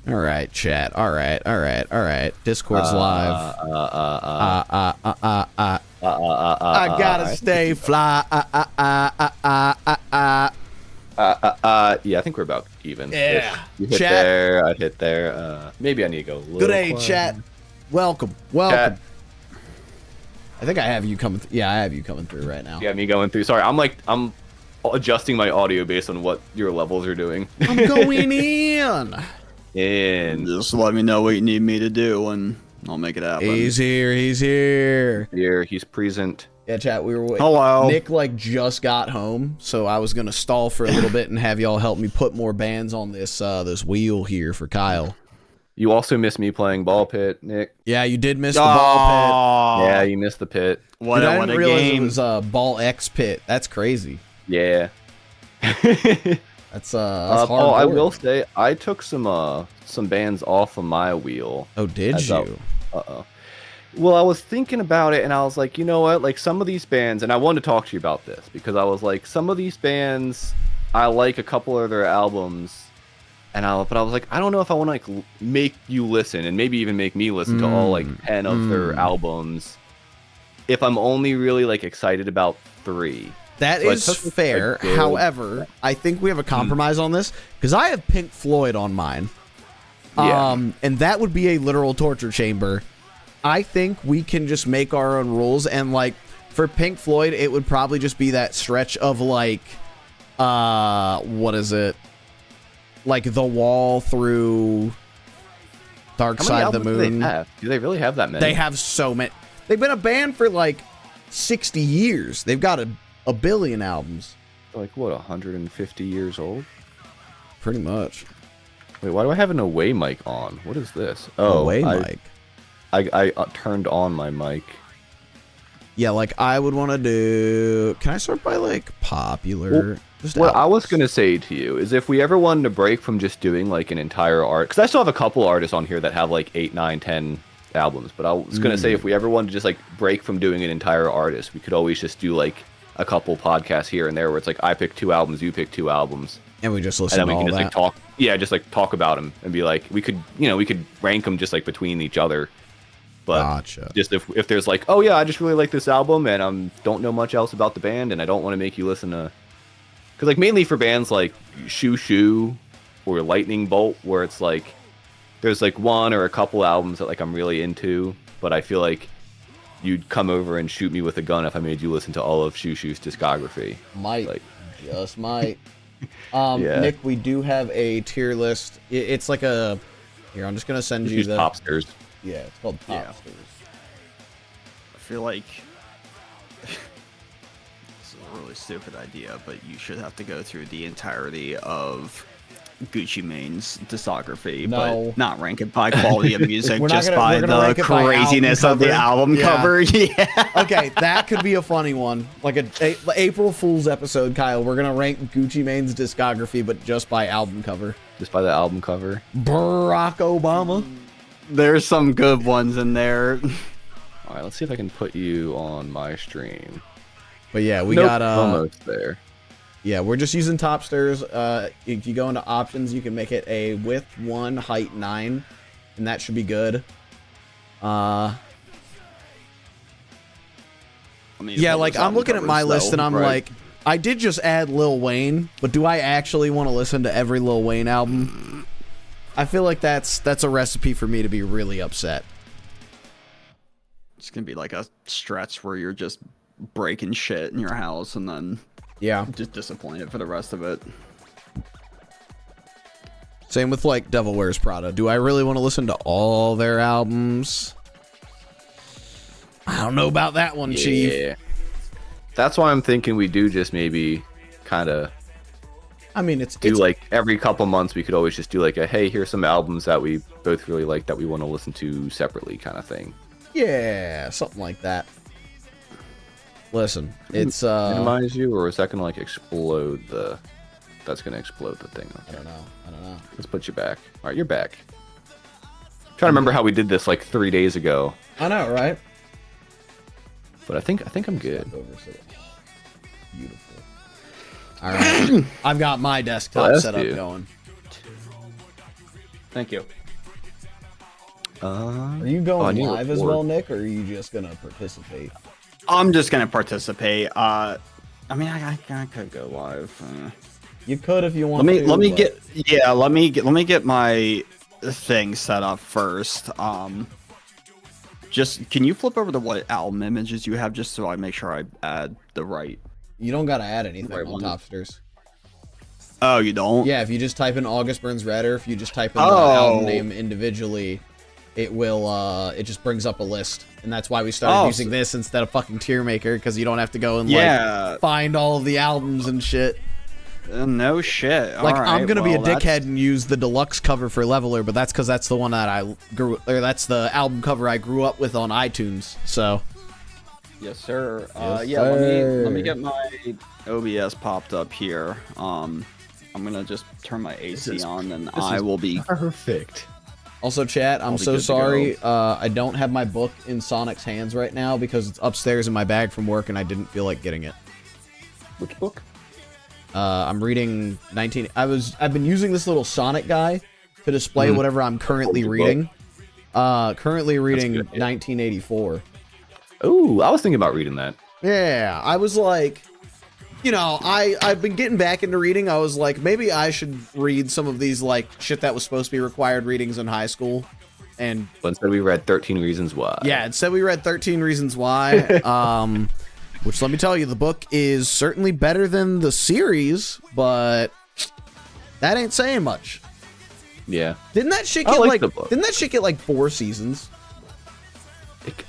All right, chat. All right. Discord's live. I gotta stay fly. Yeah, I think we're about even. Yeah. You hit Chat. there, I hit there. Maybe I need to go a little Good day, quiet. chat. Welcome. Chat. I think I have you coming. Yeah, I have you coming through right now. Yeah, me going through. Sorry, I'm adjusting my audio based on what your levels are doing. I'm going in. Just let me know what you need me to do, and I'll make it happen. He's here. He's here. Here, he's present. Yeah, chat. We were waiting. Hello. Nick like just got home, so I was gonna stall for a little bit and have y'all help me put more bands on this this wheel here for Kyle. You also missed me playing ball pit, Nick. Yeah, you did miss the ball Yeah, you missed the pit. pit. Dude, I What didn't a realize game. it was ball X pit. That's crazy. Yeah. That's hard. Paul, I will say I took some bands off of my wheel. Oh, did you? Well, I was thinking about it, and I was like, you know what? Like, some of these bands, and I wanted to talk to you about this, because I was like, some of these bands, I like a couple of their albums, but I was like, I don't know if I want to, like, make you listen, and maybe even make me listen to all, like, 10 of their albums, if I'm only really, like, excited about 3. That So I is took this, fair. like, good- However, I think we have a compromise on this, because I have Pink Floyd on mine. Yeah. And that would be a literal torture chamber. I think we can just make our own rules, and like for Pink Floyd, it would probably just be that stretch of like, what is it? Like The Wall through Dark How many Side of the albums do they Moon. have? Do they really have that many? They have so many. They've been a band for like 60 years. They've got a billion albums. Like, what, 150 years old? Pretty much. Wait, why do I have an away mic on? What is this? Oh, Away mic. I turned on my mic. Yeah, like I would want to do. Can I sort by like popular? Just What I was albums. gonna say to you is, if we ever wanted to break from just doing like an entire art, because I still have a couple artists on here that have like 8, 9, 10 albums, but I was gonna say if we ever wanted to just like break from doing an entire artist, we could always just do like a couple podcasts here and there where it's like I pick 2 albums, you pick 2 albums, And we just and listen then to we all can just that. like talk. Yeah, just like talk about them and be like, we could rank them just like between each other. But Gotcha. just if there's like, oh yeah, I just really like this album and don't know much else about the band and I don't want to make you listen to, because like mainly for bands like Shoo Shoo or Lightning Bolt, where it's like there's like one or a couple albums that like I'm really into, but I feel like you'd come over and shoot me with a gun if I made you listen to all of Shoo Shoo's discography. Might. Like, Just might. Yeah. Nick, we do have a tier list. It's like a. Here, I'm just gonna send just you use the. Popsters. Yeah, it's called Yeah. Popsters. I feel like this is a really stupid idea, but you should have to go through the entirety of Gucci Mane's discography, No. but not rank it by quality of music, We're not just gonna- by we're gonna rank the it by album craziness of the cover. album Yeah. cover. Yeah. Okay, that could be a funny one. Like a April Fool's episode, Kyle. We're gonna rank Gucci Mane's discography, but just by album cover. Just by the album cover. Barack Obama. There's some good ones in there. All right, let's see if I can put you on my stream. But yeah, we Nope, got almost there. Yeah, we're just using Topsters. If you go into options, you can make it a width 1, height 9, and that should be good. I mean, Yeah, all like those I'm album looking at my covers, list though, and I'm right? like, I did just add Lil Wayne, but do I actually want to listen to every Lil Wayne album? I feel like that's a recipe for me to be really upset. It's gonna be like a stretch where you're just breaking shit in your house and then Yeah. just disappointed for the rest of it. Same with like Devil Wears Prada. Do I really want to listen to all their albums? I don't know about that one, Chief. Yeah. That's why I'm thinking we do just maybe kind of I mean, it's like every couple months we could always just do like a, hey, here's some albums that we both really like that we want to listen to separately kind of thing. yeah, something like that. Listen, it's Minimize you, or is that gonna like explode the? That's gonna explode the thing. I don't know. Let's put you back. All right, you're back. Trying to remember how we did this like 3 days ago, I know, right? but I think I'm good. Beautiful. All right, I've got my desktop Bless set up you. going. Thank you. Are you I going need a live as board. well, Nick, or are you just gonna participate? I'm just gonna participate. I mean, I could go live. You could if you want. Let me get my thing set up first. Just can you flip over to what album images you have, just so I make sure I add the right. You don't gotta add anything Right on one. Topsters. Oh, you don't? Yeah, if you just type in August Burns Red, or if you just type in the album name individually, it will it just brings up a list, and that's why we started using this instead of fucking Tier Maker, because you don't have to go and like find all of the albums and shit. No shit. Like, all right, I'm gonna be a well, dickhead and use the deluxe cover for Leveler, but that's because that's the one that that's the album cover I grew up with on iTunes. So. Yes, sir. Yes, yeah, sir. Let me get my OBS popped up here. I'm gonna just turn my AC on, and I will be perfect. Also, chat, I'm so sorry. I don't have my book in Sonic's hands right now because it's upstairs in my bag from work, and I didn't feel like getting it. Which book? I'm reading I've been using this little Sonic guy to display whatever I'm currently reading. Currently reading 1984. Ooh, I was thinking about reading that. Yeah, I was like, you know, I've been getting back into reading. I was like, maybe I should read some of these like shit that was supposed to be required readings in high school. And but instead we read 13 Reasons Why. Yeah, instead we read 13 Reasons Why. Which, let me tell you, the book is certainly better than the series, but that ain't saying much. Yeah. Didn't that shit get like 4 seasons?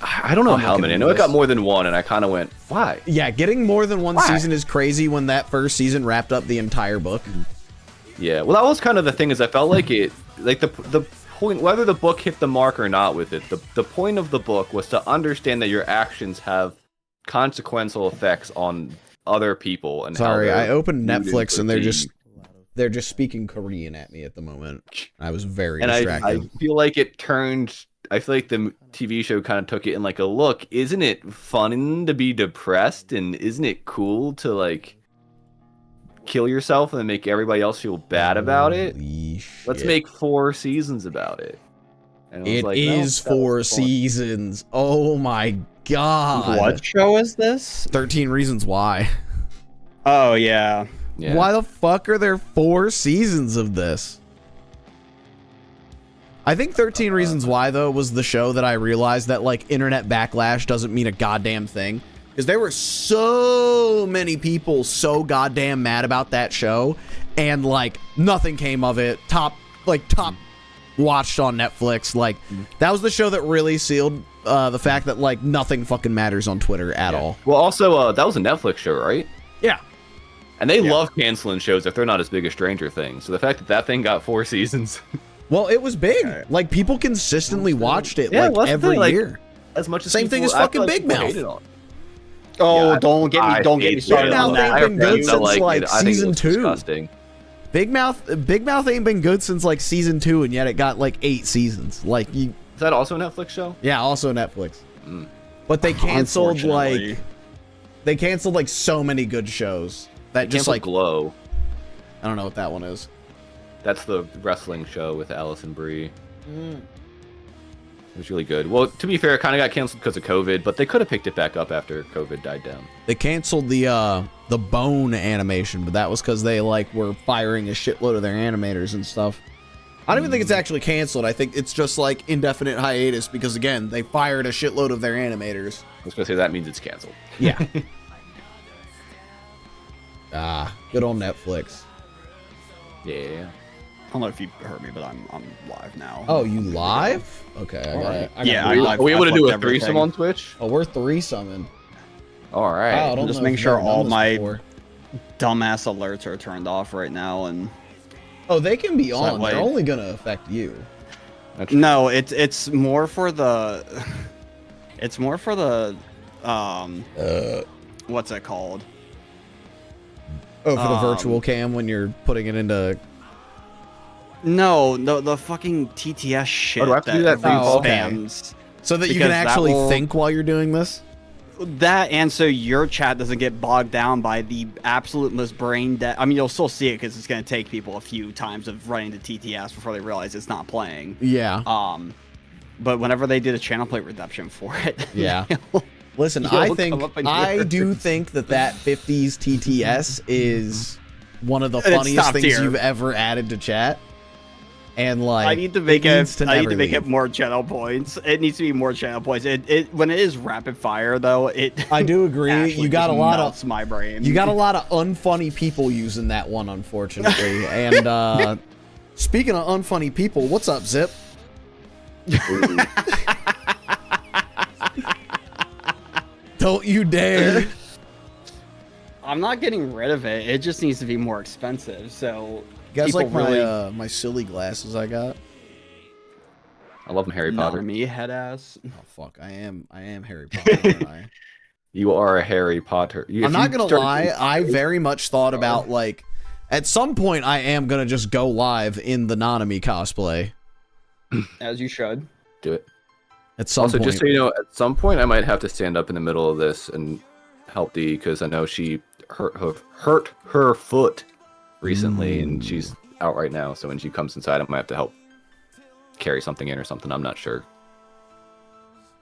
I don't know how many. I know it got more than 1, and I kind of went, why? Yeah, getting more than 1 season is crazy when that first season wrapped up the entire book. Yeah, well, that was kind of the thing, is I felt like it, like the point, whether the book hit the mark or not with it, the point of the book was to understand that your actions have consequential effects on other people. And sorry, I opened Netflix and they're just speaking Korean at me at the moment. I was very distracted. I feel like it turned. I feel like the TV show kind of took it in like a look. Isn't it fun to be depressed, and isn't it cool to like kill yourself and then make everybody else feel bad about it? Let's make 4 seasons about it. And it is 4 seasons. Oh my god! What show is this? 13 Reasons Why. Oh yeah. Why the fuck are there 4 seasons of this? I think 13 Reasons Why, though, was the show that I realized that, like, internet backlash doesn't mean a goddamn thing. Because there were so many people so goddamn mad about that show, and, like, nothing came of it. Top watched on Netflix. Like, that was the show that really sealed the fact that, like, nothing fucking matters on Twitter at all. Well, also, that was a Netflix show, right? Yeah. And they love canceling shows if they're not as big as Stranger Things. So the fact that that thing got 4 seasons... Well, it was big. Like, people consistently watched it, like, every year. As much as same thing as fucking Big Mouth. Oh, don't get me started on that. Big Mouth ain't been good since, like, season 2. Disgusting. Big Mouth ain't been good since, like, season 2, and yet it got, like, 8 seasons. Like, you... Is that also a Netflix show? Yeah, also Netflix. But they canceled, like... They canceled, like, so many good shows. That just, like... Glow. I don't know what that one is. That's the wrestling show with Allison Brie. It was really good. Well, to be fair, it kind of got canceled because of COVID, but they could have picked it back up after COVID died down. They canceled the Bone animation, but that was because they, like, were firing a shitload of their animators and stuff. I don't even think it's actually canceled. I think it's just, like, indefinite hiatus because, again, they fired a shitload of their animators. I was going to say that means it's canceled. Yeah. Good old Netflix. Yeah. I don't know if you heard me, but I'm live now. Oh, you live? Okay. I've Are we able to do a everything. threesome on Twitch? Oh, we're threesomeing. All right. I'm just making sure all my dumbass alerts are turned off right now, and oh, they can be So on. wait. They're only gonna affect you. no, it's more for the what's it called? Oh, for the virtual cam when you're putting it into. No, the fucking TTS shit. Oh, do I have to do that for you, Paul? spams. So that you Because can that actually will- think while you're doing this? That, and so your chat doesn't get bogged down by the absolute most brain dead. I mean, you'll still see it because it's going to take people a few times of running to TTS before they realize it's not playing. Yeah. But whenever they did a channel plate redemption for it, Yeah. Listen, You'll I come up in do yours. think that 50s TTS is one of the It's funniest top things tier. you've ever added to chat. And like, I need to make needs it. I need never to make it leave. more channel points. It needs to be more channel points. It when it is rapid fire though, it. I do agree. actually You got a just lot melts of my brain. You got a lot of unfunny people using that one, unfortunately. And speaking of unfunny people, what's up, Zip? Don't you dare. I'm not getting rid of it. It just needs to be more expensive. So You guys like people my really my silly glasses I got? I love him, Harry Potter. me head ass. Oh fuck, I am Harry Potter, aren't I? You are a Harry Potter. I'm not gonna lie, I very much thought about like at some point I am gonna just go live in the Nanami cosplay. As you should. do it. At some Also, point. just so you know, at some point I might have to stand up in the middle of this and help Dee because I know she hurt her foot recently and she's out right now. So when she comes inside, I might have to help carry something in or something. I'm not sure.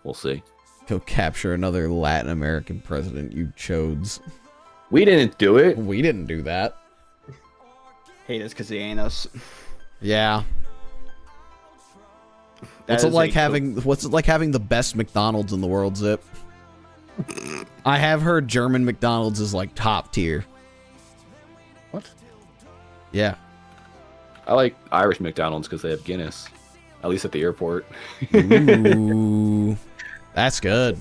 We'll see. Go capture another Latin American president, you chodes. We didn't do it. We didn't do that. Hate us because he ain't us. Yeah. What's it like having the best McDonald's in the world, Zip? I have heard German McDonald's is like top tier. What? Yeah. I like Irish McDonald's because they have Guinness, at least at the airport. Ooh. That's good.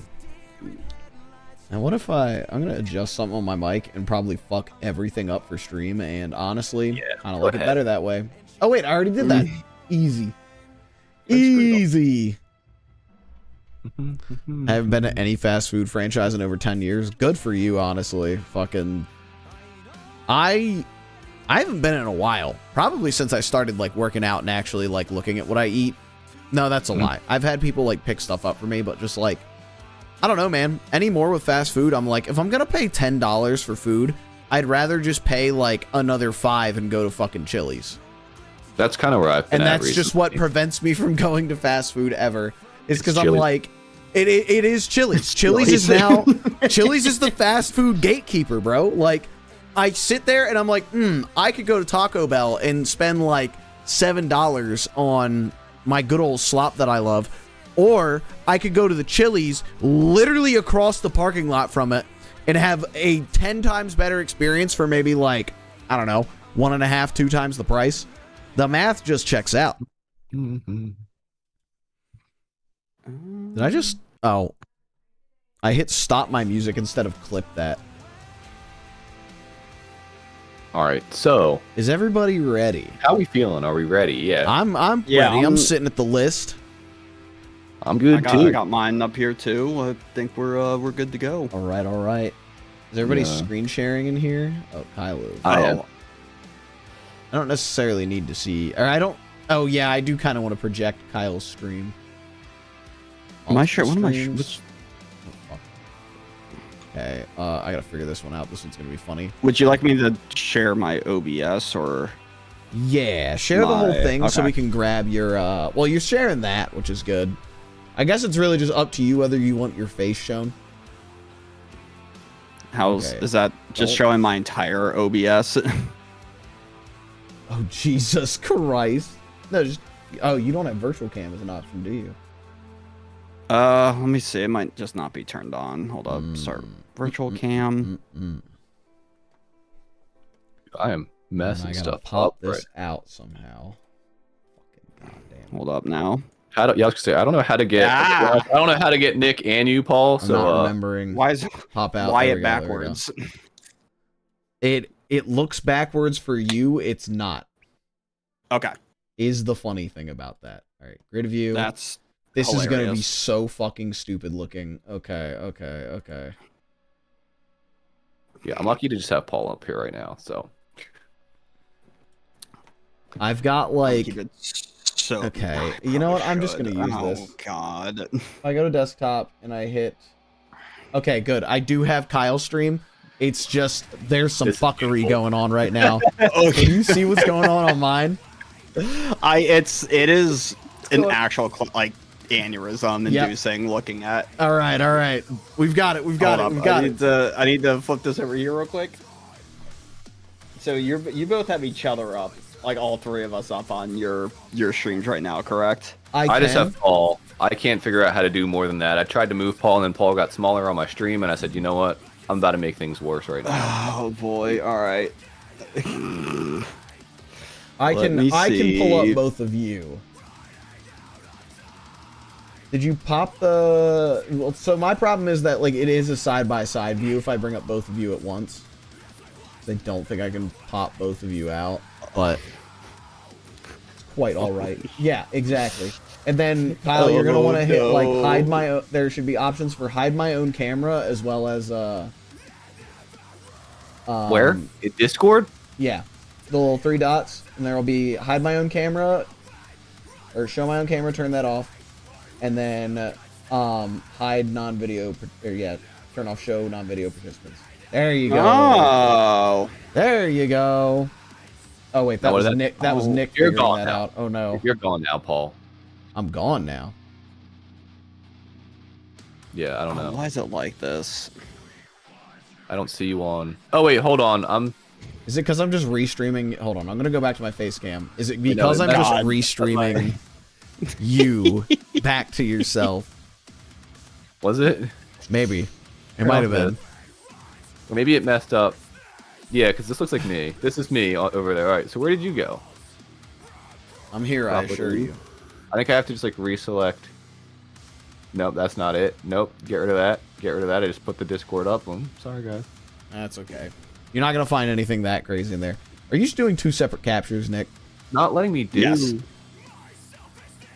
And what if I'm gonna adjust something on my mic and probably fuck everything up for stream, and honestly, kind of like it better that way. Oh wait, I already did that. Easy. Easy. I haven't been to any fast food franchise in over 10 years. Good for you, honestly. Fucking I haven't been in a while. Probably since I started like working out and actually like looking at what I eat. No, that's a lie. I've had people like pick stuff up for me, but just like I don't know, man. Anymore with fast food, I'm like, if I'm gonna pay $10 for food, I'd rather just pay like another $5 and go to fucking Chili's. That's kind of where I've been. And at that's just what prevents me from going to fast food ever. Is because I'm Chili's. like, it is Chili's. Chili's is now, Chili's is the fast food gatekeeper, bro. Like, I sit there and I'm like, I could go to Taco Bell and spend like $7 on my good old slop that I love. Or I could go to the Chili's literally across the parking lot from it and have a 10 times better experience for maybe like, I don't know, 1.5, 2 times the price. The math just checks out. Mm-hmm. Did I just... Oh. I hit stop my music instead of clip that. All right, so Is everybody ready? how we feeling? Are we ready? Yeah, I'm Yeah, ready. I'm I'm- sitting at the list. I'm good I too. got mine up here too. I think we're good to go. All right, all right. Is everybody Yeah. screen sharing in here? Oh, Kylo. I am. I don't necessarily need to see... Or I don't... Oh, yeah, I do kind of want to project Kyle's screen. Am I sure? What am I? Streams. Oh, fuck. Okay, I gotta figure this one out. This one's gonna be funny. Would you like me to share my OBS or? Yeah, share the whole My- thing so okay. we can grab your, well, you're sharing that, which is good. I guess it's really just up to you whether you want your face shown. How's Okay. is that? Just Don't- showing my entire OBS. Oh, Jesus Christ. No, just, oh, you don't have virtual cam as an option, do you? Let me see. It might just not be turned on. Hold up. Start virtual cam. I am And messing I gotta stuff pop up. this Right. out somehow. Fucking goddamn. Hold up now. How do, yeah, I was gonna say I don't know how to get. Ah! I don't know how to get Nick and you, Paul. I'm So not remembering. Why is Pop out. why There it we go, there we go. backwards? It looks backwards for you. It's not. Okay, Is the funny thing about that. All right, grid view. that's This is gonna be hilarious. so fucking stupid looking. Okay, okay, okay. yeah, I'm lucky to just have Paul up here right now. So I've got like. keep it so. Okay, I you know what? probably I'm just gonna should. use Oh this. God. If I go to desktop and I hit. Okay, good. I do have Kyle stream. It's just there's some It's fuckery beautiful. going on right now. Okay. Can you see what's going on mine? It is an So- actual like aneurysm Yep. inducing looking at. All right. We've got it. We've got Hold it. up, We've got it. I need to flip this over here real quick. So you both have each other up, like all three of us up on your streams right now, correct? I just have Paul. I can't figure out how to do more than that. I tried to move Paul, and then Paul got smaller on my stream, and I said, you know what? I'm about to make things worse right now. Oh boy! All right. I can pull up both of you. Did you pop the? Well, so my problem is that like it is a side-by-side view if I bring up both of you at once. I don't think I can pop both of you out, but it's quite all right. Yeah, exactly. And then Kyle, you're gonna want to hit like hide my own. There should be options for hide my own camera as well as Where? In Discord? Yeah, the little 3 dots, and there will be hide my own camera or show my own camera. Turn that off, and then hide non-video. Or yeah, turn off show non-video participants. There you go. Oh. There you go. Oh wait, that was Nick. That was Nick You're figuring gone that now. out. Oh no. You're gone now, Paul. I'm gone now. Yeah, I don't know. Why is it like this? I don't see you on. Oh wait, hold on. Is it because I'm just restreaming? Hold on, I'm gonna go back to my face cam. Is it because I'm just restreaming you back to yourself? Was it? Maybe. It might have been. Or maybe it messed up. Yeah, because this looks like me. This is me over there. All right, so where did you go? I'm here, I assure you. I think I have to just like reselect. Nope, that's not it. Nope, get rid of that. Get rid of that. I just put the Discord up. Sorry, guys. That's okay. You're not gonna find anything that crazy in there. Are you just doing 2 separate captures, Nick? Not letting me do. Yes.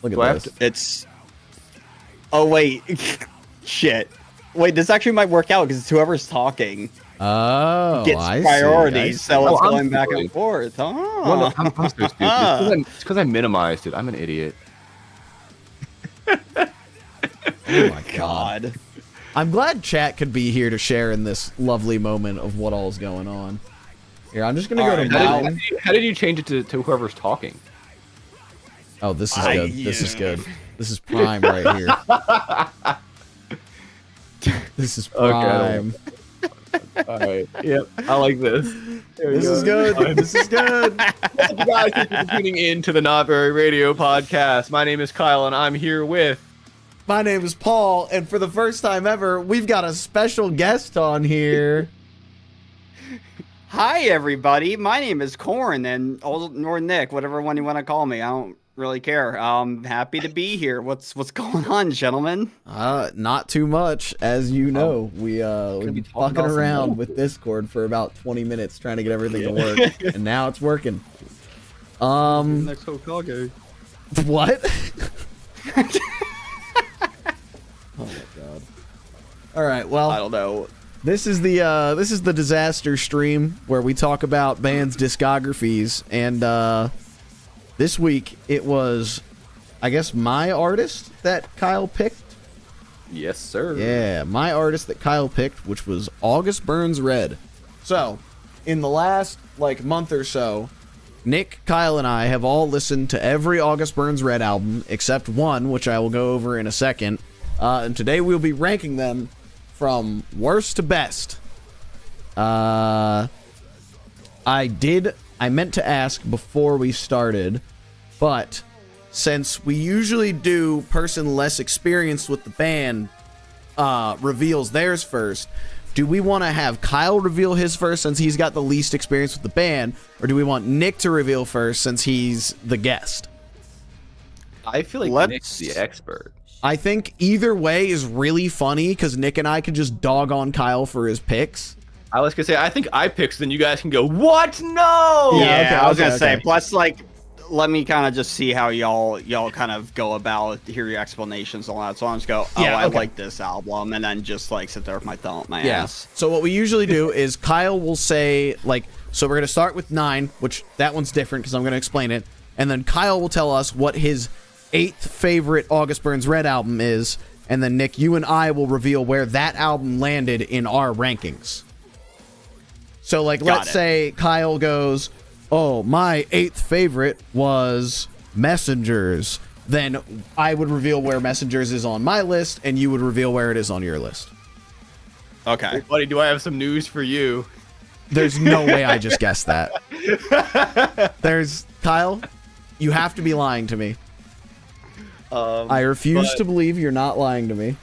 Look at this. It's. Oh wait, shit. Wait, this actually might work out because it's whoever's talking Oh, gets I priorities, see. so it's I'm going back stupid. and forth. Oh. Well, no, I'm so stupid. It's because I minimized it. I'm an idiot. Oh my god. I'm glad chat could be here to share in this lovely moment of what all's going on. Here, I'm just gonna go to mine. How did you change it to whoever's talking? Oh, this is good. This is good. This is prime right here. This is prime. All right. Yep. I like this. This is good. This is good. You guys, thank you for tuning in to the Not Very Radio podcast. My name is Kyle, and I'm here with. My name is Paul, and for the first time ever, we've got a special guest on here. Hi everybody, my name is Corn, or Nick, whatever one you want to call me. I don't really care. I'm happy to be here. What's going on, gentlemen? Not too much, as you know. We've been fucking around with Discord for about 20 minutes trying to get everything to work, and now it's working. Next Hokage. What? Oh my god. All right, well, I don't know. This is the disaster stream where we talk about bands' discographies, and this week it was, I guess, my artist that Kyle picked. Yes, sir. Yeah, my artist that Kyle picked, which was August Burns Red. So, in the last month or so, Nick, Kyle, and I have all listened to every August Burns Red album except one, which I will go over in a second. And today we'll be ranking them from worst to best. I meant to ask before we started, but since we usually do person less experienced with the band reveals theirs first, do we want to have Kyle reveal his first since he's got the least experience with the band, or do we want Nick to reveal first since he's the guest? I feel like Nick's the expert. I think either way is really funny because Nick and I can just dog on Kyle for his picks. I was gonna say, I think I picked, so then you guys can go, what? No! Yeah, okay, I was gonna okay. say, plus, let me kind of just see how y'all kind of go about, hear your explanations and all that. So I'll just go, I like this album, and then just sit there with my thumb up my ass. So what we usually do is Kyle will say, so we're gonna start with 9, which that one's different because I'm gonna explain it, and then Kyle will tell us what his 8th favorite August Burns Red album is, and then Nick, you and I will reveal where that album landed in our rankings. So let's say Kyle goes, oh, my 8th favorite was Messengers. Then I would reveal where Messengers is on my list, and you would reveal where it is on your list. Okay. Hey, buddy, do I have some news for you? There's no way I just guessed that. There's Kyle. You have to be lying to me. I refuse to believe you're not lying to me.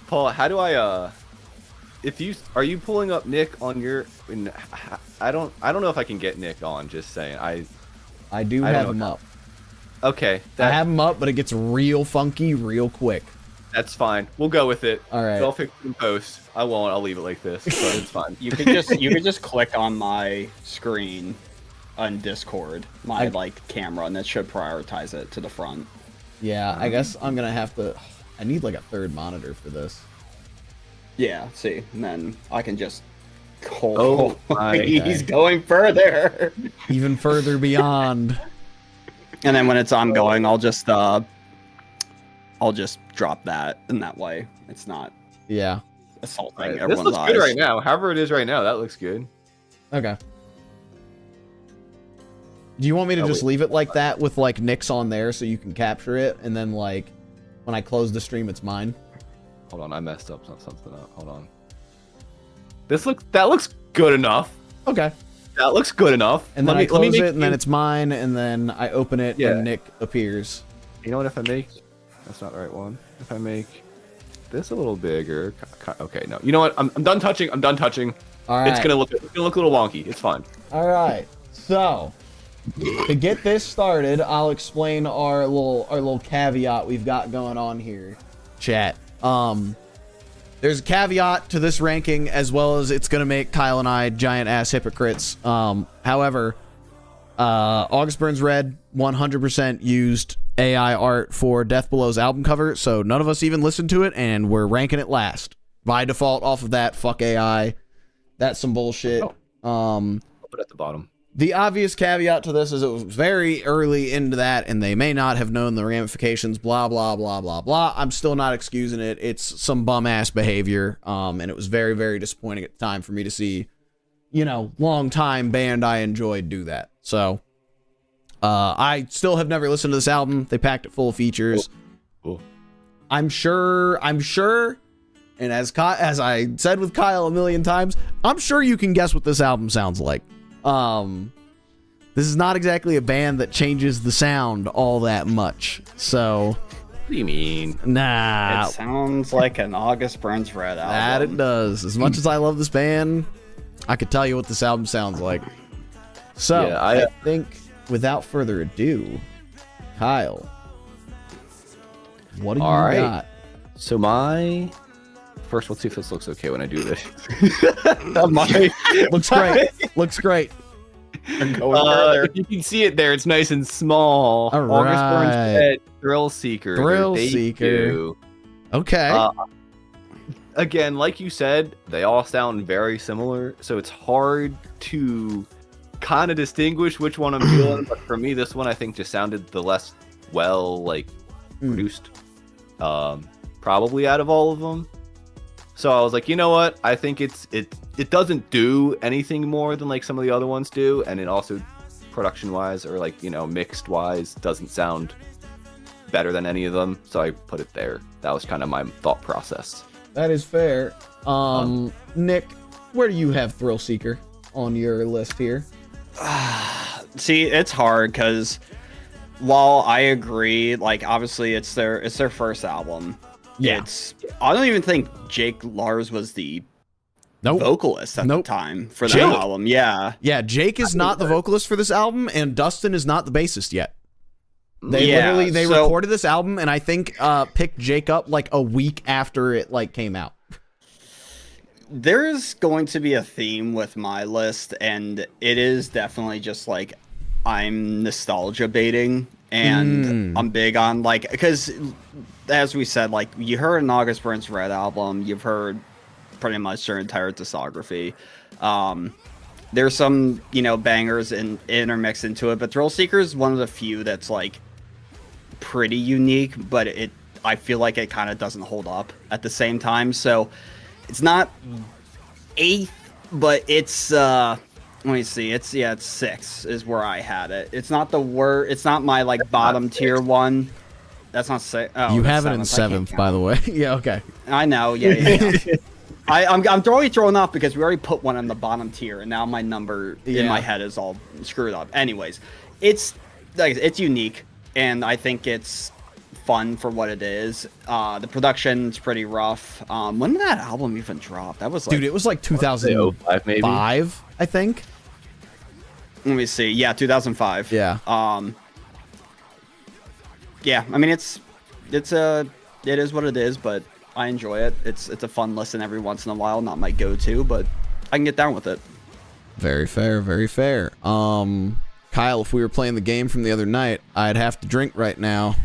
Paul, how do I are you pulling up Nick on your I don't know if I can get Nick on, just saying. I do have him up. Okay. I have him up, but it gets real funky real quick. That's fine. We'll go with it. All right. I'll fix it in post. I won't. I'll leave it like this. But it's fine. You could just click on my screen on Discord, my camera, and that should prioritize it to the front. Yeah, I guess I'm gonna have to. I need like a third monitor for this. Yeah, see, and then I can just. Oh, he's going further. Even further beyond. And then when it's ongoing, I'll just drop that, and that way it's not. Yeah. Assaulting right. everyone's This looks eyes. good right now. However it is right now, that looks good. Okay. Do you want me to just leave it like that with like Nick's on there so you can capture it, and then like when I close the stream, it's mine? Hold on, I messed up something up. Hold on. That looks good enough. Okay. That looks good enough. And then I close it, and then it's mine, and then I open it, Yeah. and Nick appears. You know what? If I make, that's not the right one. If I make this a little bigger, okay, no. You know what? I'm done touching. I'm done touching. All right. It's gonna look a little wonky. It's fine. All right. So to get this started, I'll explain our little caveat we've got going on here. Chat. There's a caveat to this ranking, as well as it's gonna make Kyle and I giant ass hypocrites. However, August Burns Red 100% used AI art for Death Below's album cover, so none of us even listened to it, and we're ranking it last by default off of that. Fuck AI. That's some bullshit. I'll put it at the bottom. The obvious caveat to this is it was very early into that, and they may not have known the ramifications, blah, blah, blah, blah, blah. I'm still not excusing it. It's some bum-ass behavior, and it was very, very disappointing at the time for me to see, long-time band I enjoyed do that. So, I still have never listened to this album. They packed it full of features. Cool. I'm sure, and as I said with Kyle a million times, I'm sure you can guess what this album sounds like. This is not exactly a band that changes the sound all that much. So, What do you mean? nah. It sounds like an August Burns Red album. That it does. As much as I love this band, I could tell you what this album sounds like. So, Yeah, I think without further ado, Kyle, what do you got? So first, let's see if this looks okay when I do this. Looks great. Looks great. If you can see it there, it's nice and small. All August Burns right. Red, Thrill Seeker. Thrill their Seeker. debut. Okay. Again, like you said, they all sound very similar, so it's hard to kind of distinguish which one I'm feeling. But for me, this one I think just sounded the less produced, probably out of all of them. So I was like, you know what? I think it doesn't do anything more than like some of the other ones do, and it also production wise or mixed wise doesn't sound better than any of them. So I put it there. That was kind of my thought process. That is fair. Nick, where do you have Thrill Seeker on your list here? See, it's hard because while I agree, obviously it's their first album. Yeah. I don't even think Jake Lars was the vocalist at the time for that album. Yeah. Yeah, Jake is not the vocalist for this album, and Dustin is not the bassist yet. They recorded this album, and I think picked Jake up a week after it came out. There's going to be a theme with my list, and it is definitely just I'm nostalgia baiting, and I'm big on because as we said, you heard an August Burns Red album, you've heard pretty much their entire discography. There's some bangers intermixed into it, but Thrill Seeker is one of the few that's pretty unique, but I feel like it kind of doesn't hold up at the same time. So it's not 8th, but it's let me see, it's 6 is where I had it. It's not the worst. It's not my bottom tier one. That's not 6. Oh, You have it in 7th, by the way. Yeah, okay. I know. Yeah. I'm totally thrown off because we already put one on the bottom tier, and now my number in my head is all screwed up. Anyways, it's unique, and I think it's fun for what it is. The production's pretty rough. When did that album even drop? That was like, dude, it was like 2005, maybe. I think. Let me see. Yeah, 2005. Yeah. Yeah. I mean, it is what it is, but I enjoy it. It's a fun listen every once in a while. Not my go-to, but I can get down with it. Very fair. Very fair. Kyle, if we were playing the game from the other night, I'd have to drink right now.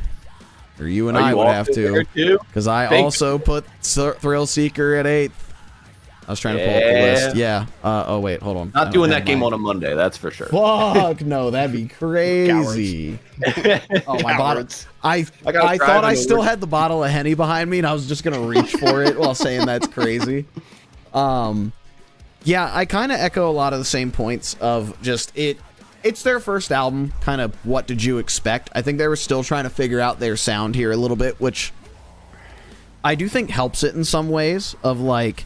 Or you and I would have to. Because I also put Thrill Seeker at 8th. I was trying to pull up the list. Yeah. Oh, wait. Hold on. Not doing that game on a Monday, that's for sure. Fuck, no. That'd be crazy. Oh, my bottle. I thought I still had the bottle of Henny behind me, and I was just going to reach for it while saying that's crazy. Yeah, I kind of echo a lot of the same points of just it's their first album, kind of what did you expect? I think they were still trying to figure out their sound here a little bit, which I do think helps it in some ways of like,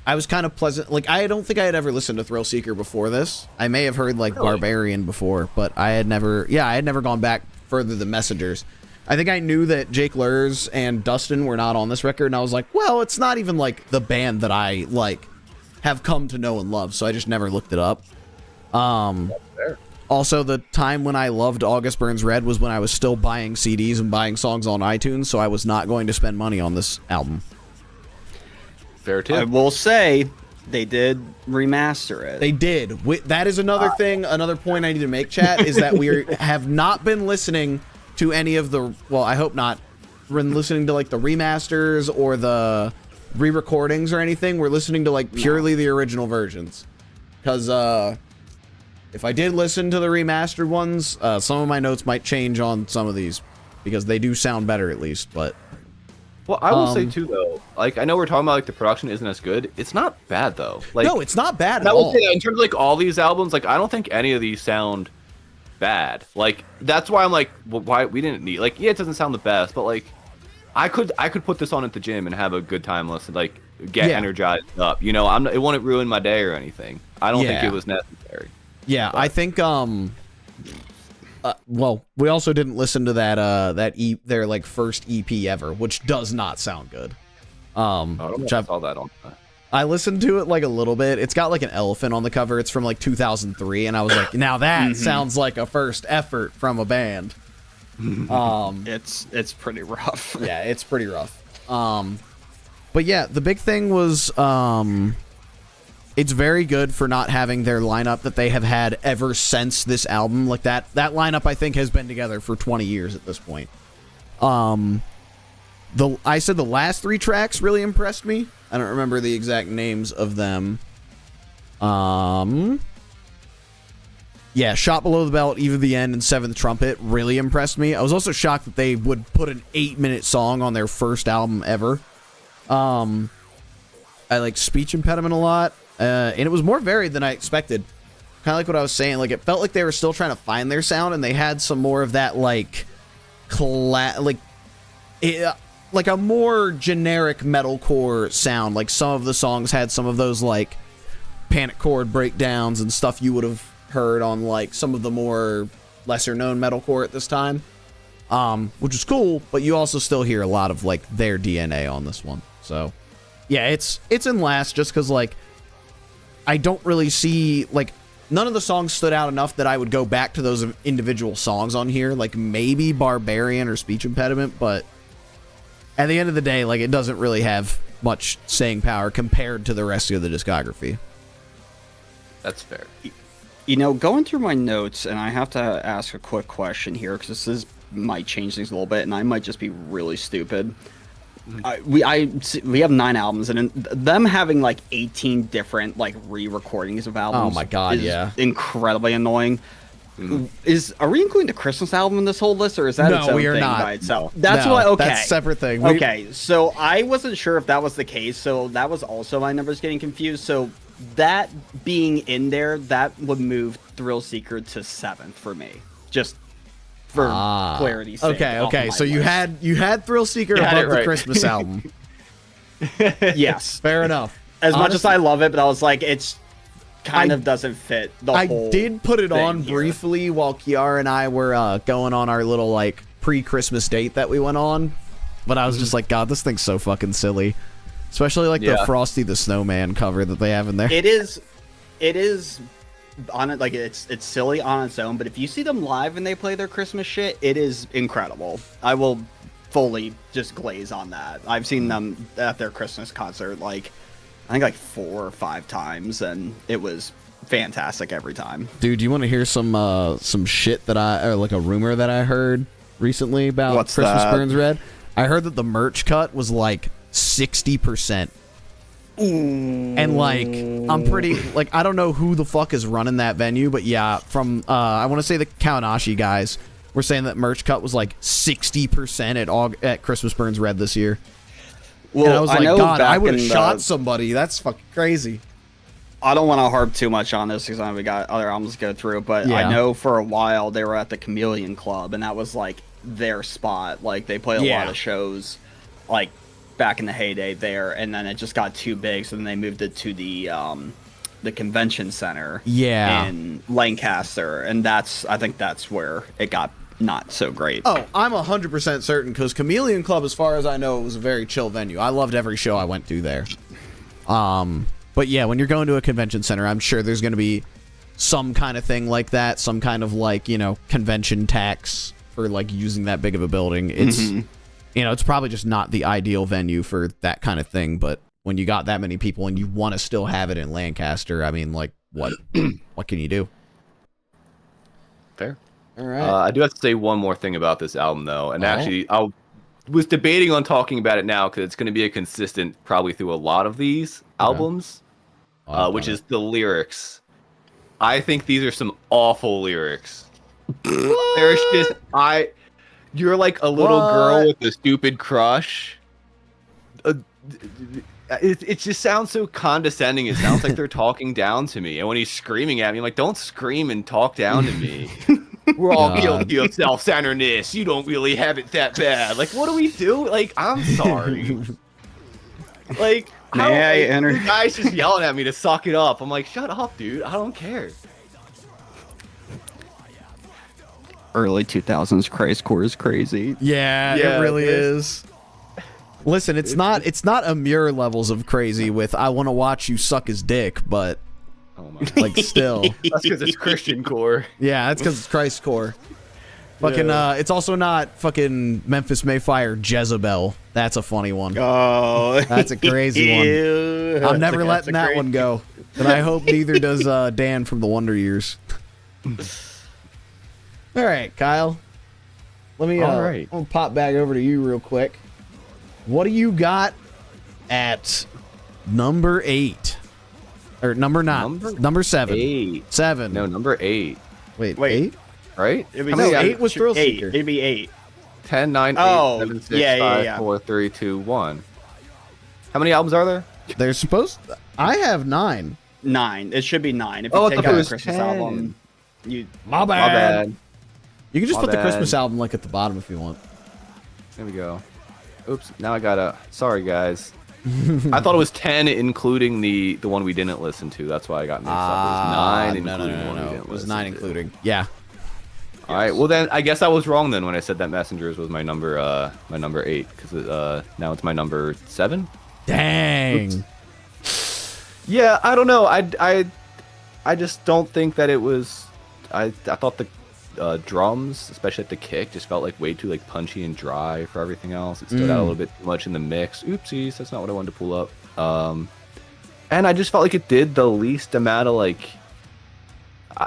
I was kind of pleasant. Like, I don't think I had ever listened to Thrill Seeker before this. I may have heard like Barbarian before, but I had never gone back further than Messengers. I think I knew that Jake Lurs and Dustin were not on this record, and I was like, well, it's not even like the band that I like have come to know and love, so I just never looked it up. Also, the time when I loved August Burns Red was when I was still buying CDs and buying songs on iTunes, so I was not going to spend money on this album. Fair too. I will say they did remaster it. They did. That is another thing, another point I need to make, chat, is that we have not been listening to any of the, well, I hope not, been listening to like the remasters or the re-recordings or anything. We're listening to like purely the original versions. Because, if I did listen to the remastered ones, some of my notes might change on some of these because they do sound better at least, but... Well, I will say too, though, like, I know we're talking about, like, the production isn't as good. It's not bad, though. Like, no, it's not bad at all. In terms of, like, all these albums, like, I don't think any of these sound bad. Like, that's why I'm like, well, why we didn't need... Like, yeah, it doesn't sound the best, but, like, I could put this on at the gym and have a good time listening, like, get energized up. You know, it wouldn't ruin my day or anything. I don't think it was necessary. Yeah, but I think, well, we also didn't listen to their like first EP ever, which does not sound good. Which I saw that on. I listened to it like a little bit. It's got like an elephant on the cover. It's from like 2003, and I was like, now that sounds like a first effort from a band. It's pretty rough. Yeah, it's pretty rough. But yeah, the big thing was it's very good for not having their lineup that they have had ever since this album. Like that lineup, I think, has been together for 20 years at this point. I said the last 3 tracks really impressed me. I don't remember the exact names of them. Yeah, Shot Below the Belt, Eve of the End, and Seventh Trumpet really impressed me. I was also shocked that they would put an 8-minute song on their first album ever. I like Speech Impediment a lot. And it was more varied than I expected. Kind of like what I was saying. Like, it felt like they were still trying to find their sound, and they had some more of that, like, like a more generic metalcore sound. Like, some of the songs had some of those, like, panic chord breakdowns and stuff you would have heard on, like, some of the more lesser-known metalcore at this time. Which is cool, but you also still hear a lot of, like, their DNA on this one. So, yeah, it's in last just because, like, I don't really see, like, none of the songs stood out enough that I would go back to those individual songs on here. Like, maybe Barbarian or Speech Impediment, but at the end of the day, like, it doesn't really have much staying power compared to the rest of the discography. That's fair. You know, going through my notes, and I have to ask a quick question here, because might change things a little bit, and I might just be really stupid. We have 9 albums, and them having like 18 different like re-recordings of albums. Oh my god, is incredibly annoying. Are we including the Christmas album in this whole list, or is that its own thing by itself? That's why. Okay, that's a separate thing. Okay, so I wasn't sure if that was the case, so that was also my numbers getting confused. So that being in there, that would move Thrill Seeker to 7th for me. Just for clarity's sake. Okay. So you had Thrill Seeker above the Christmas album. Yes. Fair enough. As much as honestly, I love it, but I was like, it's kind of doesn't fit the I whole did put it thing on here. briefly while Kiara and I were going on our little like pre-Christmas date that we went on, but I was just like, God, this thing's so fucking silly, especially like the Frosty the Snowman cover that they have in there. It is on it, like it's silly on its own, but if you see them live and they play their Christmas shit, it is incredible. I will fully just glaze on that. I've seen them at their Christmas concert like I think like 4 or 5 times, and it was fantastic every time. Dude, do you want to hear some shit that or like a rumor that I heard recently about What's Christmas that? Burns Red? I heard that the merch cut was like 60%. And like I'm pretty like I don't know who the fuck is running that venue, but yeah, from I want to say the Kawanashi guys were saying that merch cut was like 60% at Christmas Burns Red this year. Well, And I was like, God, I would have in shot somebody. That's fucking crazy. I don't want to harp too much on this because I know we got other albums to go through, but Yeah. I know for a while they were at the Chameleon Club, and that was like their spot. Like they played a lot of shows, like back in the heyday there, and then it just got too big, so then they moved it to the convention center in Lancaster, and I think that's where it got not so great. Oh, I'm 100% certain because Chameleon Club, as far as I know, it was a very chill venue. I loved every show I went to there. But yeah, when you're going to a convention center, I'm sure there's going to be some kind of thing like that, some kind of like, you know, convention tax for like using that big of a building. It's, you know, it's probably just not the ideal venue for that kind of thing. But when you got that many people and you want to still have it in Lancaster, I mean, like, what, what can you do? Fair. All right. I do have to say one more thing about this album, though. And actually, I was debating on talking about it now because it's going to be a consistent probably through a lot of these albums, which is the lyrics. I think these are some awful lyrics. There's just, you're like a little girl with a stupid crush. It just sounds so condescending. It sounds like they're talking down to me. And when he's screaming at me, I'm like, don't scream and talk down to me. We're all guilty of self-centeredness. You don't really have it that bad. Like, what do we do? Like, I'm sorry. Like, the guy's just yelling at me to suck it up. I'm like, shut up, dude. I don't care. Early 2000s Christcore is crazy. Yeah, it really is. Listen, it's not Amur levels of crazy with I want to watch you suck his dick, but like still. That's because it's Christian core. Yeah, that's because it's Christ core. Fucking it's also not fucking Memphis Mayfire Jezebel. That's a funny one. Oh, that's a crazy one. I'm never letting that one go. And I hope neither does Dan from the Wonder Years. All right, Kyle. Let me I'm gonna pop back over to you real quick. What do you got at number 8? Or number 9? Number 7. 8. 7. No, number 8. Wait. 8? Right? No, 8 was Thrill Seeker. It'd be 8. 10, 9, 8, 7, 6, 5, 4, 3, 2, 1. How many albums are there? They're supposed to, I have 9. 9. It should be 9. If you take out the Christmas album, My bad. You can just My put the bad. Christmas album like at the bottom if you want. There we go. Oops, now I gotta... Sorry, guys. I thought it was 10 including the one we didn't listen to. That's why I got mixed up. It was 9 including the one we didn't listen to. It was 9 including. Yeah. All right. Well, then I guess I was wrong then when I said that Messengers was my number 8 because now it's my number 7. Dang. Oops. Yeah, I don't know. I just don't think that it was. I thought the drums, especially at the kick, just felt like way too like punchy and dry for everything else. It stood out a little bit too much in the mix. Oopsies, that's not what I wanted to pull up. And I just felt like it did the least amount of like.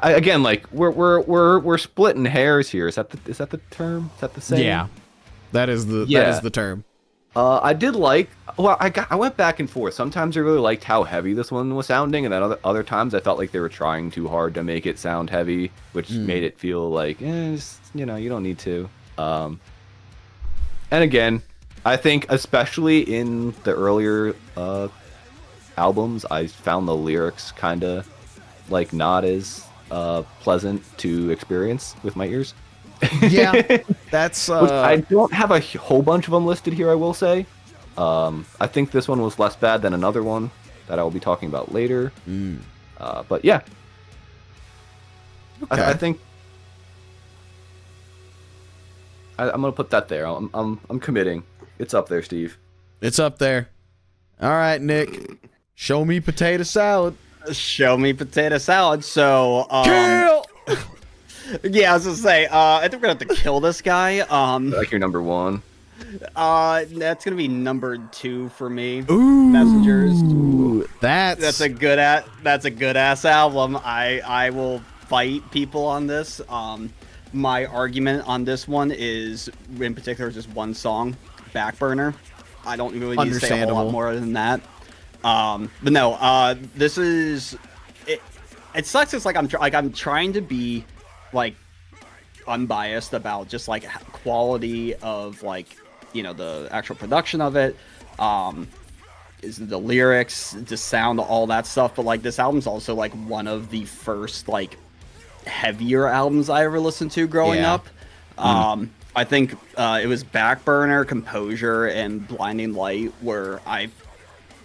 Again, like we're splitting hairs here. Is that the term? Is that the same? Yeah, that is the term. I did like. Well, I went back and forth. Sometimes I really liked how heavy this one was sounding, and then other times I felt like they were trying too hard to make it sound heavy, which made it feel like, just, you don't need to. And again, I think especially in the earlier albums, I found the lyrics kind of like not as pleasant to experience with my ears. Yeah, that's. Which I don't have a whole bunch of them listed here, I will say. I think this one was less bad than another one. that I will be talking about later. Mm. But yeah, Okay. I think I'm gonna put that there. I'm committing. It's up there, Steve. It's up there. All right, Nick. Show me potato salad. Show me potato salad. So, Kill! yeah, I was gonna say, I think we're gonna have to kill this guy. Like your number one. That's gonna be number 2 for me. Ooh, Messengers. That's a good ass album. I will fight people on this. My argument on this one is, in particular, just one song, Backburner. I don't really need to say a whole lot more than that. But no, this is it. It sucks. It's like I'm trying to be like unbiased about just like quality of like, you know, the actual production of it, is the lyrics, the sound, all that stuff. But like this album's also like one of the first like heavier albums I ever listened to growing up. I think it was Backburner, Composure, and Blinding Light, where I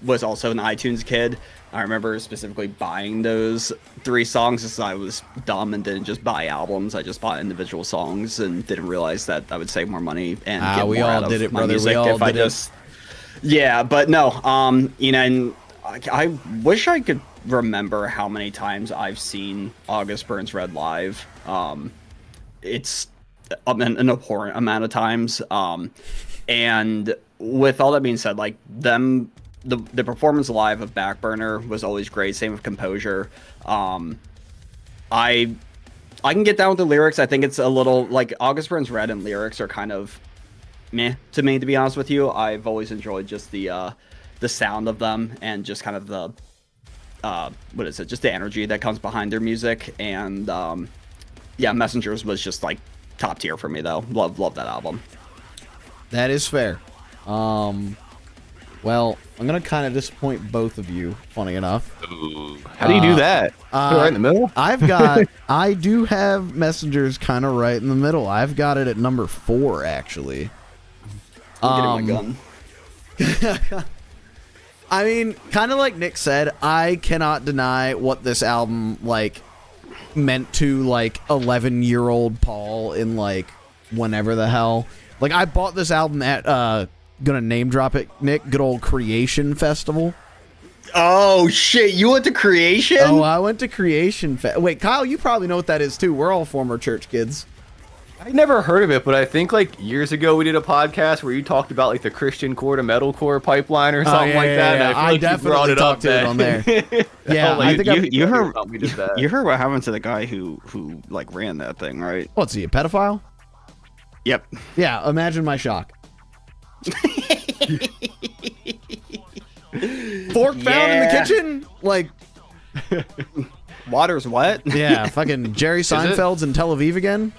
was also an iTunes kid. I remember specifically buying those 3 songs because I was dumb and didn't just buy albums. I just bought individual songs and didn't realize that I would save more money and get we more all out of did it, my brother. music We all if I did it. just. Yeah, but no, you know, and I wish I could remember how many times I've seen August Burns Red live. It's an abhorrent amount of times. And with all that being said, like the performance live of Backburner was always great. Same with Composure. I can get down with the lyrics. I think it's a little like August Burns Red and lyrics are kind of meh to me, to be honest with you. I've always enjoyed just the sound of them and just kind of the what is it? Just the energy that comes behind their music. And yeah, Messengers was just like top tier for me though. Love that album. That is fair. Well, I'm gonna kind of disappoint both of you. Funny enough. Ooh. How do you do that? Put it right in the middle? I do have Messengers kind of right in the middle. I've got it at number 4 actually. I'm getting my gun. I mean, kind of like Nick said, I cannot deny what this album like meant to like 11-year-old Paul in like whenever the hell. Like I bought this album at gonna name drop it, Nick, good old Creation Festival. Oh shit, you went to Creation? Oh, I went to Creation Wait, Kyle, you probably know what that is too. We're all former church kids. I never heard of it, but I think like years ago we did a podcast where you talked about like the Christian core to metalcore pipeline or something like that. Yeah. And I, I like definitely talked to it on there. Yeah, like, I think you heard we did that. you heard what happened to the guy who like ran that thing, right? What's he, a pedophile? Yep. Yeah, imagine my shock. Fork found in the Yeah. kitchen? Like, Water's wet? yeah, fucking Jerry Seinfeld's in Tel Aviv again?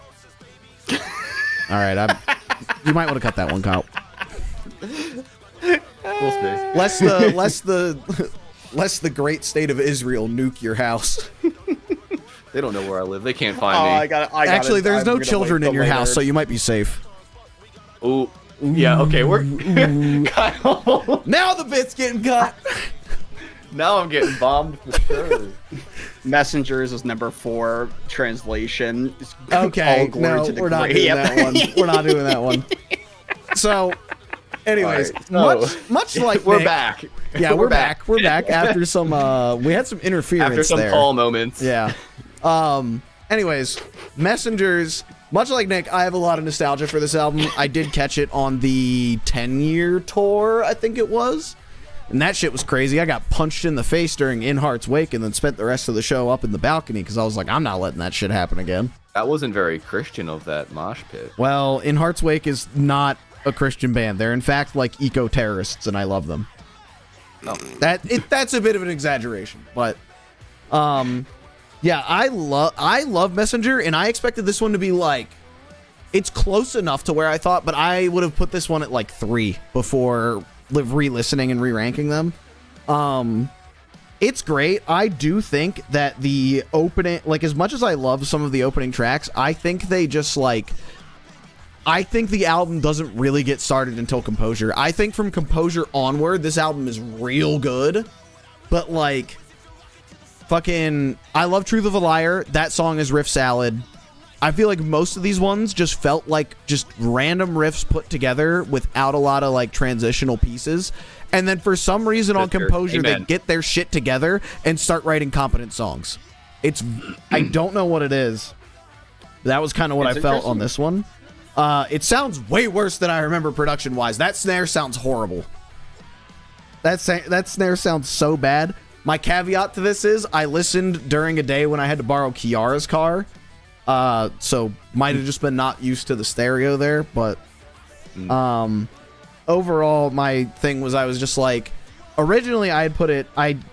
All right, you might want to cut that one, Kyle. We'll see. Lest the great state of Israel nuke your house. They don't know where I live. They can't find Oh, me. I got Actually, there's no children in your house, so you might be safe. Ooh. Yeah, okay, we're Kyle. Now the bit's getting cut. Now I'm getting bombed for sure. Messengers is number 4 translation. Okay, All glory no, to the we're not great- doing Yep. that one. We're not doing that one. So, anyways, All right, so- much like we're Nick- back. Yeah, we're back. We're back after some. We had some interference After some there. Paul moments. Yeah. Anyways, Messengers. Much like Nick, I have a lot of nostalgia for this album. I did catch it on the 10-year tour, I think it was. And that shit was crazy. I got punched in the face during In Heart's Wake and then spent the rest of the show up in the balcony because I was like, I'm not letting that shit happen again. That wasn't very Christian of that mosh pit. Well, In Heart's Wake is not a Christian band. They're in fact like eco-terrorists, and I love them. Oh. That's a bit of an exaggeration, but yeah, I love Messenger, and I expected this one to be like, it's close enough to where I thought, but I would have put this one at like 3 before re-listening and re-ranking them. It's great. I do think that the opening, like as much as I love some of the opening tracks, I think they just like, I think the album doesn't really get started until Composure. I think from Composure onward, this album is real good. but like fucking I love Truth of a Liar. That song is riff salad. I feel like most of these ones just felt like just random riffs put together without a lot of like transitional pieces. And then for some reason on Composure, they get their shit together and start writing competent songs. I don't know what it is. That was kind of what I felt on this one. It sounds way worse than I remember production-wise. That snare sounds horrible. That snare sounds so bad. My caveat to this is I listened during a day when I had to borrow Kiara's car. So might have just been not used to the stereo there, but overall my thing was I was just like, originally I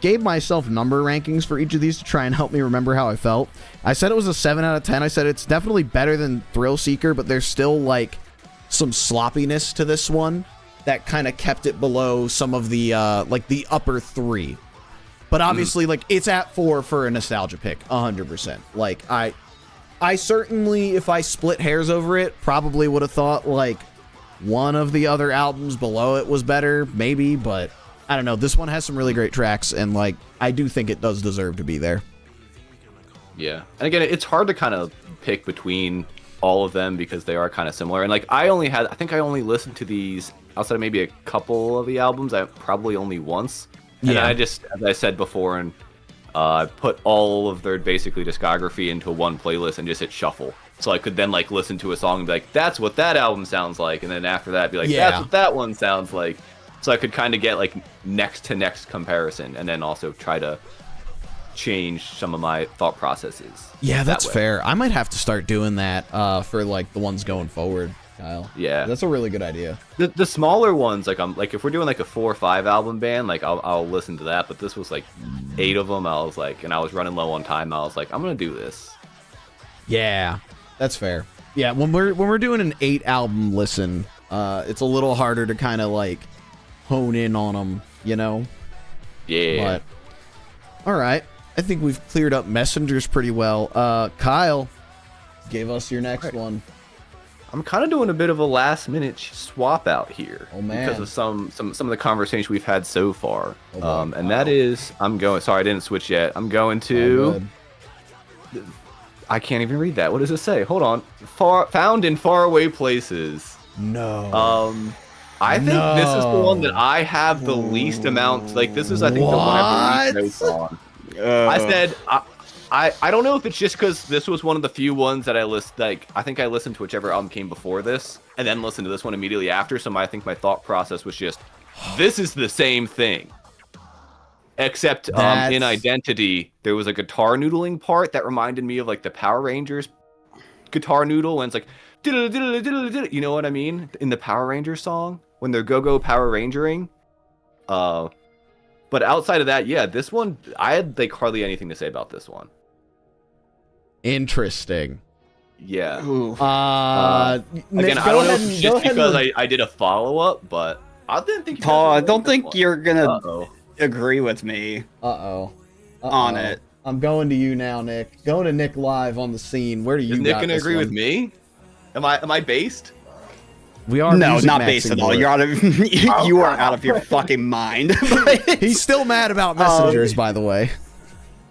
gave myself number rankings for each of these to try and help me remember how I felt. I said it was a 7 out of 10. I said it's definitely better than Thrill Seeker, but there's still like some sloppiness to this one that kind of kept it below some of the like the upper 3. But obviously like it's at 4 for a nostalgia pick, 100%. Like I certainly, if I split hairs over it, probably would have thought like one of the other albums below it was better, maybe, but I don't know. This one has some really great tracks, and like I do think it does deserve to be there. Yeah, and again, it's hard to kind of pick between all of them because they are kind of similar. And like I think I only listened to these outside of maybe a couple of the albums. I probably only once. And Yeah. I just, as I said before, and put all of their basically discography into one playlist and just hit shuffle. So I could then like listen to a song and be like, that's what that album sounds like. And then after that, be like, that's what that one sounds like. So I could kind of get like next to next comparison and then also try to change some of my thought processes. Yeah, that's fair. I might have to start doing that for like the ones going forward, Kyle. Yeah. That's a really good idea. The smaller ones, like if we're doing like a 4 or 5 album band, like I'll listen to that. But this was like 8 of them. I was like, and I was running low on time. I was like, I'm gonna do this. Yeah, that's fair. Yeah, when we're doing an 8 album listen, it's a little harder to kind of like hone in on them, you know? Yeah. But all right, I think we've cleared up messengers pretty well. Kyle, give us your next one. I'm kind of doing a bit of a last minute swap out here. Oh, man. Because of some of the conversation we've had so far. Oh, and that is, sorry, I didn't switch yet. I'm going to, I can't even read that. What does it say? Hold on. Found in faraway places. No. I think this is the one that I have the least amount. Like, this is, I think, the one I have the least notes on. I said, I don't know if it's just because this was one of the few ones that I I think I listened to whichever album came before this, and then listened to this one immediately after, so I think my thought process was just, this is the same thing. Except in Identity, there was a guitar noodling part that reminded me of like the Power Rangers guitar noodle, and it's like, you know what I mean? In the Power Rangers song, when they're go-go Power Rangering. But outside of that, yeah, this one, I had like hardly anything to say about this one. Interesting. Yeah. Nick, again, I don't know if it's just because I did a follow-up, but I didn't think... Paul, I don't think you're gonna agree with me on it. I'm going to you now, Nick. Going to Nick live on the scene. Where do you Is Nick gonna agree with me? Am I based? We are no, not based at all. You're out of you are out of your fucking mind. He's still mad about messengers, by the way.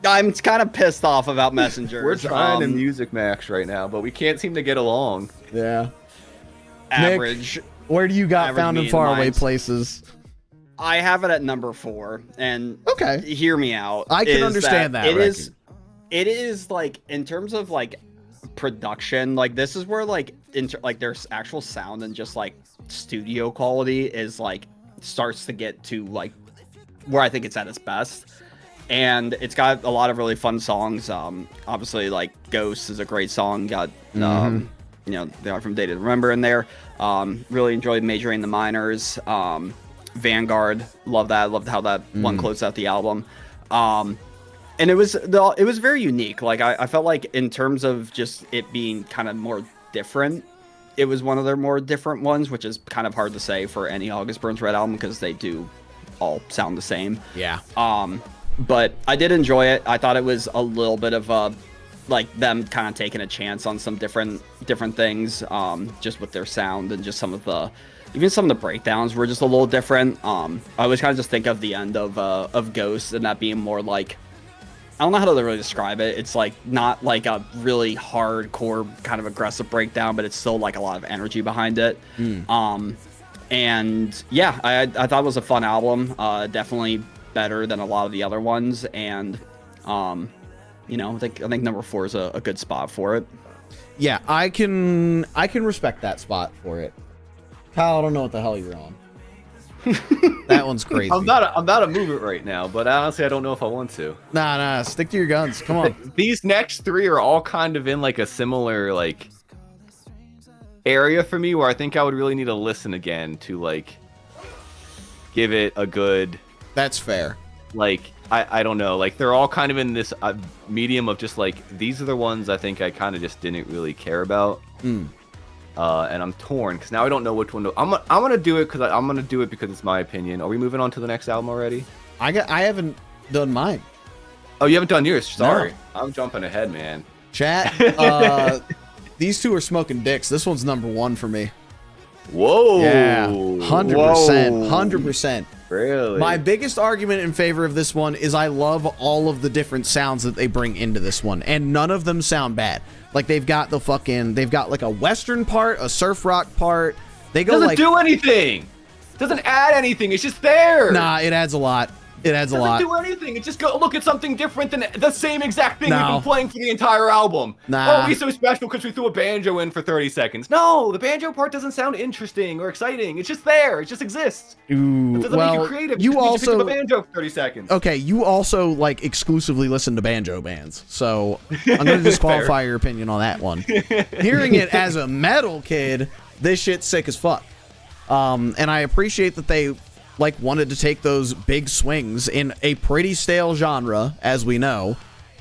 I'm kind of pissed off about messengers. We're trying to music max right now, but we can't seem to get along. Yeah. Average. Nick, where do you got Found in Faraway Places? I have it at number 4, and hear me out. I can understand that. It is like, in terms of like production, like this is where like there's actual sound and just like studio quality is like starts to get to like where I think it's at its best. And it's got a lot of really fun songs. Obviously, like Ghosts is a great song. Got you know, they are From Day to Remember in there. Really enjoyed Majoring the Minors. Vanguard, love that. Loved how that one closed out the album. And it was very unique. Like I felt like in terms of just it being kind of more different, it was one of their more different ones, which is kind of hard to say for any August Burns Red album because they do all sound the same. Yeah. But I did enjoy it. I thought it was a little bit of a like them kind of taking a chance on some different things, just with their sound and just some of the breakdowns were just a little different. I always kind of just think of the end of Ghost and that being more like, I don't know how to really describe it. It's like not like a really hardcore kind of aggressive breakdown, but it's still like a lot of energy behind it. And yeah, I thought it was a fun album. Definitely better than a lot of the other ones, and you know, I think number 4 is a good spot for it. Yeah, I can respect that spot for it. Kyle, I don't know what the hell you're on. That one's crazy. I'm about to move it right now, but honestly, I don't know if I want to. Nah, stick to your guns. Come on. These next 3 are all kind of in like a similar like area for me, where I think I would really need to listen again to like give it a good. That's fair. Like I don't know, like they're all kind of in this medium of just like, these are the ones I think I kind of just didn't really care about. And I'm torn because now I don't know which one to. I'm gonna do it because I'm gonna do it because it's my opinion. Are we moving on to the next album already? I haven't done mine. Oh, you haven't done yours. Sorry, No. I'm jumping ahead, man. Chat. These two are smoking dicks. This one's number 1 for me. Whoa. Yeah, 100%. 100%. Really? My biggest argument in favor of this one is I love all of the different sounds that they bring into this one, and none of them sound bad. Like they've got like a Western part, a surf rock part. They go doesn't like, do anything. Doesn't add anything. It's just there. Nah, it adds a lot. It adds a lot. Doesn't do anything. It just go look at something different than the same exact thing we've No. been playing for the entire album. Nah. Oh, we so special because we threw a banjo in for 30 seconds. No, the banjo part doesn't sound interesting or exciting. It's just there. It just exists. Ooh, It doesn't make you creative. you just means also picked up a banjo for 30 seconds. okay. You also like exclusively listen to banjo bands, so I'm gonna disqualify your opinion on that one. Hearing it as a metal kid, this shit's sick as fuck. And I appreciate that they like wanted to take those big swings in a pretty stale genre, as we know,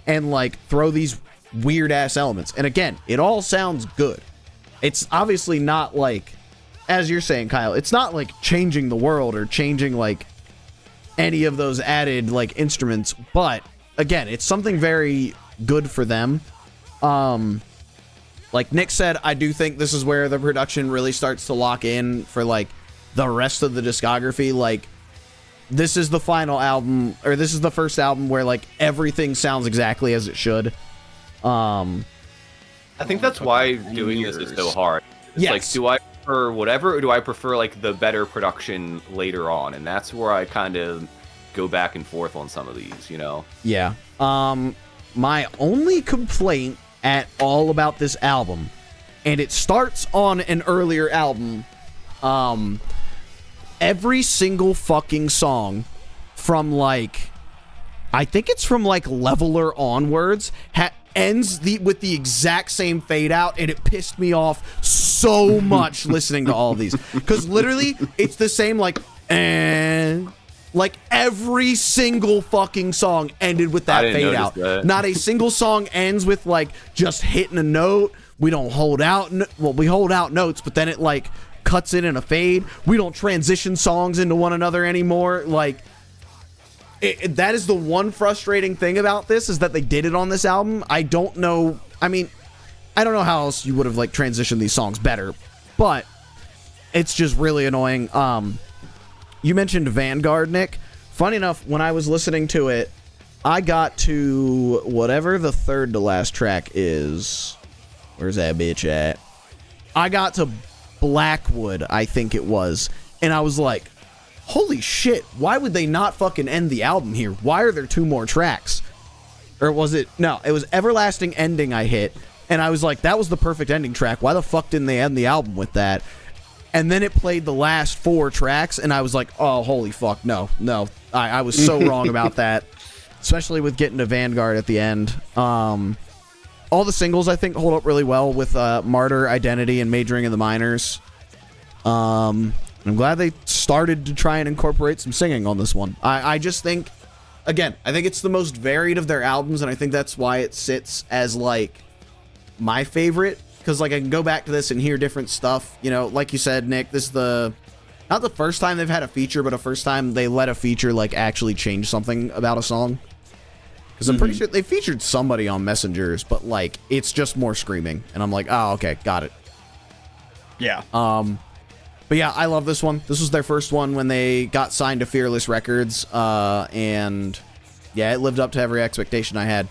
and like throw these weird ass elements. And again, it all sounds good. It's obviously not like, as you're saying, Kyle, it's not like changing the world or changing like any of those added like instruments, but again, it's something very good for them. Like Nick said, I do think this is where the production really starts to lock in for like the rest of the discography. Like this is the final album, or this is the first album where like everything sounds exactly as it should. I think that's why doing this is so hard. It's Yes. like, do I prefer whatever, or do I prefer like the better production later on? And that's where I kind of go back and forth on some of these, you know? Yeah. My only complaint at all about this album, and it starts on an earlier album, every single fucking song from like, I think it's from like Leveler onwards, ends with the exact same fade out, and it pissed me off so much listening to all of these, because literally it's the same like, and like every single fucking song ended with that fade out. Not a single song ends with like just hitting a note. We don't hold out. Well, we hold out notes, but then it like cuts in a fade. We don't transition songs into one another anymore. Like that is the one frustrating thing about this, is that they did it on this album. I don't know. I mean, I don't know how else you would have like transitioned these songs better, but it's just really annoying. You mentioned Vanguard, Nick. Funny enough, when I was listening to it, I got to whatever the third to last track is. Where's that bitch at? I got to Blackwood, I think it was, and I was like, holy shit, why would they not fucking end the album here? Why are there 2 more tracks? Or was it, no, it was Everlasting Ending I hit, and I was like, that was the perfect ending track. Why the fuck didn't they end the album with that? And then it played the last 4 tracks, and I was like, oh, holy fuck, no. I was so wrong about that, especially with getting to Vanguard at the end. All the singles, I think, hold up really well with Martyr, Identity, and Majoring in the Minors. I'm glad they started to try and incorporate some singing on this one. I just think, again, I think it's the most varied of their albums, and I think that's why it sits as, like, my favorite. Because, like, I can go back to this and hear different stuff. You know, like you said, Nick, this is not the first time they've had a feature, but a first time they let a feature, like, actually change something about a song. Because I'm pretty sure they featured somebody on Messengers, but like it's just more screaming, and I'm like, oh, okay, got it. Yeah. But yeah, I love this one. This was their first one when they got signed to Fearless Records, and yeah, it lived up to every expectation I had.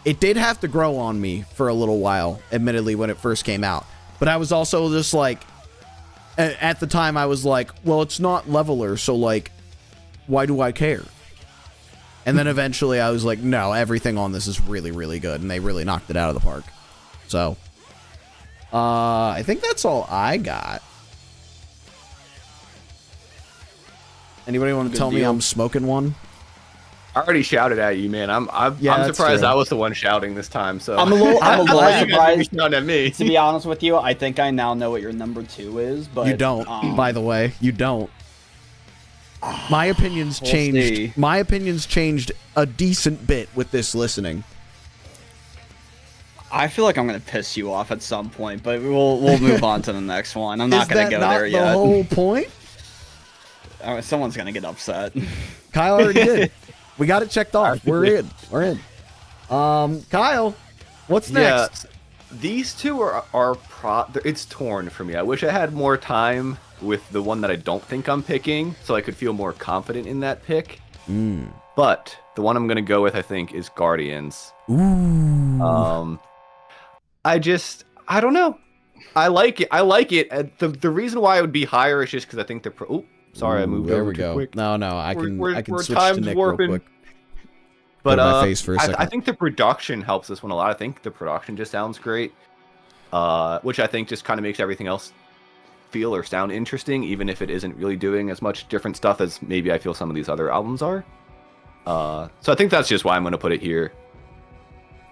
It did have to grow on me for a little while, admittedly, when it first came out. But I was also just like, at the time, I was like, well, it's not Leveler, so like, why do I care? And then eventually I was like, no, everything on this is really, really good, and they really knocked it out of the park. So, I think that's all I got. Anybody want to tell me I'm smoking one? I already shouted at you, man. I'm surprised true. I was the one shouting this time. So I'm a little surprised. Shouting at me. To be honest with you, I think I now know what your number 2 is, but You don't, by the way. You don't. My opinions changed. see. My opinions changed a decent bit with this listening. I feel like I'm gonna piss you off at some point, but we'll move on to the next one. I'm not gonna go there the yet. whole point? Someone's gonna get upset. Kyle already did. We got it checked off. We're in. We're in. Kyle, what's next? Yeah, these two it's torn for me. I wish I had more time with the one that I don't think I'm picking, so I could feel more confident in that pick. But the one I'm gonna go with, I think, is Guardians. Ooh. I don't know. I like it. The reason why it would be higher is just because I think the sorry, I moved there over we too go. quick. No, I can We're switch to time's Nick warping. real quick. But Go to my face for a second. I think the production helps this one a lot. I think the production just sounds great, which I think just kind of makes everything else feel or sound interesting, even if it isn't really doing as much different stuff as maybe I feel some of these other albums are. So I think that's just why I'm going to put it here.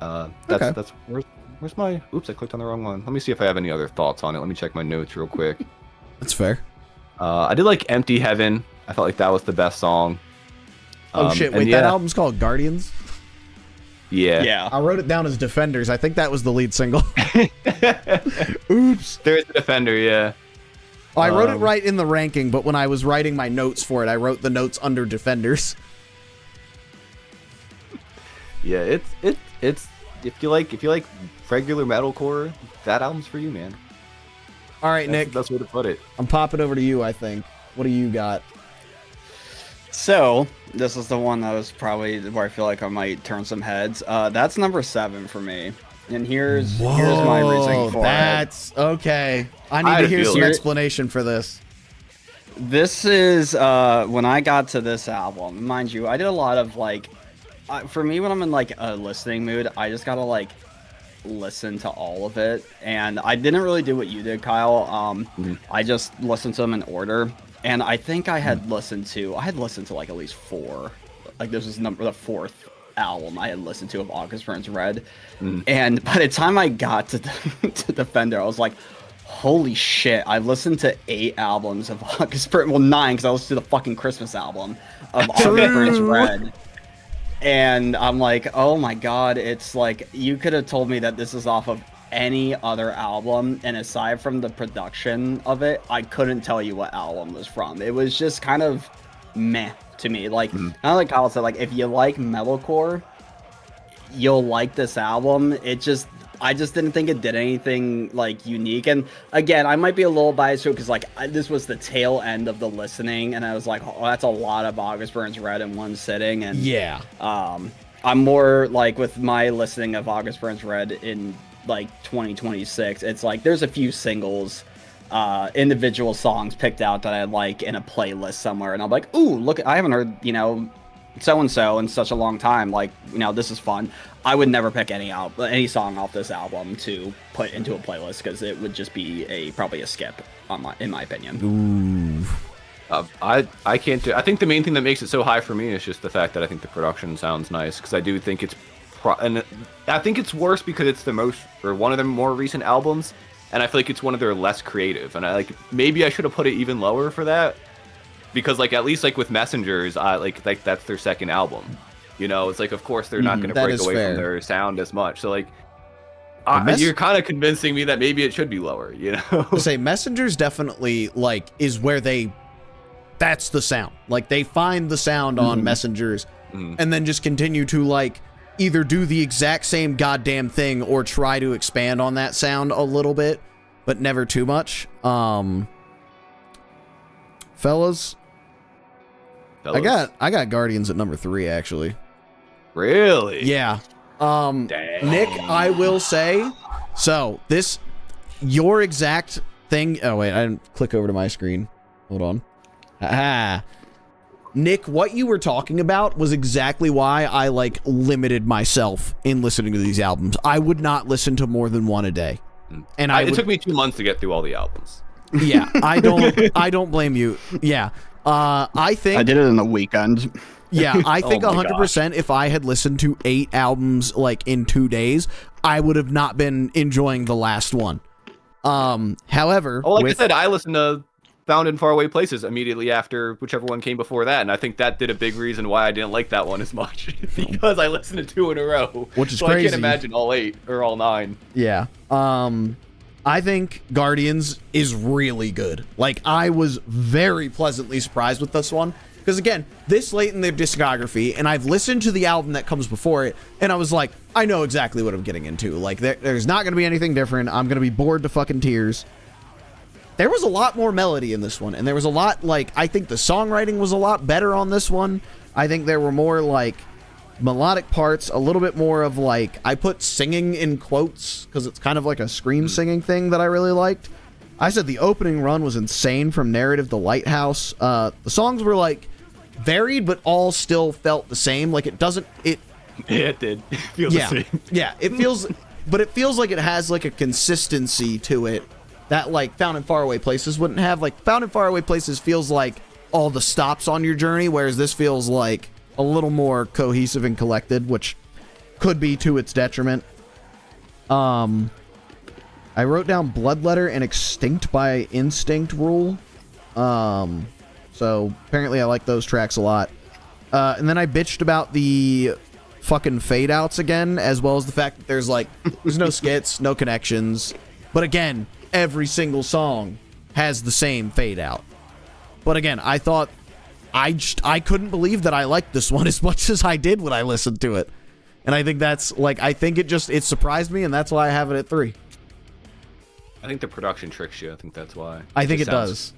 That's where's my? Oops, I clicked on the wrong one. Let me see if I have any other thoughts on it. Let me check my notes real quick. That's fair. I did like Empty Heaven. I felt like that was the best song. Oh shit! Wait, that album's called Guardians. Yeah. Yeah. I wrote it down as Defenders. I think that was the lead single. Oops. There's the Defender. Yeah. Oh, I wrote it right in the ranking, but when I was writing my notes for it, I wrote the notes under Defenders. Yeah, it's if you like regular metalcore, that album's for you, man. All right, That's Nick. the best way to put it. I'm popping over to you, I think. What do you got? So this is the one that was probably where I feel like I might turn some heads. That's number 7 for me, and here's my reason for That's okay. I need to hear some explanation for this. This is when I got to this album. Mind you, I did a lot of like, for me when I'm in like a listening mood, I just gotta like listen to all of it, and I didn't really do what you did, Kyle. I just listened to them in order. And I think I had listened to like at least 4. Like this was the 4th album I had listened to of August Burns Red. And by the time I got to Defender, I was like, holy shit, I listened to 8 albums of August Burns, well 9, because I listened to the fucking Christmas album of August Burns Red. And I'm like, oh my god, it's like, you could have told me that this is off of any other album, and aside from the production of it, I couldn't tell you what album it was from. It was just kind of meh to me. Like, kind of like Kyle said, like, if you like metalcore, you'll like this album. I just didn't think it did anything like unique. And again, I might be a little biased too, because like this was the tail end of the listening, and I was like, oh, that's a lot of August Burns Red in one sitting. And yeah, I'm more like with my listening of August Burns Red in like 2026, it's like there's a few singles, individual songs picked out that I like in a playlist somewhere, and I'm like, ooh, look, I haven't heard, so and so in such a long time. Like, this is fun. I would never pick any song off this album to put into a playlist, because it would just be probably a skip in my opinion. Ooh. I can't do. I think the main thing that makes it so high for me is just the fact that I think the production sounds nice, because I do think it's and I think it's worse because it's one of their more recent albums, and I feel like it's one of their less creative, and maybe I should have put it even lower for that, because like at least like with Messengers, like that's their second album, it's like, of course they're not going to break away from their sound as much, so like you're kind of convincing me that maybe it should be lower, To say Messengers definitely like is where that's the sound, like they find the sound on Messengers and then just continue to like either do the exact same goddamn thing or try to expand on that sound a little bit, but never too much. Fellas, I got Guardians at number 3 actually. Really? Yeah. Dang. Nick, I will say, so this, your exact thing. Oh wait, I didn't click over to my screen. Hold on. Ah. Nick, what you were talking about was exactly why I like limited myself in listening to these albums. I would not listen to more than one a day. And it took me 2 months to get through all the albums. Yeah, I don't blame you. Yeah. I think I did it in a weekend. Yeah, I think Oh my 100% if I had listened to 8 albums like in 2 days, I would have not been enjoying the last one. However, I said, I listened to Found in Faraway Places immediately after whichever one came before that, and I think that did a big reason why I didn't like that one as much because I listened to 2 in a row, which is so crazy. I can't imagine all 8 or all 9. Yeah. I think Guardians is really good. Like, I was very pleasantly surprised with this one because again, this late in their discography, and I've listened to the album that comes before it, and I was like, I know exactly what I'm getting into. Like, there's not going to be anything different. I'm going to be bored to fucking tears. There was a lot more melody in this one, and there was a lot, like, I think the songwriting was a lot better on this one. I think there were more, like, melodic parts, a little bit more of, like, I put singing in quotes, because it's kind of like a scream singing thing that I really liked. I said the opening run was insane from Narrative to Lighthouse. The songs were, like, varied, but all still felt the same. Like, it doesn't, Yeah, it did. It feels the same. Yeah, it feels, but it feels like it has, like, a consistency to it that, like, Found in Faraway Places wouldn't have. Like, Found in Faraway Places feels like all the stops on your journey, whereas this feels like a little more cohesive and collected, which could be to its detriment. I wrote down Bloodletter and Extinct by Instinct Rule. So apparently I like those tracks a lot. And then I bitched about the fucking fade outs again, as well as the fact that there's no skits, no connections. But again, every single song has the same fade out. But again, I thought I couldn't believe that I liked this one as much as I did when I listened to it. And I think that's I think it surprised me, and that's why I have it at 3. I think the production tricks you. I think that's why. I think it sounds does.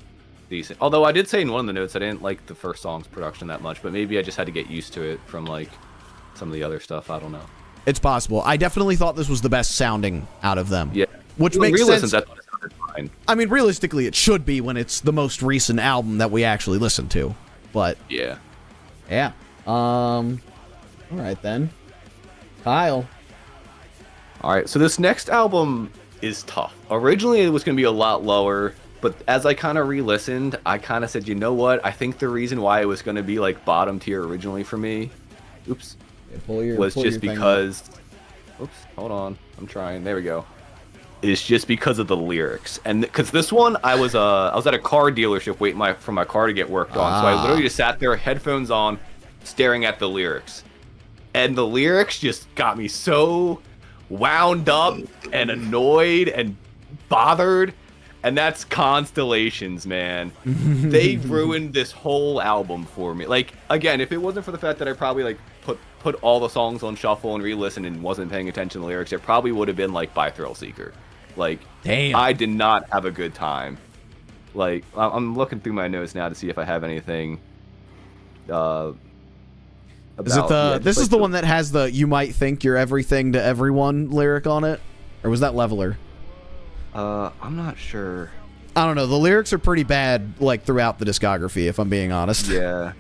Decent. Although I did say in one of the notes I didn't like the first song's production that much, but maybe I just had to get used to it from like some of the other stuff. I don't know. It's possible. I definitely thought this was the best sounding out of them. Yeah. Which makes sense. That's what it sounded fine. I mean, realistically, it should be when it's the most recent album that we actually listen to. But yeah. All right then. Kyle. All right. So this next album is tough. Originally, it was going to be a lot lower, but as I kind of re-listened, I kind of said, you know what? I think the reason why it was going to be like bottom tier originally for me, was just because. Oops. Hold on. I'm trying. There we go. Is just because of the lyrics, and because this one I was at a car dealership waiting for my car to get worked on, so I literally just sat there, headphones on, staring at the lyrics, and the lyrics just got me so wound up and annoyed and bothered, and that's Constellations, man. They ruined this whole album for me. Like, again, if it wasn't for the fact that I probably like put all the songs on shuffle and re-listened and wasn't paying attention to the lyrics, it probably would have been like by Thrill Seeker. Like, damn. I did not have a good time. Like, I'm looking through my notes now to see if I have anything. About, is it the? This is the one that has the "You might think you're everything to everyone" lyric on it, or was that Leveler? I'm not sure. I don't know. The lyrics are pretty bad, like throughout the discography, if I'm being honest. Yeah.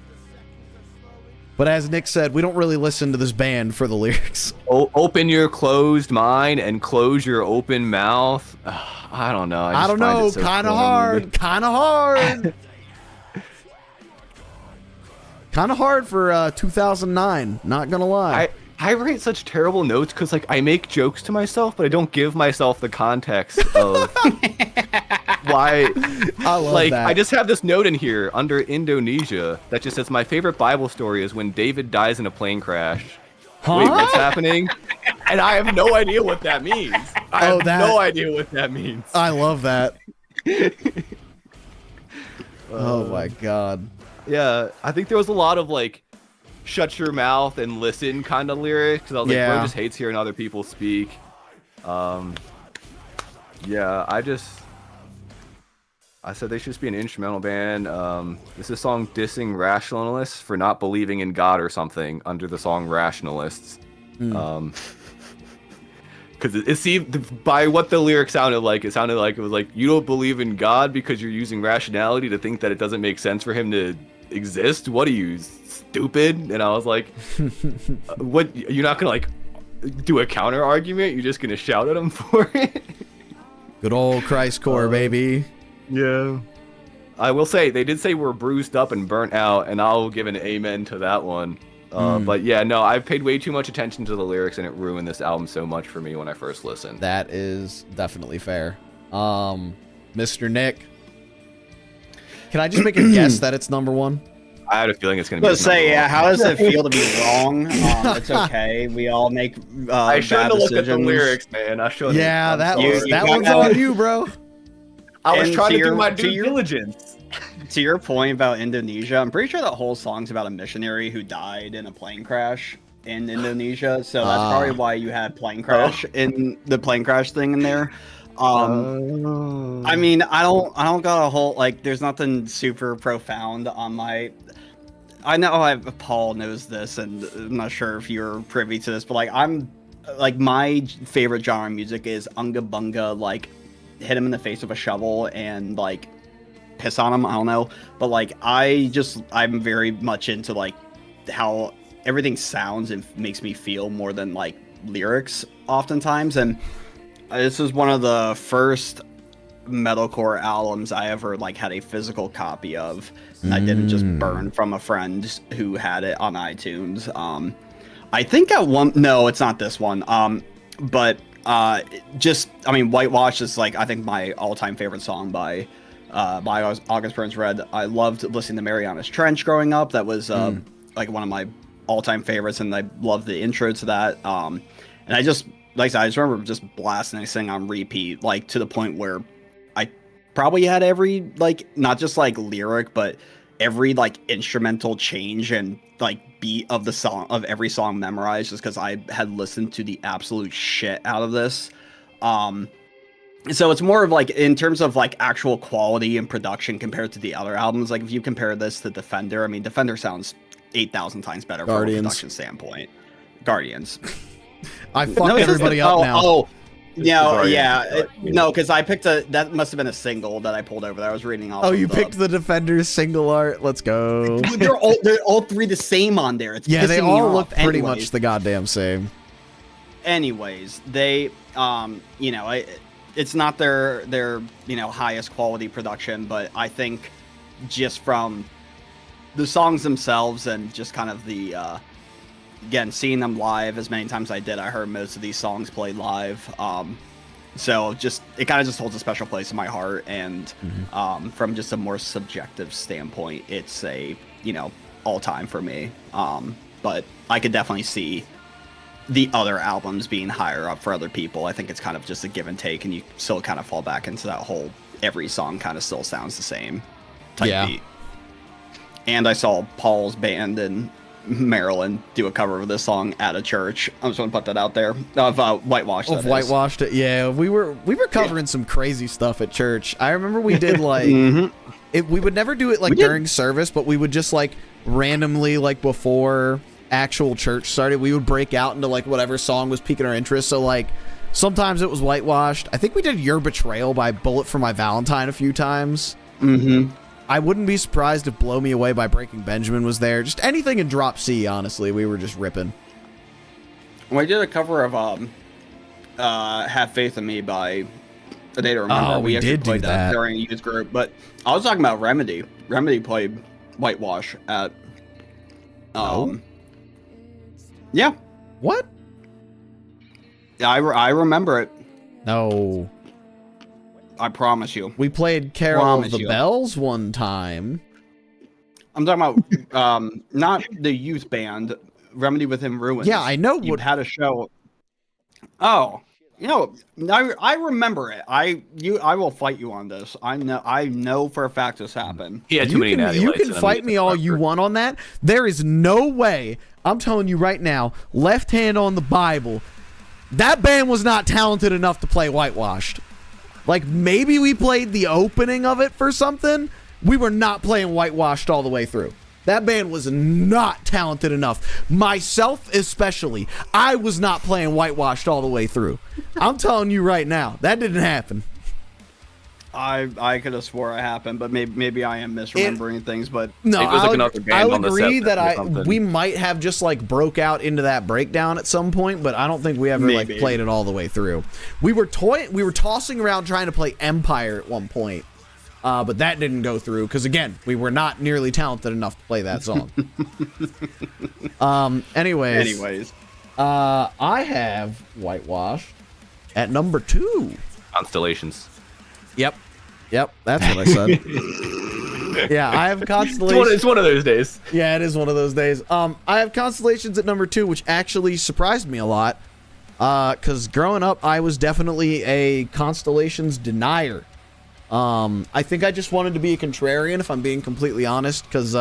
But as Nick said, we don't really listen to this band for the lyrics. Open your closed mind and close your open mouth. I don't know. I don't know. Kind of hard. Kind of hard. Kind of hard for 2009. Not gonna lie. I write such terrible notes because like I make jokes to myself, but I don't give myself the context of why. I love that. I just have this note in here under Indonesia that just says my favorite Bible story is when David dies in a plane crash. Huh? Wait, what's happening? And I have no idea what that means. I have no idea what that means. I love that. Oh my god. Yeah, I think there was a lot of like shut your mouth and listen kind of lyric. Because I was like, Yeah. bro just hates hearing other people speak. Yeah, I said they should just be an instrumental band. This is a song dissing rationalists for not believing in God or something under the song Rationalists. Because it seemed, by what the lyric sounded like, it was like, you don't believe in God because you're using rationality to think that it doesn't make sense for him to exist? What are you, stupid? And I was like, what, you're not gonna like do a counter argument? You're just gonna shout at him for it? Good old Christ core, baby. Yeah. I will say, they did say we're bruised up and burnt out, and I'll give an amen to that one. But yeah, no, I paid way too much attention to the lyrics, and it ruined this album so much for me when I first listened. That is definitely fair. Mr. Nick, can I just make a guess that it's number one? I had a feeling it's going to be. Let's say, yeah, how does it feel to be wrong? It's okay. We all make I shouldn't bad have looked at the decisions. lyrics, man. I should. Yeah, that was You that got one's that. on you, bro. I was And trying to to do your- my to due your- diligence. To your point about Indonesia, I'm pretty sure that whole song's about a missionary who died in a plane crash in Indonesia. So that's probably why you had plane crash in the plane crash thing in there. I mean, I don't got a whole like. There's nothing super profound on my. I know Paul knows this, and I'm not sure if you're privy to this, but like my favorite genre of music is unga bunga, like hit him in the face with a shovel and like piss on him. I don't know, but like I'm very much into like how everything sounds and makes me feel more than like lyrics oftentimes. And this is one of the first metalcore albums I ever like had a physical copy of. I didn't just burn from a friend who had it on iTunes. I think no, it's not this one. But Whitewash is like I think my all-time favorite song by August Burns Red. I loved listening to Mariana's Trench growing up. That was like one of my all-time favorites, and I loved the intro to that. And I just like I said, I just remember just blasting this thing on repeat, like to the point where I probably had every like not just like lyric, but every like instrumental change and like beat of the song of every song memorized, just because I had listened to the absolute shit out of this. So it's more of like in terms of like actual quality and production compared to the other albums. Like if you compare this to Defender, I mean Defender sounds 8,000 times better from a production standpoint. Guardians. I fucked everybody up now. No, because I picked that must have been a single that I pulled over that I was reading off. Oh, you picked the Defender's single art. Let's go. They're all three the same on there. It's Yeah, they pissing me all off. look pretty Anyways. much the goddamn same. Anyways, they it's not their highest quality production, but I think just from the songs themselves and just kind of the again, seeing them live as many times as I did, I heard most of these songs played live. So it kind of just holds a special place in my heart. And from just a more subjective standpoint, it's a, all time for me. But I could definitely see the other albums being higher up for other people. I think it's kind of just a give and take, and you still kind of fall back into that whole every song kind of still sounds the same type beat. And I saw Paul's band in Maryland do a cover of this song at a church. I just want to put that out there. Of Whitewash. Of Whitewashed it. Yeah, we were covering some crazy stuff at church. I remember we did like we would never do it like during service, but we would just like randomly like before actual church started, we would break out into like whatever song was piquing our interest. So like sometimes it was Whitewashed. I think we did Your Betrayal by Bullet for My Valentine a few times. I wouldn't be surprised if Blow Me Away by Breaking Benjamin was there. Just anything in Drop C, honestly. We were just ripping. We did a cover of Have Faith in Me by A Day to Remember. Oh, we actually did played do that during a youth group. But I was talking about Remedy. Remedy played Whitewash at... Yeah. What? I remember it. No. I promise you. We played Carol of the Bells one time. I'm talking about not the youth band, Remedy Within Ruins. Yeah, I know. You had a show. Oh. You know, I remember it. I will fight you on this. I know for a fact this happened. He had too many natty You lights can in him, fight he me all you remember. want on that. There is no way. I'm telling you right now, left hand on the Bible, that band was not talented enough to play Whitewashed. Like, maybe we played the opening of it for something. We were not playing Whitewashed all the way through. That band was not talented enough. Myself especially. I was not playing Whitewashed all the way through. I'm telling you right now, that didn't happen. I could have swore it happened, but maybe I am misremembering things. But No, It was like another band I'll on the agree set that or something. we might have just like broke out into that breakdown at some point, but I don't think we ever like Maybe. played it all the way through. We were tossing around trying to play Empire at one point, but that didn't go through because again, we were not nearly talented enough to play that song. Anyways, I have Whitewashed at number 2. Constellations. Yep, that's what I said. Yeah, I have Constellations. It's one of those days. Yeah, it is one of those days. I have Constellations at number 2, which actually surprised me a lot. Because growing up, I was definitely a Constellations denier. I think I just wanted to be a contrarian, if I'm being completely honest. Because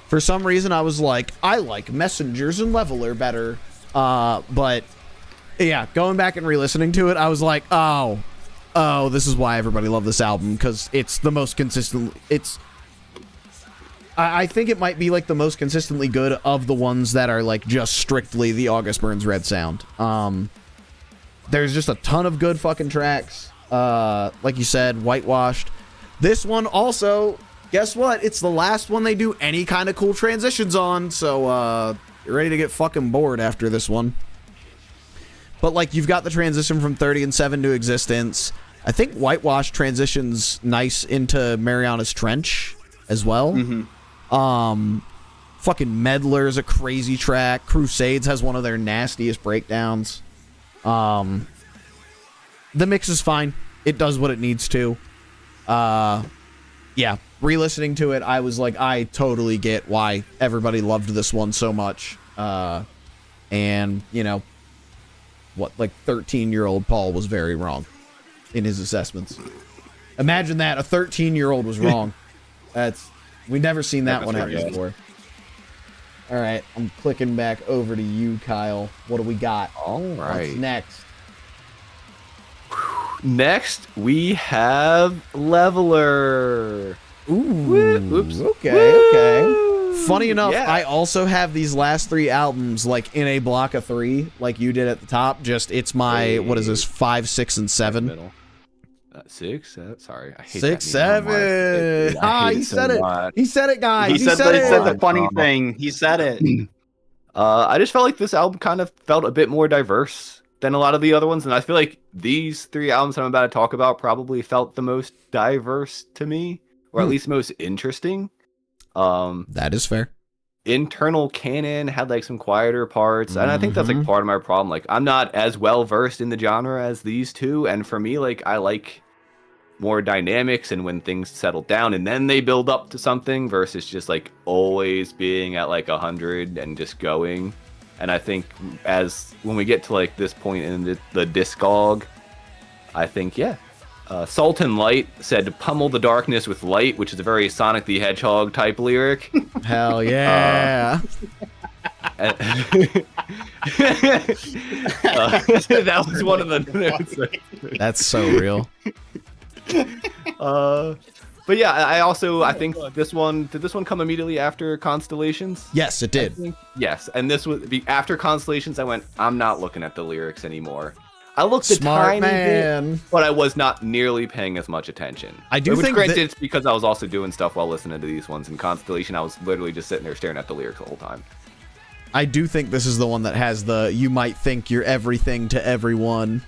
for some reason, I was like, I like Messengers and Leveler better. But yeah, going back and re-listening to it, I was like, oh, this is why everybody loved this album, because it's the most consistent. I think it might be like the most consistently good of the ones that are like just strictly the August Burns Red sound. There's just a ton of good fucking tracks. Like you said, Whitewashed. This one also, guess what? It's the last one they do any kind of cool transitions on, so you're ready to get fucking bored after this one. But like you've got the transition from 30 and 7 to Existence. I think Whitewash transitions nice into Mariana's Trench as well. Fucking Meddler's a crazy track. Crusades has one of their nastiest breakdowns. The mix is fine. It does what it needs to. Yeah, re-listening to it, I was like, I totally get why everybody loved this one so much. And, you know, what, like 13-year-old Paul was very wrong in his assessments. Imagine that, a 13-year-old was wrong. We've never seen that one happen before. All right, I'm clicking back over to you, Kyle. What do we got? All right. What's next? Next, we have Leveler. Ooh, Oops. Okay. Funny enough, Yeah. I also have these last 3 albums like in a block of 3, like you did at the top. Just it's my what is this 5, 6, and 7. Middle. 6, 7. Sorry, I hate 6, that meme. 7. I hate He it so said it. much. He said it, guys. He said the it. funny thing. He said it. I just felt like this album kind of felt a bit more diverse than a lot of the other ones, and I feel like these 3 albums that I'm about to talk about probably felt the most diverse to me, or at least most interesting. That is fair. Internal canon had like some quieter parts, and I think that's like part of my problem. Like, I'm not as well versed in the genre as these two, and for me, like, I like more dynamics and when things settle down and then they build up to something versus just like always being at like 100 and just going. And I think as when we get to like this point in the discog, I think Sultan Light said pummel the darkness with light, which is a very Sonic the Hedgehog type lyric. Hell yeah. That was one of the notes. That's so real. But yeah, I think this one did this one come immediately after Constellations? Yes, it did. Yes, and this was after Constellations. I went, I'm not looking at the lyrics anymore. I looked a Smart tiny man. bit, but I was not nearly paying as much attention. I do Which, think granted, that- it's because I was also doing stuff while listening to these ones. In Constellation, I was literally just sitting there staring at the lyrics the whole time. I do think this is the one that has the you might think you're everything to everyone.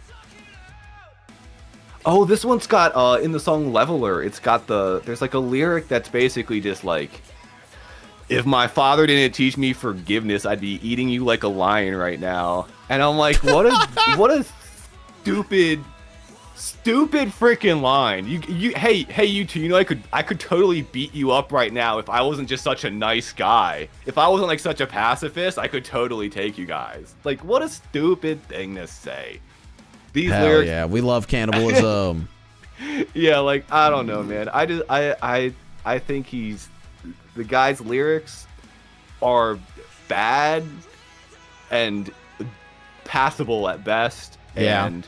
Oh, this one's got in the song Leveler, it's got there's like a lyric that's basically just like, if my father didn't teach me forgiveness, I'd be eating you like a lion right now. And I'm like, what a stupid freaking line. Hey you two, you know I could totally beat you up right now if I wasn't just such a nice guy. If I wasn't like such a pacifist, I could totally take you guys. Like, what a stupid thing to say. These Hell lyrics, yeah, we love cannibalism. yeah, like I don't know, man. I think the guy's lyrics are bad and passable at best. Yeah. And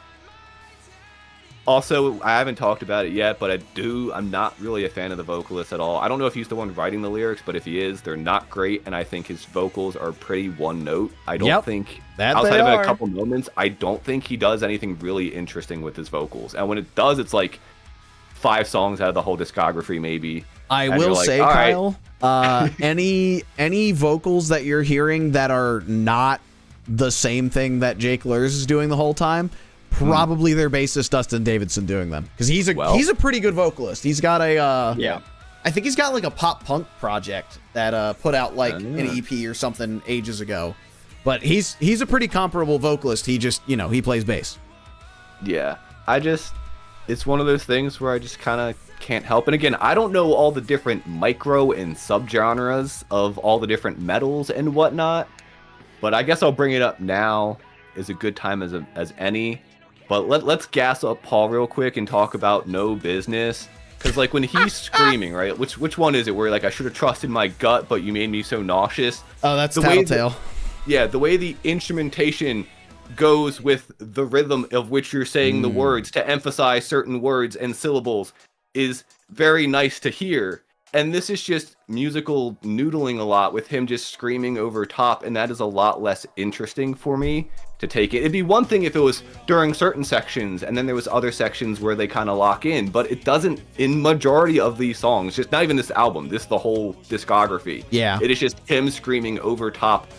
also, I haven't talked about it yet, but I'm not really a fan of the vocalist at all. I don't know if he's the one writing the lyrics, but if he is, they're not great, and I think his vocals are pretty one note. I don't think, outside of a couple moments, I don't think he does anything really interesting with his vocals. And when it does, it's like 5 songs out of the whole discography, maybe. I And will you're like, say, all right. Kyle, any vocals that you're hearing that are not the same thing that Jake Lurs is doing the whole time, probably their bassist Dustin Davidson doing them, because he's a pretty good vocalist. He's got a I think he's got like a pop punk project that put out like an EP or something ages ago, but he's a pretty comparable vocalist. He just he plays bass. Yeah, it's one of those things where I just kind of can't help. And again, I don't know all the different micro and subgenres of all the different metals and whatnot, but I guess I'll bring it up now. Is a good time as any. But let's gas up Paul real quick and talk about No Business. Because like when he's screaming, right? Which one is it? Where like I should have trusted my gut, but you made me so nauseous. Oh, that's the Tattletale. Yeah, the way the instrumentation goes with the rhythm of which you're saying the words to emphasize certain words and syllables is very nice to hear. And this is just musical noodling a lot with him just screaming over top, and that is a lot less interesting for me to take it. It'd be one thing if it was during certain sections, and then there was other sections where they kind of lock in, but it doesn't in majority of these songs, just not even this album, the whole discography. Yeah. It is just him screaming over top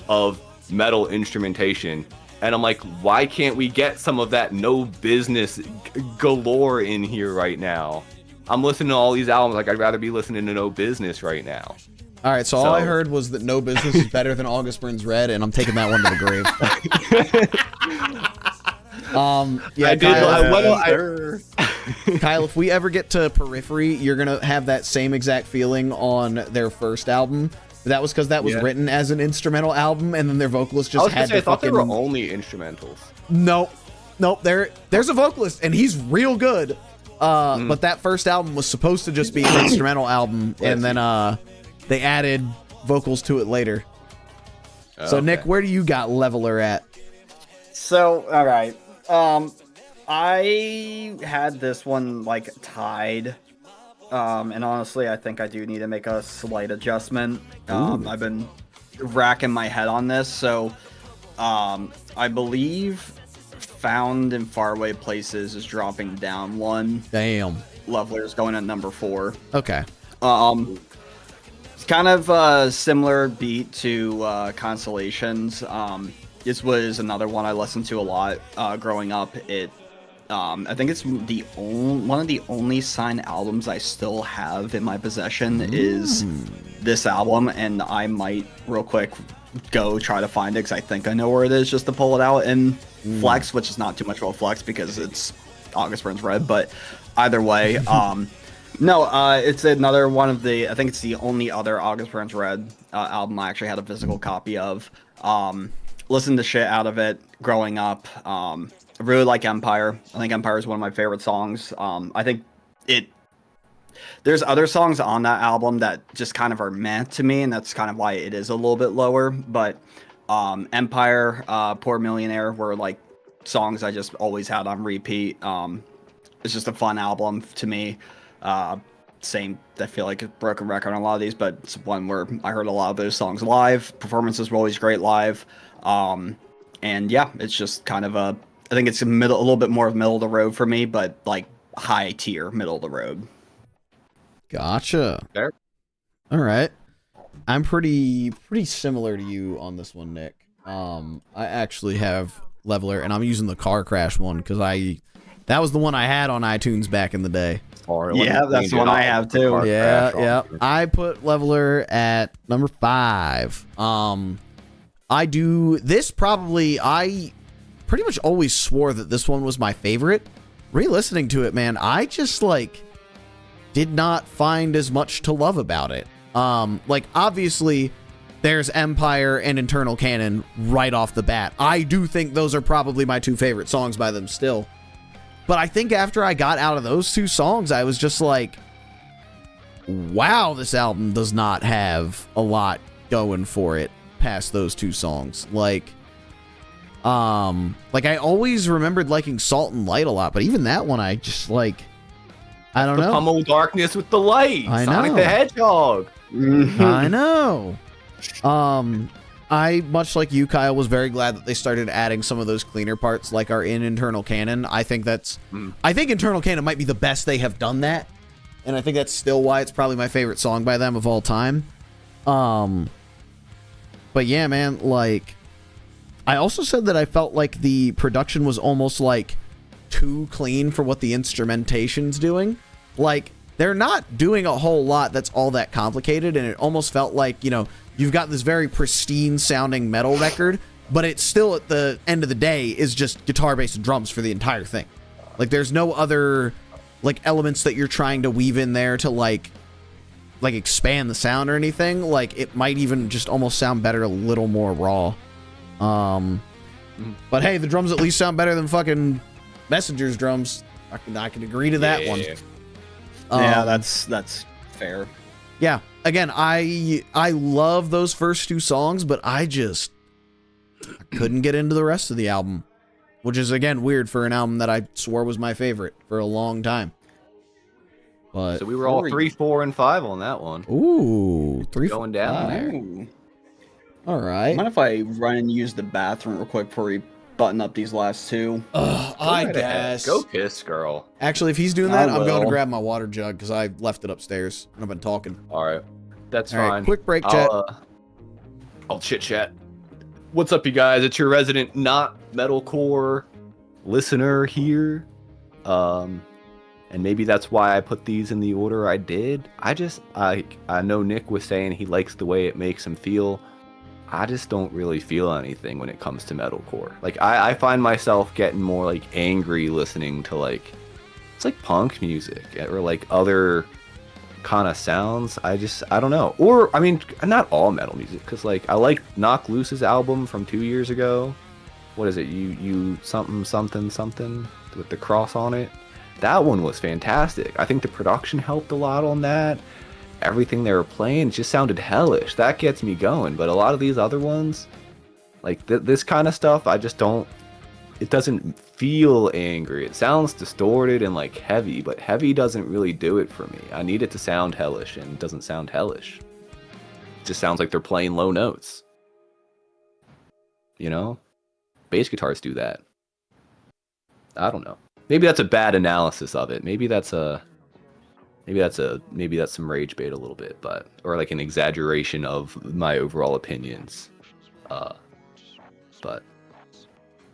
of metal instrumentation. And I'm like, why can't we get some of that No Business galore in here right now? I'm listening to all these albums like I'd rather be listening to No Business right now. All right, so all I heard was that No Business is better than August Burns Red, and I'm taking that one to the grave. Yeah, Kyle, if we ever get to Periphery, you're gonna have that same exact feeling on their first album. That was because that was written as an instrumental album, and then their vocalist just had to I thought they were only instrumentals. Nope. There's a vocalist, and he's real good. But that first album was supposed to just be an instrumental album, and then they added vocals to it later. So Nick, where do you got Leveler at? So, all right. I had this one like tied. And honestly, I think I do need to make a slight adjustment. I've been racking my head on this. So, I believe Found in Faraway Places is dropping down one. Damn. Leveler's going at number 4. Okay. It's kind of a similar beat to Constellations. This was another one I listened to a lot growing up. I think it's one of the only signed albums I still have in my possession is this album, and I might real quick go try to find it because I think I know where it is just to pull it out and flex, which is not too much of a flex because it's August Burns Red, but either way, it's another one of I think it's the only other August Burns Red album I actually had a physical copy of. Listened to shit out of it growing up. I really like Empire. I think Empire is one of my favorite songs. I think there's other songs on that album that just kind of are meh to me, and that's kind of why it is a little bit lower. But Empire, Poor Millionaire were like songs I just always had on repeat. It's just a fun album to me. Same, I feel like a broken record on a lot of these, but it's one where I heard a lot of those songs live. Performances were always great live. And yeah, it's just kind of I think it's a little bit more of middle of the road for me, but like high tier middle of the road. Gotcha. Fair. All right. I'm pretty similar to you on this one, Nick. I actually have Leveler, and I'm using the Car Crash one because that was the one I had on iTunes back in the day. Yeah, that's the one I have too. Yeah. I put Leveler at number 5. I do this probably. I pretty much always swore that this one was my favorite. Re-listening to it, man, I just did not find as much to love about it. Obviously, there's Empire and Internal Canon right off the bat. I do think those are probably my 2 favorite songs by them still. But I think after I got out of those 2 songs, I was just like, wow, this album does not have a lot going for it past those 2 songs. Like I always remembered liking Salt and Light a lot, but even that one I just like, I don't know. Pummel darkness with the light. I Sonic know. the Hedgehog. I know. I, much like you, Kyle, was very glad that they started adding some of those cleaner parts like are in Internal Canon. I think Internal Canon might be the best they have done that. And I think that's still why it's probably my favorite song by them of all time. But yeah, man, like, I also said that I felt like the production was almost like too clean for what the instrumentation's doing. Like, they're not doing a whole lot that's all that complicated, and it almost felt like, you know, you've got this very pristine sounding metal record, but it's still at the end of the day is just guitar, bass, and drums for the entire thing. Like, there's no other like elements that you're trying to weave in there to like expand the sound or anything. Like, it might even just almost sound better a little more raw. But hey, the drums at least sound better than fucking Messenger's drums. I can agree to that one. Yeah, that's fair. Yeah. Again, I love those first 2 songs, but I couldn't get into the rest of the album, which is again weird for an album that I swore was my favorite for a long time. But So we were all 3, 4, and 5 on that one. ooh, 3 Going down there. Ooh. All right. Mind if I run and use the bathroom real quick before we button up these last 2? I Right ahead. guess. Go piss, girl. Actually, if he's doing that, I I'm going to will. grab my water jug because I left it upstairs and I've been talking. All right. That's All right, fine. quick break, chat. I'll chit chat. What's up, you guys? It's your resident not metalcore listener here. And maybe that's why I put these in the order I did. I know Nick was saying he likes the way it makes him feel. I just don't really feel anything when it comes to metalcore. Like, I find myself getting more like angry listening to like, it's like punk music or like other kind of sounds. I don't know. Or I mean, not all metal music, because like I like Knock Loose's album from 2 years ago. What is it? You something with the cross on it. That one was fantastic. I think the production helped a lot on that. Everything they were playing just sounded hellish. That gets me going. But a lot of these other ones, like this kind of stuff, I just don't. It doesn't feel angry. It sounds distorted and like heavy, but heavy doesn't really do it for me. I need it to sound hellish, and it doesn't sound hellish. It just sounds like they're playing low notes. You know? Bass guitars do that. I don't know. Maybe that's a bad analysis of it. Maybe that's some rage bait a little bit, or like an exaggeration of my overall opinions. But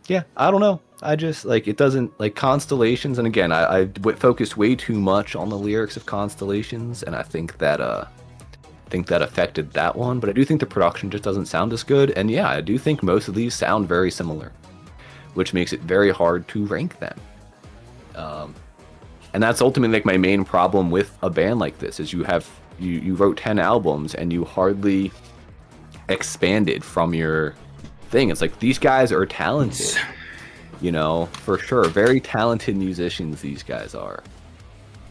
yeah, I don't know. I just like it doesn't like Constellations, and again, I focused way too much on the lyrics of Constellations, and I think that affected that one. But I do think the production just doesn't sound as good, and yeah, I do think most of these sound very similar, which makes it very hard to rank them. And that's ultimately like my main problem with a band like this is you wrote 10 albums and you hardly expanded from your thing. It's like these guys are talented, you know, for sure. Very talented musicians these guys are.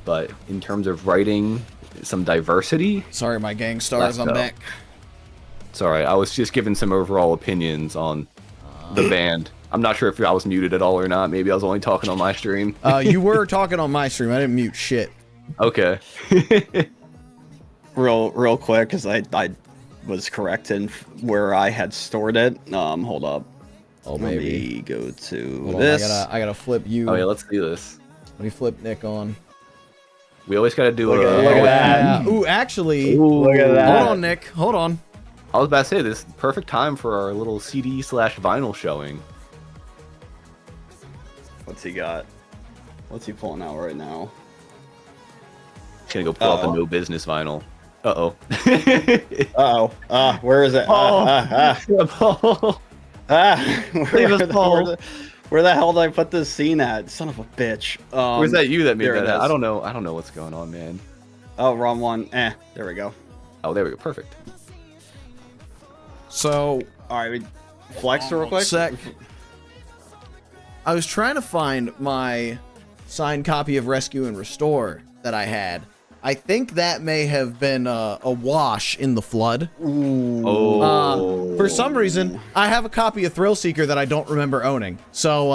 But in terms of writing some diversity... Sorry, my gang stars, I'm back. Sorry, I was just giving some overall opinions on the band. I'm not sure if I was muted at all or not. Maybe I was only talking on my stream. You were talking on my stream. I didn't mute shit. Okay. real quick, because I was correct in where I had stored it. Hold up. Oh, Let maybe. me go to Hold on, this. I gotta flip you. Oh yeah, let's do this. Let me flip Nick on. We always gotta do Look a... at that. Ooh, actually. Look at that. Hold on, Nick. Hold on. I was about to say, this is the perfect time for our little CD/vinyl showing. What's he got? What's he pulling out right now? Just gonna go pull out the No Business vinyl. Uh-oh. Where is it? Paul. Leave us, Paul. Where the hell did I put this scene at? Son of a bitch. Was that you that made there that? it is. I don't know what's going on, man. Oh, wrong one. There we go. Oh, there we go. Perfect. So, All right, flex real quick. sec. I was trying to find my signed copy of Rescue and Restore that I had. I think that may have been a wash in the flood. Oh. For some reason, I have a copy of Thrill Seeker that I don't remember owning. So,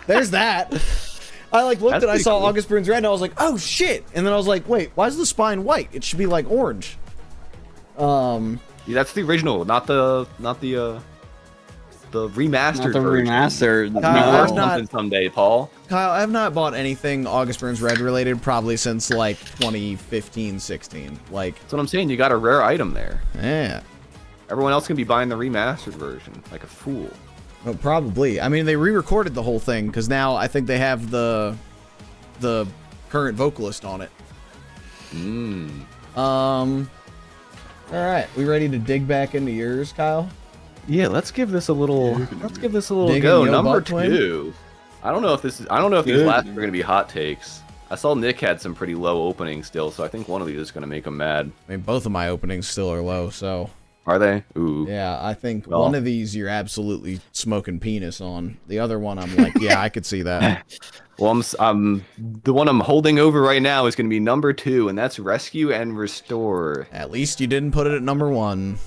there's that. I like looked and I saw cool. August Burns Red and I was like, oh shit. And then I was like, wait, why is the spine white? It should be like orange. Yeah, that's the original, not the remastered. Not the version. remastered. No, Remaster I've not- something someday, Paul. Kyle, I have not bought anything August Burns Red related probably since like 2015, 16. Like, That's what I'm saying. You got a rare item there. yeah. Everyone else can be buying the remastered version, like a fool. Oh, probably. I mean, they re-recorded the whole thing because now I think they have the current vocalist on it. All right, we ready to dig back into yours, Kyle? Yeah, let's give this a little. Let's give this a little Digging go. Yo Number Butt Twin? 2. I don't know if these last are gonna be hot takes. I saw Nick had some pretty low openings still, so I think one of these is gonna make him mad. I mean, both of my openings still are low, so Are they? Ooh. yeah, I think Well. one of these you're absolutely smoking penis on. The other one, I'm like, yeah, I could see that. Well, the one I'm holding over right now is gonna be number 2, and that's Rescue and Restore. At least you didn't put it at number 1.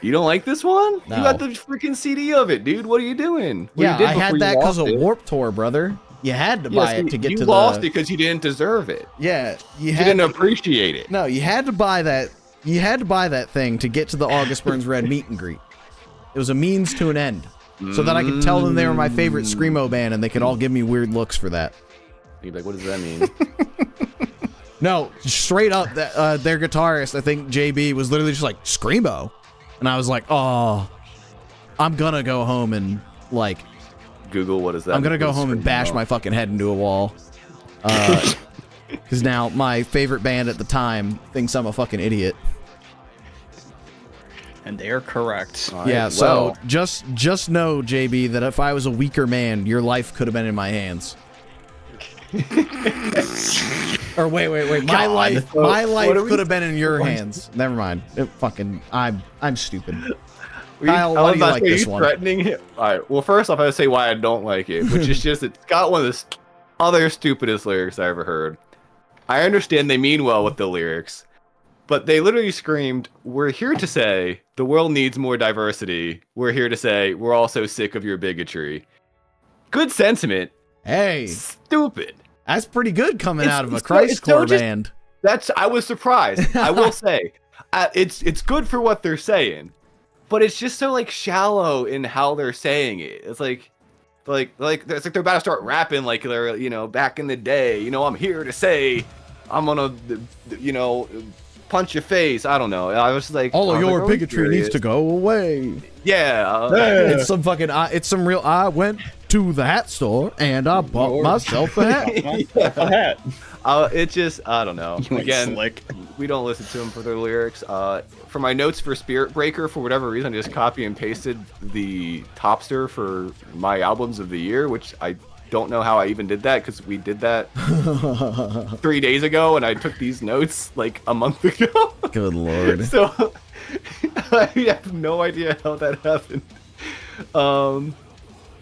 You don't like this one? No. You got the freaking CD of it, dude. What are you doing? What Yeah, you did I had before you that because lost of it. Warp Tour, brother. You had to Yeah, buy see, it to get you to lost the. it because you didn't deserve it. Yeah, you You had didn't appreciate it. No, you had to buy that. You had to buy that thing to get to the August Burns Red meet and greet. It was a means to an end, so that I could tell them they were my favorite screamo band, and they could all give me weird looks for that. You'd be like, what does that mean? No, straight up, that their guitarist, I think JB, was literally just like screamo, and I was like, oh, I'm gonna go home and like, Google, what is that? I'm gonna go mean? home and bash my fucking head into a wall. Because now my favorite band at the time thinks I'm a fucking idiot. And they're correct. All right, Yeah, so well, just know, JB, that if I was a weaker man, your life could have been in my hands. Or wait. My life could have been in your hands. Never mind. I'm stupid. Kyle, why do you like this one? Threatening him? All right. Well, first off, I would say why I don't like it, which is just it's got one of the other stupidest lyrics I ever heard. I understand they mean well with the lyrics, but they literally screamed, "We're here to say the world needs more diversity. We're here to say we're all so sick of your bigotry." Good sentiment. Hey, Stupid. that's pretty good coming out of a it's so- it's so Christcore just- band. I was surprised. I will say, it's good for what they're saying, but it's just so like shallow in how they're saying it. It's like it's like they're about to start rapping like they're back in the day. I'm here to say I'm gonna punch your face. I don't know. I was just like All of your "Are you bigotry needs serious?" to go away. Yeah. It's some fucking. It's some real. I went to the hat store and I bought myself a hat. It's just I don't know. Again, Slick. we don't listen to them for their lyrics. For my notes for Spirit Breaker, for whatever reason, I just copy and pasted the topster for my albums of the year, which I don't know how I even did that because we did that 3 days ago, and I took these notes like a month ago. Good lord. So I have no idea how that happened.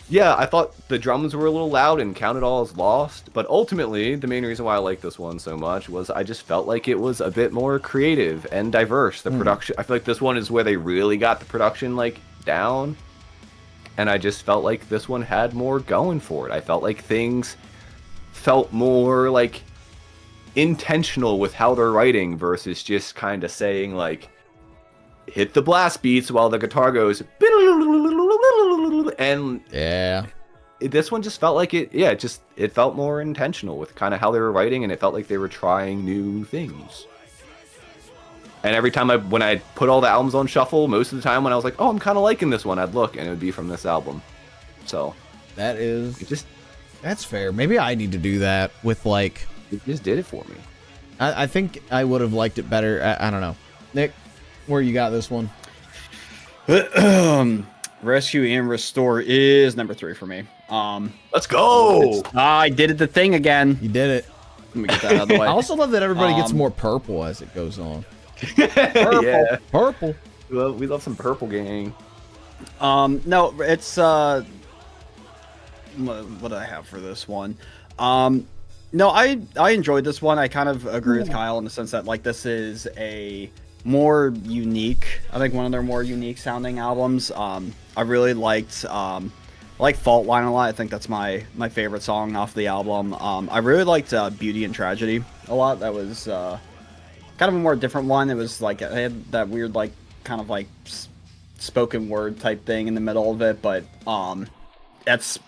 Yeah, I thought the drums were a little loud and counted all as lost, but ultimately, the main reason why I like this one so much was I just felt like it was a bit more creative and diverse. The production, I feel like this one is where they really got the production like down, and I just felt like this one had more going for it. I felt like things felt more like intentional with how they're writing versus just kind of saying like hit the blast beats while the guitar goes and Yeah. this one just felt like it felt more intentional with kind of how they were writing, and it felt like they were trying new things. And every time when I put all the albums on shuffle, most of the time when I was like, oh, I'm kind of liking this one, I'd look and it would be from this album. So That's fair. Maybe I need to do that with like. it just did it for me. I think I would have liked it better. I don't know. Nick, where you got this one? Rescue and Restore is number 3 for me. Let's go. I did the thing again. You did it. Let me get that out of the way. I also love that everybody gets more purple as it goes on. Yeah. Purple. We love some Purple Gang. No, it's what do I have for this one? No, I enjoyed this one. I kind of agree with Kyle in the sense that like this is a more unique, I think one of their more unique sounding albums. I really liked Fault Line a lot. I think that's my favorite song off the album. I really liked Beauty and Tragedy a lot. That was kind of a more different one. It was like it had that weird like kind of like spoken word type thing in the middle of it, but that's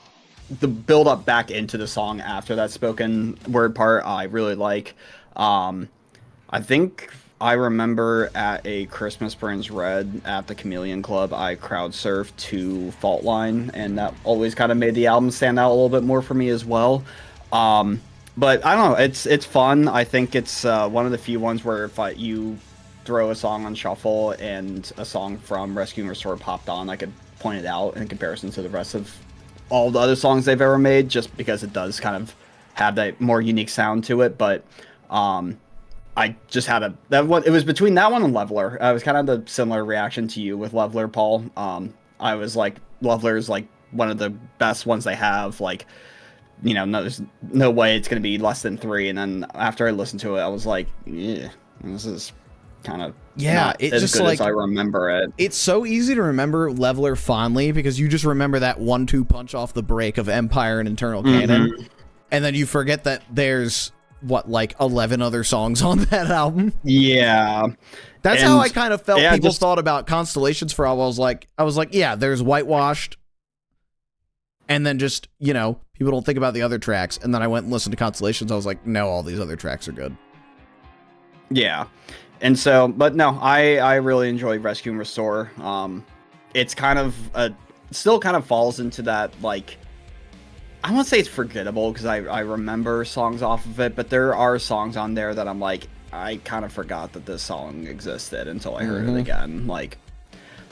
the build up back into the song after that spoken word part I really like. I think I remember at a Christmas Burns Red at the Chameleon Club, I crowd surfed to Fault Line, and that always kind of made the album stand out a little bit more for me as well. But I don't know, it's fun. I think it's one of the few ones where if you throw a song on shuffle and a song from Rescue and Restore popped on, I could point it out in comparison to the rest of all the other songs they've ever made, just because it does kind of have that more unique sound to it. But I just had it was between that one and Leveler. I was kind of the similar reaction to you with Leveler, Paul. I was like, Leveler is like one of the best ones they have. Like, you know, there's no way it's going to be less than 3. And then after I listened to it, I was like, yeah, this is kind of not it's as just good like as I remember it. It's so easy to remember Leveler fondly because you just remember that 1-2 punch off the break of Empire and Internal Canon, and then you forget that there's like 11 other songs on that album. Yeah, that's how I kind of felt. Yeah, people thought about Constellations for a while. I was like, yeah, there's Whitewashed, and then just, you know, people don't think about the other tracks. And then I went and listened to Constellations. I was like, no, all these other tracks are good. Yeah. And so, but no, I really enjoy Rescue and Restore. It's kind of still kind of falls into that, like, I won't say it's forgettable because I remember songs off of it, but there are songs on there that I'm like, I kind of forgot that this song existed until I heard it again. Like,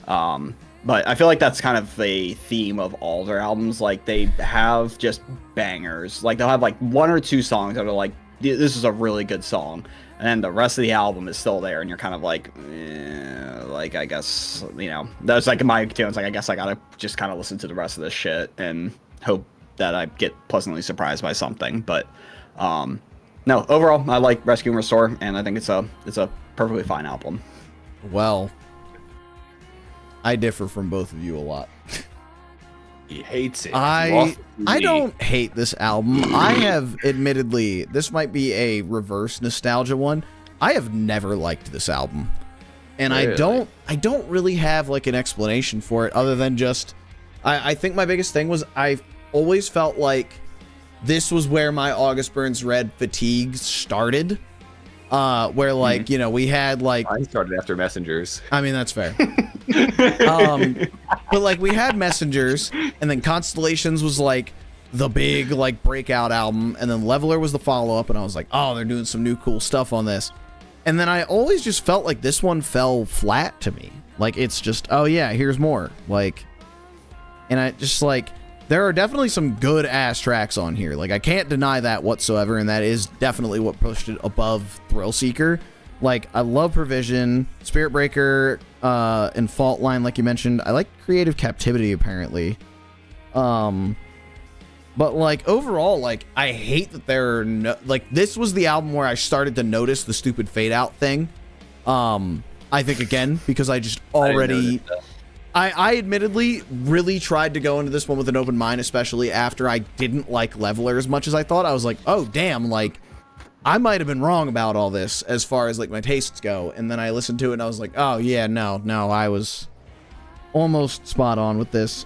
but I feel like that's kind of the theme of all their albums. Like, they have just bangers. Like, they'll have like 1 or 2 songs that are like, this is a really good song. And then the rest of the album is still there, and you're kind of like, like, I guess, you know, that's like in my tune. It's like, I guess I gotta just kind of listen to the rest of this shit and hope that I get pleasantly surprised by something. But no, overall, I like Rescue and Restore, and I think it's a perfectly fine album. Well, I differ from both of you a lot. He hates it. I don't hate this album. I have, admittedly, this might be a reverse nostalgia one. I have never liked this album. And really? I don't really have like an explanation for it other than just, I think my biggest thing was I've always felt like this was where my August Burns Red fatigue started. Where like, you know, we had like, I started after Messengers. I mean, that's fair. But like we had Messengers, and then Constellations was like the big like breakout album, and then Leveler was the follow-up, and I was like, oh, they're doing some new cool stuff on this. And then I always just felt like this one fell flat to me. Like, it's just, oh yeah, here's more. Like, and I just like, there are definitely some good ass tracks on here. Like, I can't deny that whatsoever, and that is definitely what pushed it above Thrill Seeker. Like, I love Provision, Spirit Breaker, and Fault Line, like you mentioned. I like Creative Captivity, apparently. But, like, overall, like, I hate that there are no... Like, this was the album where I started to notice the stupid fade-out thing. I think, again, because I just already... I admittedly really tried to go into this one with an open mind, especially after I didn't like Leveler as much as I thought. I was like, oh, damn, like... I might have been wrong about all this as far as like my tastes go, and then I listened to it and I was like, oh yeah, no, I was almost spot on with this.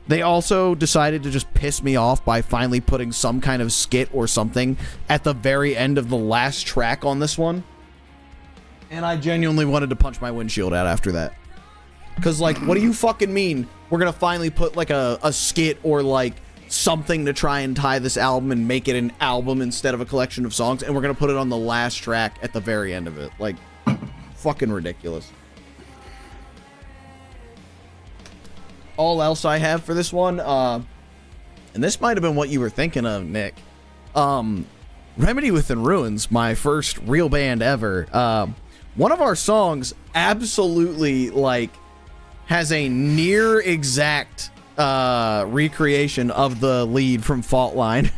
They also decided to just piss me off by finally putting some kind of skit or something at the very end of the last track on this one, and I genuinely wanted to punch my windshield out after that. Because like, what do you fucking mean we're gonna finally put like a skit or like something to try and tie this album and make it an album instead of a collection of songs, and we're gonna put it on the last track at the very end of it? Like, fucking ridiculous. All else I have for this one, and this might have been what you were thinking of, Nick. Remedy Within Ruins, my first real band ever. one of our songs absolutely like has a near exact recreation of the lead from Fault Line.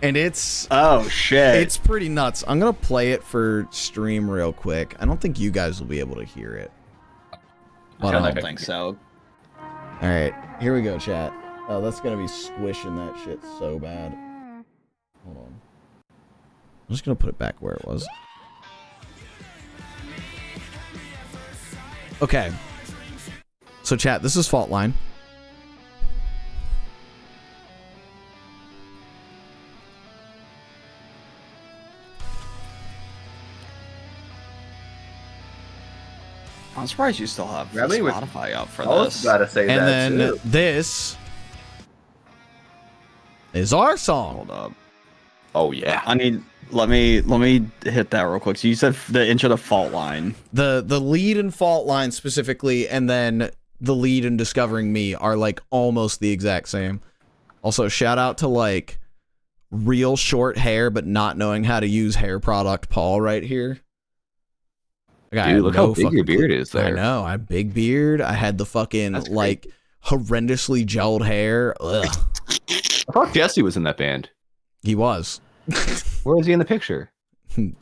And it's Oh shit. it's pretty nuts. I'm gonna play it for stream real quick. I don't think you guys will be able to hear it. But, I don't think so. all right, here we go, chat. Oh, that's gonna be squishing that shit so bad. Hold on. I'm just gonna put it back where it was. Okay. So, chat, this is Fault Line. I'm surprised you still have Remedy was- Spotify up for I was this. about to say And that then too. this is our song. Hold up. Oh yeah. I mean, let me hit that real quick. So you said the intro to Fault Line. The lead in Fault Line specifically, and then the lead in Discovering Me are like almost the exact same. Also, shout out to like real short hair but not knowing how to use hair product Paul right here. Like, I Dude, had look no how big fucking your beard clue. is there. I know. I had big beard. I had the fucking That's great. like horrendously gelled hair. Ugh. I thought Jesse was in that band. He was. Where is he in the picture?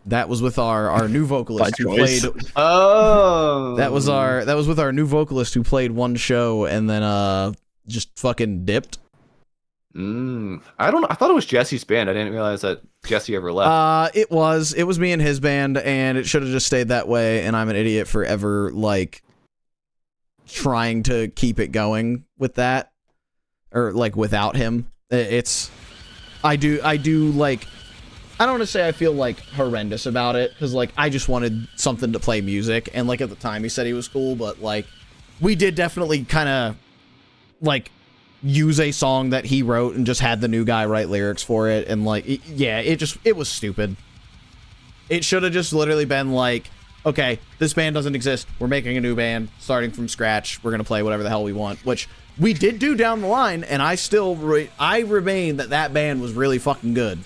That was with our new vocalist By who choice. played. Oh. That was with our new vocalist who played one show and then just fucking dipped. I thought it was Jesse's band. I didn't realize that Jesse ever left. It was me and his band, and it should have just stayed that way, and I'm an idiot for ever like trying to keep it going with that, or like without him. I do like, I don't want to say I feel like horrendous about it, because like I just wanted something to play music, and like at the time he said he was cool, but like we did definitely kind of like use a song that he wrote and just had the new guy write lyrics for it, and like it was stupid. It should have just literally been like, okay, this band doesn't exist, we're making a new band starting from scratch, we're gonna play whatever the hell we want, which we did do down the line, and I still I remain that band was really fucking good,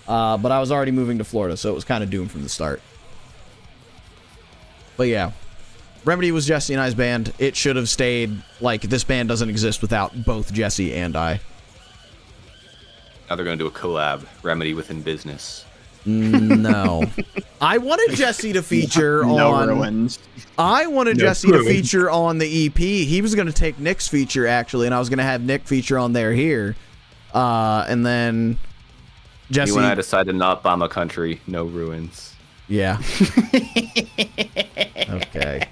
but I was already moving to Florida, so it was kind of doomed from the start. But yeah, Remedy was Jesse and I's band. It should have stayed like this band doesn't exist without both Jesse and I. Now they're going to do a collab, Remedy Within Business. No. I wanted Jesse to feature No on ruins. I wanted No Jesse to ruins. feature on the EP. He was going to take Nick's feature actually, and I was going to have Nick feature on there here. And then Jesse, You and I decided not bomb a country, no ruins. yeah. Okay.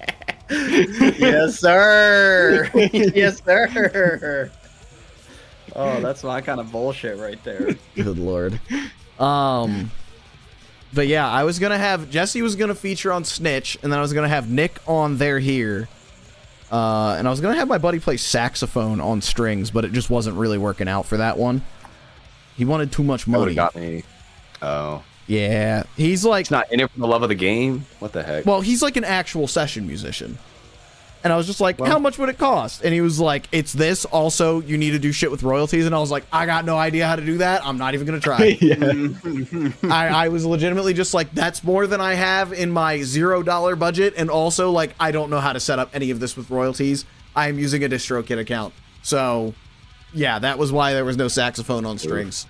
Yes, sir. Yes, sir. Oh, that's my kind of bullshit right there. Good lord. But yeah, I was gonna have Jesse was gonna feature on Snitch, and then I was gonna have Nick on there here, and I was gonna have my buddy play saxophone on strings, but it just wasn't really working out for that one. He wanted too much That would money. have got me. Oh. Yeah, he's like, It's not in it for the love of the game? What the heck? well, he's like an actual session musician. And I was just like, how much would it cost? And he was like, it's this. Also, you need to do shit with royalties. And I was like, I got no idea how to do that. I'm not even going to try. I was legitimately just like, that's more than I have in my $0 budget. And also, like, I don't know how to set up any of this with royalties. I am using a DistroKid account. So, yeah, that was why there was no saxophone on strings.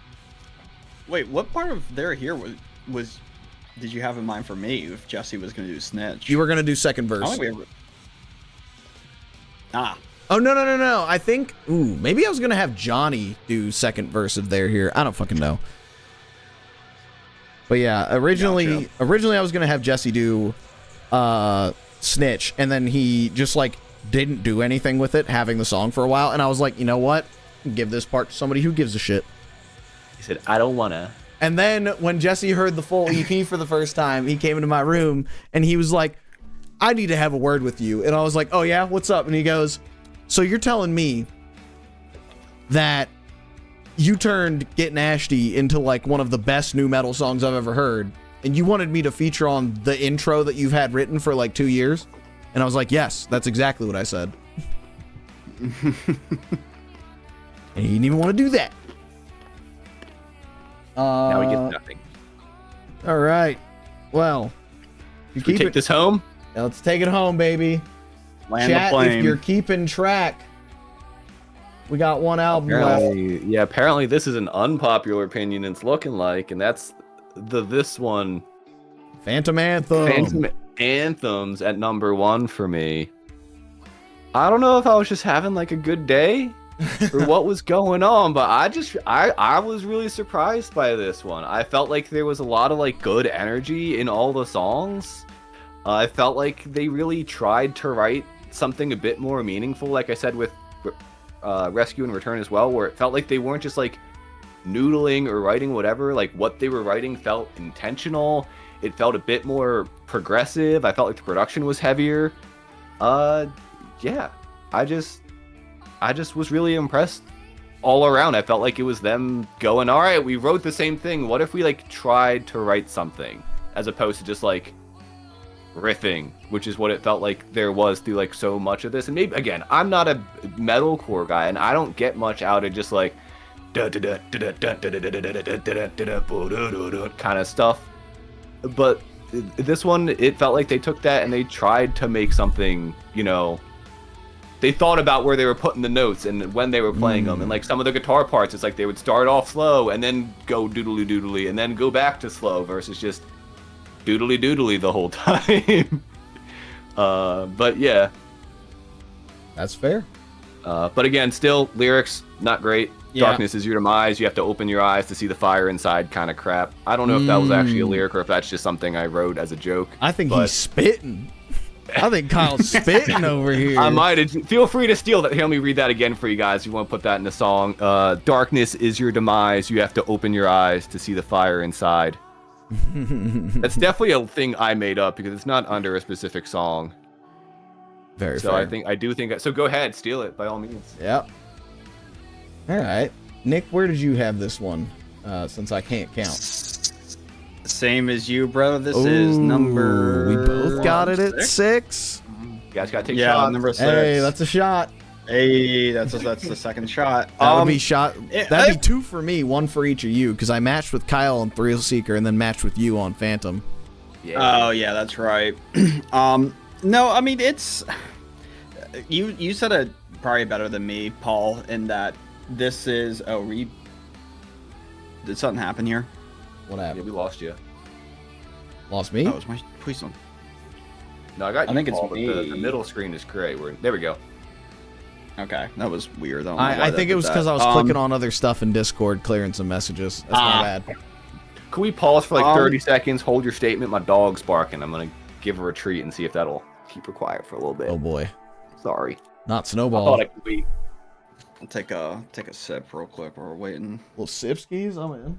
Wait, what part of there here was did you have in mind for me if Jesse was going to do Snitch? You were going to do second verse. I don't think we ever... Ah. Oh, no. I think, maybe I was going to have Johnny do second verse of there here. I don't fucking know. But yeah, originally I was going to have Jesse do Snitch, and then he just like didn't do anything with it, having the song for a while, and I was like, you know what? Give this part to somebody who gives a shit. He said, I don't wanna. And then when Jesse heard the full EP for the first time, he came into my room and he was like, I need to have a word with you. And I was like, oh yeah, what's up? And he goes, so you're telling me that you turned Get Nasty into like one of the best new metal songs I've ever heard, and you wanted me to feature on the intro that you've had written for like 2 years? And I was like, yes, that's exactly what I said. And he didn't even want to do that. Now he gets nothing. All right. Well, Should we take this home? Now let's take it home, baby. Land the Chat, plane. if you're keeping track, we got one album left. Apparently this is an unpopular opinion. It's looking like, and that's this one. Phantom Anthem. Phantom Anthems at number 1 for me. I don't know if I was just having like a good day or what was going on, but I was really surprised by this one. I felt like there was a lot of like good energy in all the songs. I felt like they really tried to write something a bit more meaningful, like I said with Rescue and Return as well, where it felt like they weren't just like noodling or writing whatever. Like what they were writing felt intentional. It felt a bit more progressive. I felt like the production was heavier. Yeah, I just was really impressed all around. I felt like it was them going, all right, we wrote the same thing. What if we like tried to write something as opposed to just like riffing, which is what it felt like there was through like so much of this. And maybe again, I'm not a metalcore guy, and I don't get much out of just like kind of stuff. But this one, it felt like they took that and they tried to make something, you know, they thought about where they were putting the notes and when they were playing them. And like some of the guitar parts, it's like they would start off slow and then go doodly doodly and then go back to slow versus just doodly doodly the whole time. But yeah. That's fair. But again, still, lyrics, not great. Yeah. Darkness is your demise. You have to open your eyes to see the fire inside kind of crap. I don't know if that was actually a lyric or if that's just something I wrote as a joke. I think he's spitting. I think Kyle's spitting over here. I might have. Feel free to steal that. Here, let me read that again for you guys. If you want to put that in the song. Darkness is your demise. You have to open your eyes to see the fire inside. That's definitely a thing I made up because it's not under a specific song. Very So fair. I do think. So go ahead, steal it by all means. Yep. All right. Nick, where did you have this one? Since I can't count. Same as you, bro. This is number. We both got it at 6. 6. You guys gotta take Yeah, shots. number 6. Hey, that's a shot. Hey, that's the second shot. That would be shot. That'd be I- 2 for me, 1 for each of you, because I matched with Kyle on Thrill Seeker and then matched with you on Phantom. Yeah. Oh yeah, that's right. No, I mean it's you said it probably better than me, Paul, in that this is did something happen here? What Yeah, happened? we lost you. Lost me? Oh, it's my please don't. No, I got you. I think it's Paul, but the me. middle screen is gray. There we go. Okay, that was weird. Don't know why I that think did it was that. because I was clicking on other stuff in Discord, clearing some messages. That's my bad. Can we pause for like Um, 30 seconds? Hold your statement. My dog's barking. I'm gonna give her a treat and see if that'll keep her quiet for a little bit. Oh boy. Sorry. Not I thought Snowball. I could wait. I'll take a sip real quick while we're waiting. Little Sipskis, I'm in.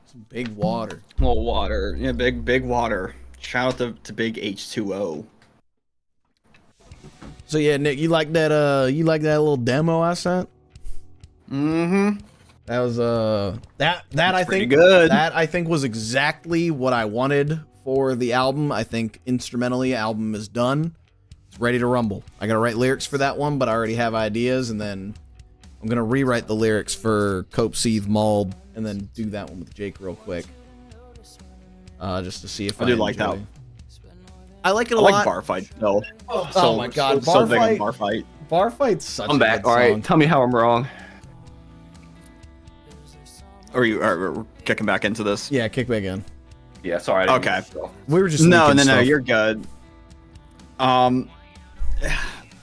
Some big water. A little water, yeah, big water. Shout out to Big H2O. So yeah, Nick, you like that little demo I sent? Mm-hmm. That was that I pretty think good. that I think was exactly what I wanted for the album. I think instrumentally album is done. It's ready to rumble. I gotta write lyrics for that one, but I already have ideas, and then I'm gonna rewrite the lyrics for Cope Seethe Mauled and then do that one with Jake real quick. Just to see if I do like enjoy. that. I like it a I lot. like Bar Fight though. Oh my god, so big on Bar Bar Fight. Bar Fight's such I'm a back. good All right. song. Tell me how I'm wrong. Are kicking back into this? Yeah, kick back in. Yeah. Sorry. I didn't Okay. mean to go. We were just No, leaking stuff. you're good.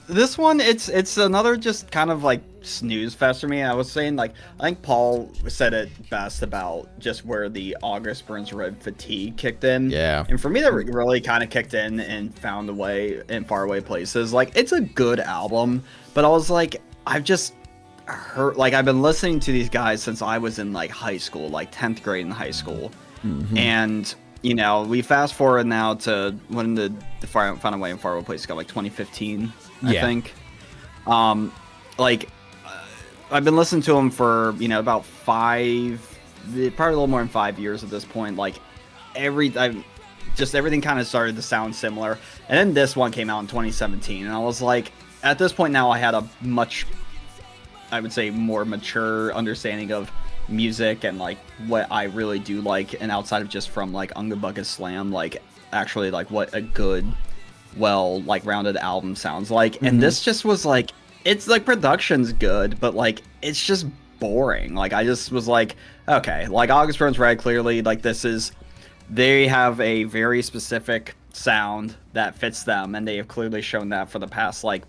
This one, it's another just kind of like snooze fest for me. I was saying, like, I think Paul said it best about just where the August Burns Red fatigue kicked in. Yeah. And for me, that really kind of kicked in and found a way in faraway places. Like, it's a good album, but I was like, I've just heard, like, I've been listening to these guys since I was in like high school, like 10th grade in high school. And you know, we fast forward now to when the Found a Way in Faraway Places got, like 2015, I Yeah. think. I've been listening to them for, you know, about probably a little more than 5 years at this point. Like everything kind of started to sound similar. And then this one came out in 2017, and I was like, at this point now, I had a much, I would say, more mature understanding of music and like what I really do like, and outside of just from like Unga Bucket Slam, like actually like what a good, well, like rounded album sounds like. And this just was like, it's like production's good, but like it's just boring. Like I just was like, okay, like August Burns Red, clearly like they have a very specific sound that fits them, and they have clearly shown that for the past like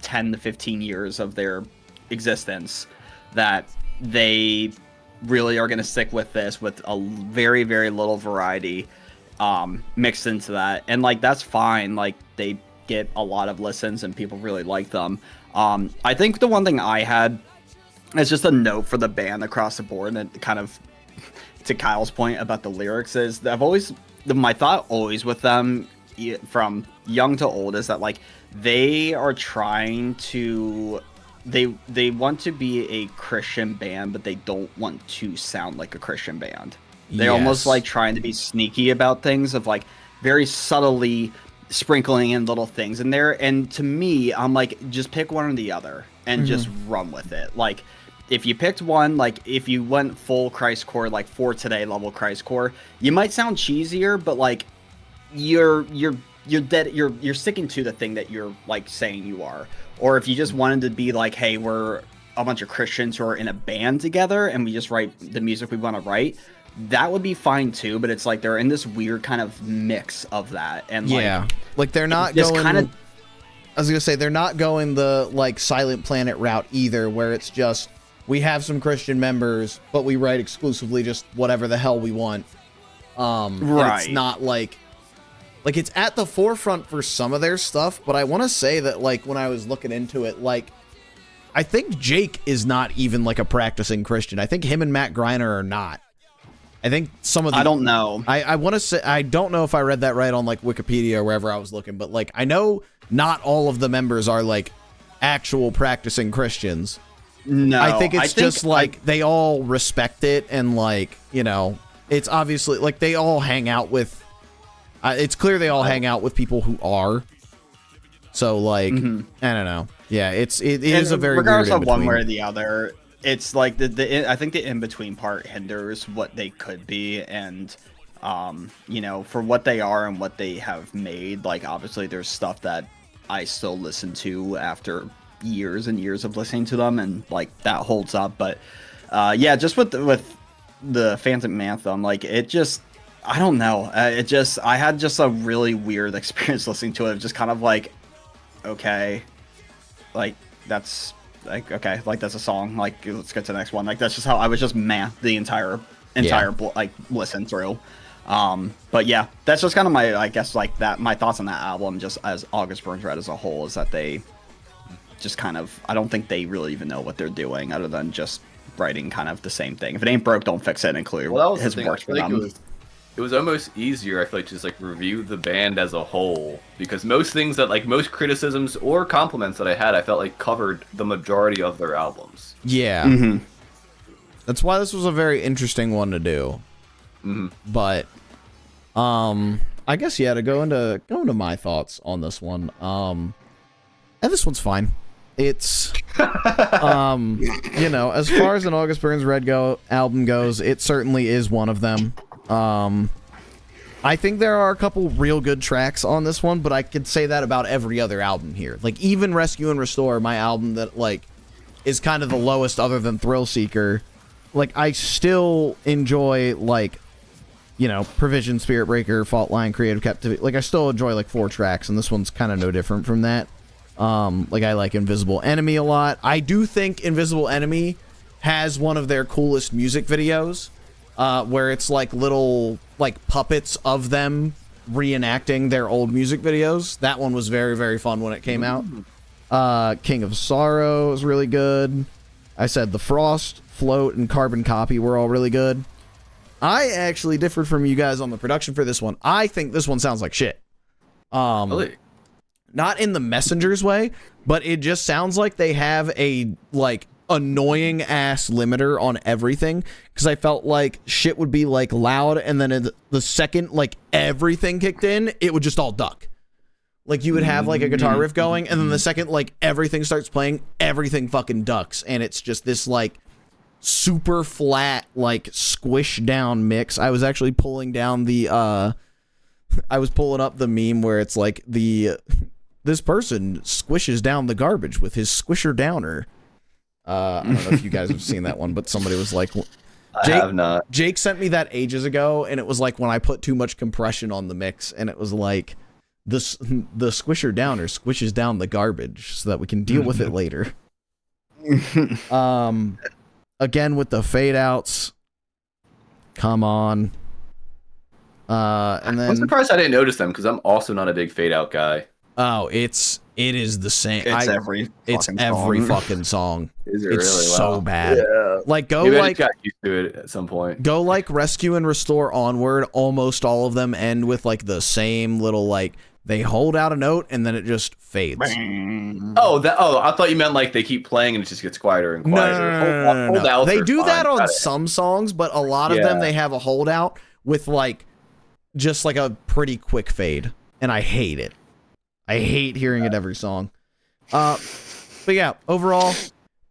10 to 15 years of their existence, that they really are going to stick with this with a very, very little variety mixed into that. And like that's fine, like they get a lot of listens and people really like them. I think the one thing I had is just a note for the band across the board, and kind of to Kyle's point about the lyrics, is that my thought always with them from young to old is that like they are trying to they want to be a Christian band, but they don't want to sound like a Christian band. They're almost like trying to be sneaky about things, of like very subtly sprinkling in little things in there. And to me, I'm like, just pick one or the other and just run with it. Like if you picked one, like if you went full Christcore, like for today level Christcore, you might sound cheesier, but like you're sticking to the thing that you're like saying you are. Or if you just wanted to be like, hey, we're a bunch of Christians who are in a band together and we just write the music we want to write, that would be fine too. But it's like they're in this weird kind of mix of that. And like they're not going kind of, I was gonna say they're not going the like Silent Planet route either, where it's just we have some Christian members, but we write exclusively just whatever the hell we want. Right. It's not like it's at the forefront for some of their stuff, but I want to say that like when I was looking into it, like I think Jake is not even like a practicing Christian. I think him and Matt Greiner are not. I think some of the, I don't know. I want to say, I don't know if I read that right on like Wikipedia or wherever I was looking, but like I know not all of the members are like actual practicing Christians. No, I think it's just like they all respect it, and like, you know, it's obviously like they all hang out with, it's clear they all hang out with people who are. So like, I don't know. Yeah, it is a very regardless weird of one way or the other. It's like I think the in between part hinders what they could be, and you know, for what they are and what they have made. Like obviously, there's stuff that I still listen to after years and years of listening to them, and like that holds up. But yeah, just with the Phantom Anthem, like it just, I don't know. I had just a really weird experience listening to it. Just kind of like, okay, like that's like, okay, like that's a song. Like let's get to the next one. Like that's just how I was just the entire like listen through. But yeah, that's just kind of my, I guess, like that, my thoughts on that album, just as August Burns Red as a whole, is that they just kind of, I don't think they really even know what they're doing other than just writing kind of the same thing. If it ain't broke, don't fix it, and clearly has worked for them. It was almost easier, I feel like, to just like review the band as a whole, because most things that like most criticisms or compliments that I had, I felt like covered the majority of their albums. Yeah. That's why this was a very interesting one to do. But I guess to go into my thoughts on this one. And this one's fine. It's you know, as far as an August Burns Red album goes, it certainly is one of them. I think there are a couple real good tracks on this one, but I could say that about every other album here. Like even Rescue and Restore, my album that like is kind of the lowest other than Thrill Seeker, like I still enjoy, like, you know, Provision, Spirit Breaker, Fault Line, Creative Captivity. Like I still enjoy like 4 tracks, and this one's kind of no different from that. Like I like Invisible Enemy a lot. I do think Invisible Enemy has one of their coolest music videos, where it's like little like puppets of them reenacting their old music videos. That one was very, very fun when it came out. King of Sorrow is really good. I said The Frost, Float, and Carbon Copy were all really good. I actually differed from you guys on the production for this one. I think this one sounds like shit. Really? Not in the Messengers way, but it just sounds like they have a like annoying ass limiter on everything, because I felt like shit would be like loud, and then in the second like everything kicked in, it would just all duck. Like you would have like a guitar riff going, and then the second like everything starts playing, everything fucking ducks, and it's just this like super flat, like squish down mix. I was actually pulling down the I was pulling up the meme where it's like this person squishes down the garbage with his squisher downer. I don't know if you guys have seen that one, but somebody was like, I have not. Jake sent me that ages ago, and it was like when I put too much compression on the mix, and it was like the squisher downer squishes down the garbage so that we can deal with it later. Again with the fade outs. Come on. And then I'm surprised I didn't notice them because I'm also not a big fade out guy. Oh, it is the same. It's every fucking song. Is it It's really? so Wow. bad. Yeah. Like go Maybe I like just got used to it at some point. go like Rescue and Restore Onward. Almost all of them end with like the same little like they hold out a note and then it just fades. Oh, I thought you meant like they keep playing and it just gets quieter and quieter. Hold outs They are do fine. that on Got it. some songs, but a lot of them Yeah. they have a holdout with like just like a pretty quick fade, and I hate it. I hate hearing it every song. But yeah, overall,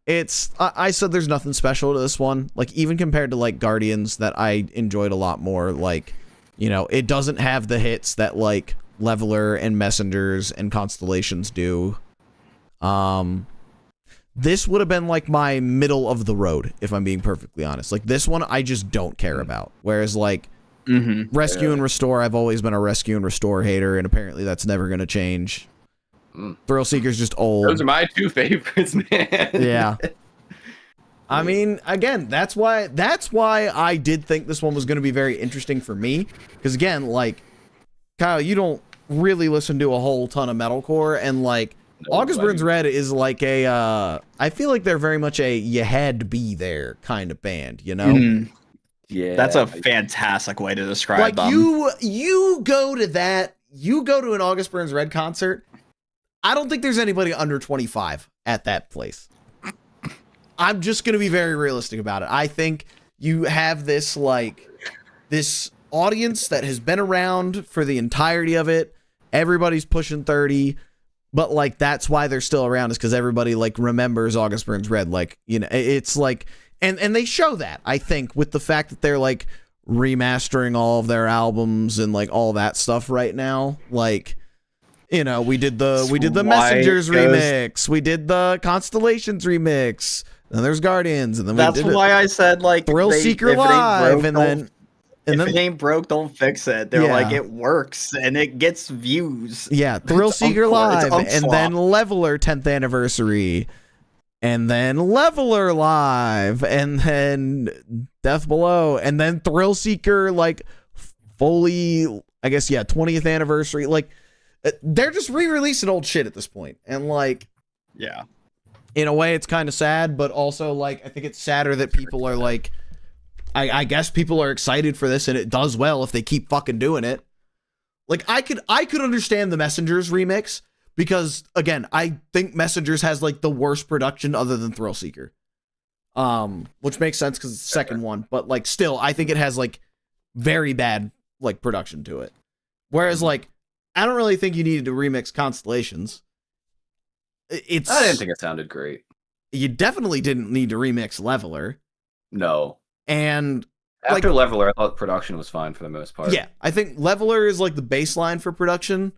it's I said there's nothing special to this one. Like even compared to like Guardians that I enjoyed a lot more. Like, you know, it doesn't have the hits that like Leveler and Messengers and Constellations do. This would have been like my middle of the road, if I'm being perfectly honest. Like this one, I just don't care about. Whereas like Rescue and Restore, I've always been a Rescue and Restore hater, and apparently that's never going to change. Thrill Seeker's just old. Those are my two favorites, man. Yeah. I mean, again, that's why I did think this one was going to be very interesting for me. Because again, like, Kyle, you don't really listen to a whole ton of metalcore, and like, August Burns Red is like a, I feel like they're very much a you had to be there kind of band, you know? Yeah. That's a fantastic way to describe Like them. you go to an August Burns Red concert. I don't think there's anybody under 25 at that place. I'm just going to be very realistic about it. I think you have this audience that has been around for the entirety of it. Everybody's pushing 30, but like that's why they're still around, is because everybody like remembers August Burns Red. Like, you know, it's like, and they show that, I think, with the fact that they're like remastering all of their albums and like all that stuff right now. Like, you know, we did the Messengers remix, we did the Constellations remix, then there's Guardians, and then That's why I said like Thrill Seeker Live, and then if it ain't broke, don't fix it. They're Yeah. like, it works and it gets views. yeah, Thrill It's Seeker Encore, it's Live, and then Unflop. Leveler 10th anniversary, and then Leveler Live, and then Death Below, and then Thrill Seeker like fully, I guess, yeah, 20th anniversary. Like they're just re-releasing old shit at this point, and like, Yeah. in a way it's kind of sad, but also like I think it's sadder that people are like, I guess people are excited for this and it does well if they keep fucking doing it. Like I could understand the Messengers remix, because again, I think Messengers has like the worst production other than Thrill Seeker. Which makes sense because it's the second one, but like still I think it has like very bad like production to it. Whereas like I don't really think you needed to remix Constellations. I didn't think it sounded great. You definitely didn't need to remix Leveler. No. And After Leveler, I thought production was fine for the most part. yeah, I think Leveler is like the baseline for production.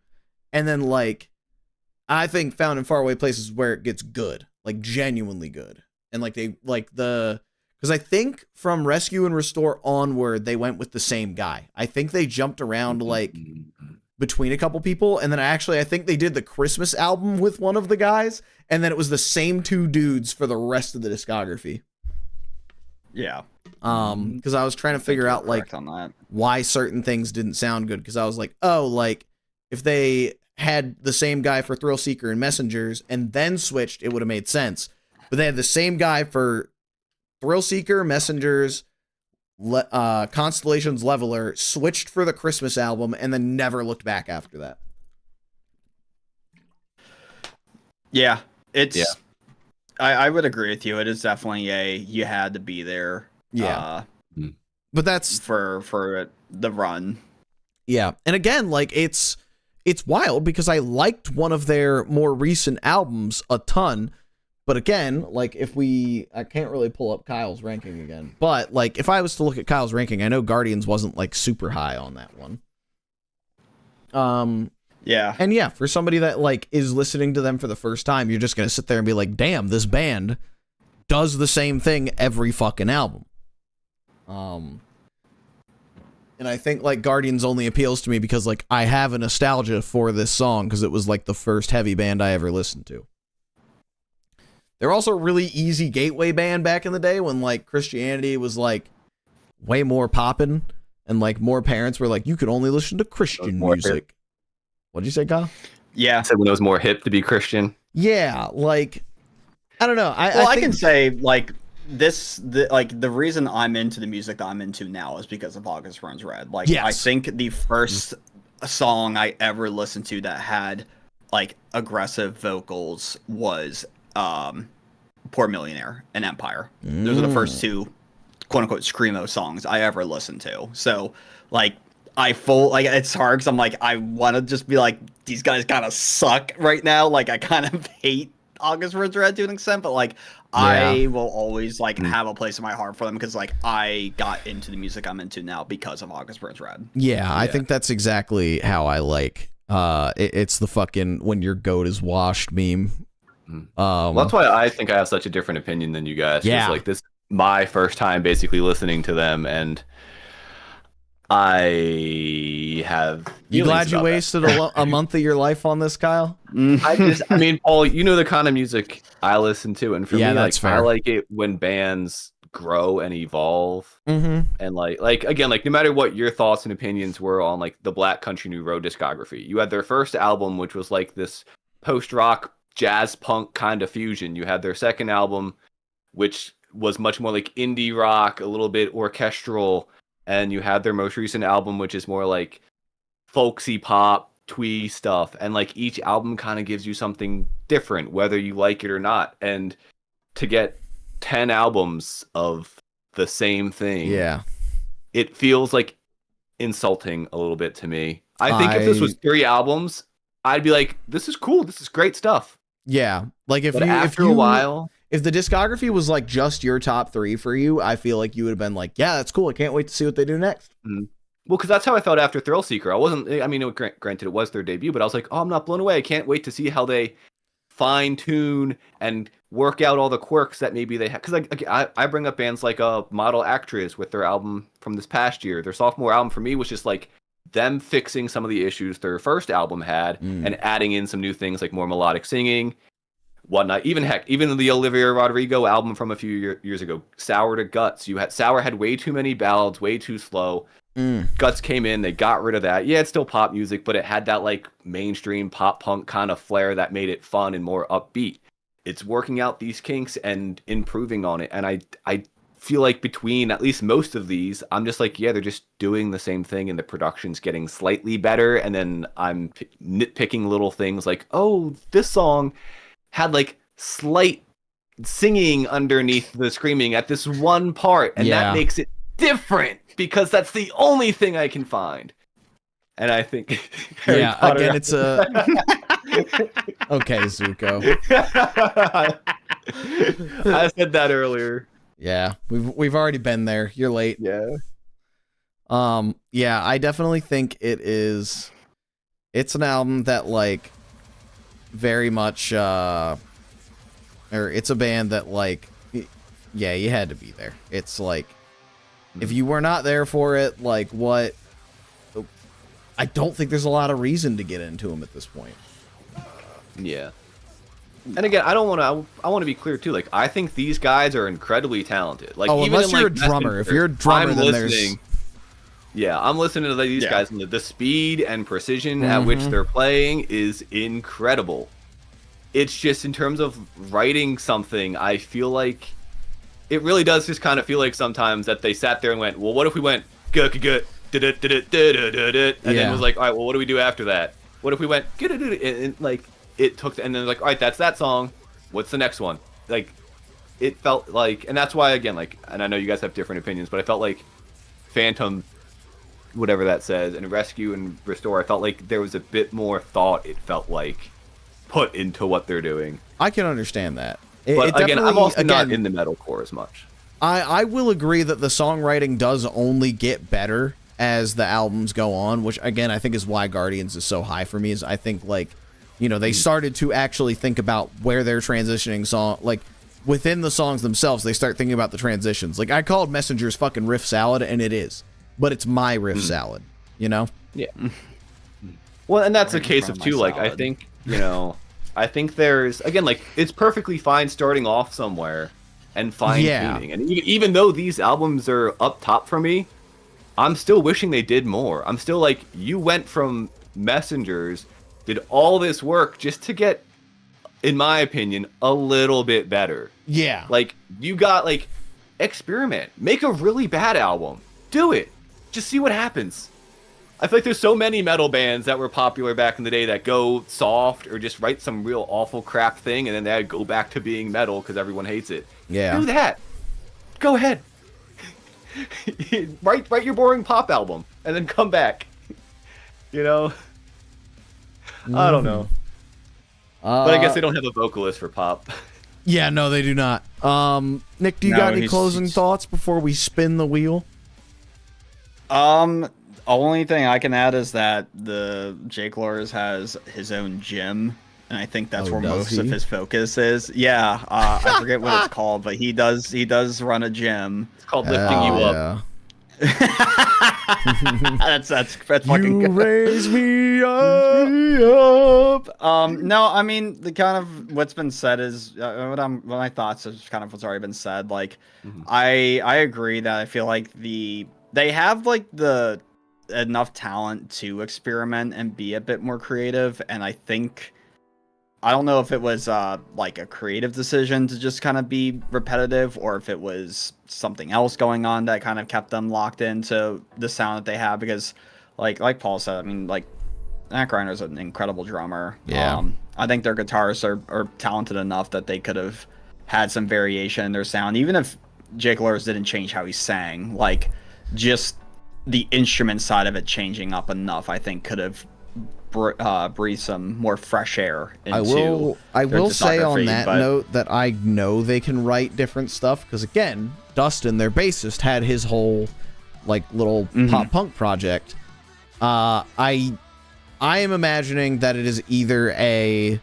And then like, I think Found in Faraway Places is where it gets good, like genuinely good. And like they like because I think from Rescue and Restore onward, they went with the same guy. I think they jumped around like between a couple people, and then I think they did the Christmas album with one of the guys, and then it was the same two dudes for the rest of the discography. Yeah. Because I was trying to figure out like on that. why certain things didn't sound good, because I was like, oh, like if they had the same guy for Thrill Seeker and Messengers and then switched, it would have made sense. But they had the same guy for Thrill Seeker, Messengers, Constellations, Leveler, switched for the Christmas album, and then never looked back after that. Yeah. It's Yeah. I would agree with you. It is definitely you had to be there. Yeah. But that's for the run. yeah. And again, like it's wild because I liked one of their more recent albums a ton. But again, like I can't really pull up Kyle's ranking again. But like if I was to look at Kyle's ranking, I know Guardians wasn't like super high on that one. Yeah. And yeah, for somebody that like is listening to them for the first time, you're just gonna sit there and be like, damn, this band does the same thing every fucking album. And I think like Guardians only appeals to me because like I have a nostalgia for this song because it was like the first heavy band I ever listened to. They're also a really easy gateway band back in the day when like Christianity was like way more poppin' and like more parents were like, you could only listen to Christian music. What'd you say, Kyle? Yeah. I said when it was more hip to be Christian. Yeah, like I don't know. I can say like the reason I'm into the music that I'm into now is because of August Runs Red. Like, yes. I think the first song I ever listened to that had like aggressive vocals was Poor Millionaire and Empire. Those are the first two quote unquote screamo songs I ever listened to. So like it's hard because I'm like, I want to just be like, these guys kind of suck right now. Like I kind of hate August Runs Red to an extent, but like I will always like have a place in my heart for them because like I got into the music I'm into now because of August Runs Red. Yeah, I think that's exactly how I like. It's the fucking when your goat is washed meme. Well, that's why I think I have such a different opinion than you guys. Yeah, like this is my first time basically listening to them, and I have. You glad you wasted a month of your life on this, Kyle? I mean, Paul, you know the kind of music I listen to, and for me, that's like fair. I like it when bands grow and evolve, and like again, like no matter what your thoughts and opinions were on like the Black Country New Road discography, you had their first album, which was like this post-rock jazz punk kind of fusion. You had their second album, which was much more like indie rock, a little bit orchestral. And you had their most recent album, which is more like folksy pop, twee stuff. And like each album kind of gives you something different, whether you like it or not. And to get 10 albums of the same thing, it feels like insulting a little bit to me. I think if this was 3 albums, I'd be like, this is cool. This is great stuff. Yeah. Like if after a while, if the discography was like just your top 3 for you, I feel like you would have been like, yeah, that's cool. I can't wait to see what they do next. Well, because that's how I felt after Thrill Seeker. I wasn't, I mean, granted, it was their debut, but I was like, oh, I'm not blown away. I can't wait to see how they fine tune and work out all the quirks that maybe they have. Because like, I bring up bands like Model Actress with their album from this past year. Their sophomore album for me was just like them fixing some of the issues their first album had and adding in some new things like more melodic singing, whatnot. Even the Olivia Rodrigo album from a few years ago, Sour to Guts. Sour had way too many ballads, way too slow. Guts came in, they got rid of that. Yeah, it's still pop music, but it had that like mainstream pop punk kind of flair that made it fun and more upbeat. It's working out these kinks and improving on it. And I feel like between at least most of these, I'm just like, yeah, they're just doing the same thing and the production's getting slightly better. And then I'm nitpicking little things like, oh, this song had like slight singing underneath the screaming at this one part, and that makes it different because that's the only thing I can find. And I think again, it's a okay, Zuko. I said that earlier. Yeah, we've already been there. You're late. Yeah. I definitely think it's an album that like very much or it's a band that like you had to be there. It's like if you were not there for it, like what, I don't think there's a lot of reason to get into them at this point. Yeah. And again, I want to be clear too. Like, I think these guys are incredibly talented. Like, even unless you're a drummer. If you're a drummer, then there's. Yeah, I'm listening to these guys, and the speed and precision at which they're playing is incredible. It's just in terms of writing something, I feel like it really does just kind of feel like sometimes that they sat there and went, well, what if we went and then was like, all right, well, what do we do after that? What if we went and like it took, and then like, all right, that's that song. What's the next one? Like, it felt like, and that's why again, like, and I know you guys have different opinions, but I felt like Phantom, whatever that says, and Rescue and Restore, I felt like there was a bit more thought, it felt like, put into what they're doing. I can understand that. But again, I'm also not in the metalcore as much. I will agree that the songwriting does only get better as the albums go on, which again I think is why Guardians is so high for me. Is I think like, you know, they started to actually think about where they're transitioning song, like within the songs themselves. They start thinking about the transitions. Like I called Messengers fucking riff salad, and it is, but it's my riff salad, you know? Yeah. Well, and that's a case of too. Like I think, you know, I think there's again like it's perfectly fine starting off somewhere and fine tuning. And even though these albums are up top for me, I'm still wishing they did more. I'm still like, you went from Messengers, did all this work just to get, in my opinion, a little bit better. Yeah. Like, you got, like, experiment. Make a really bad album. Do it. Just see what happens. I feel like there's so many metal bands that were popular back in the day that go soft or just write some real awful crap thing and then they go back to being metal because everyone hates it. Yeah. Do that. Go ahead. write your boring pop album and then come back. You know? I don't know. But I guess they don't have a vocalist for pop. Yeah, no, they do not. Nick, do you got any closing thoughts before we spin the wheel? Only thing I can add is that the Jake Lors has his own gym, and I think that's where most of his focus is. Yeah, I forget what it's called, but he does run a gym. It's called Lifting You Up. that's fucking you good. Raise me up. No, I mean the kind of what's been said is what my thoughts is kind of what's already been said. Like, I agree that I feel like they have like the enough talent to experiment and be a bit more creative, and I think I don't know if it was like a creative decision to just kind of be repetitive, or if it was something else going on that kind of kept them locked into the sound that they have. Because, like Paul said, I mean, like Matt Greiner's an incredible drummer. Yeah. I think their guitarists are talented enough that they could have had some variation in their sound, even if Jake Lors didn't change how he sang. Like, just the instrument side of it changing up enough, I think, could have breathe some more fresh air into I will say on discography, that note that I know they can write different stuff, because again, Dustin, their bassist, had his whole like little pop punk project. I am imagining that it is either a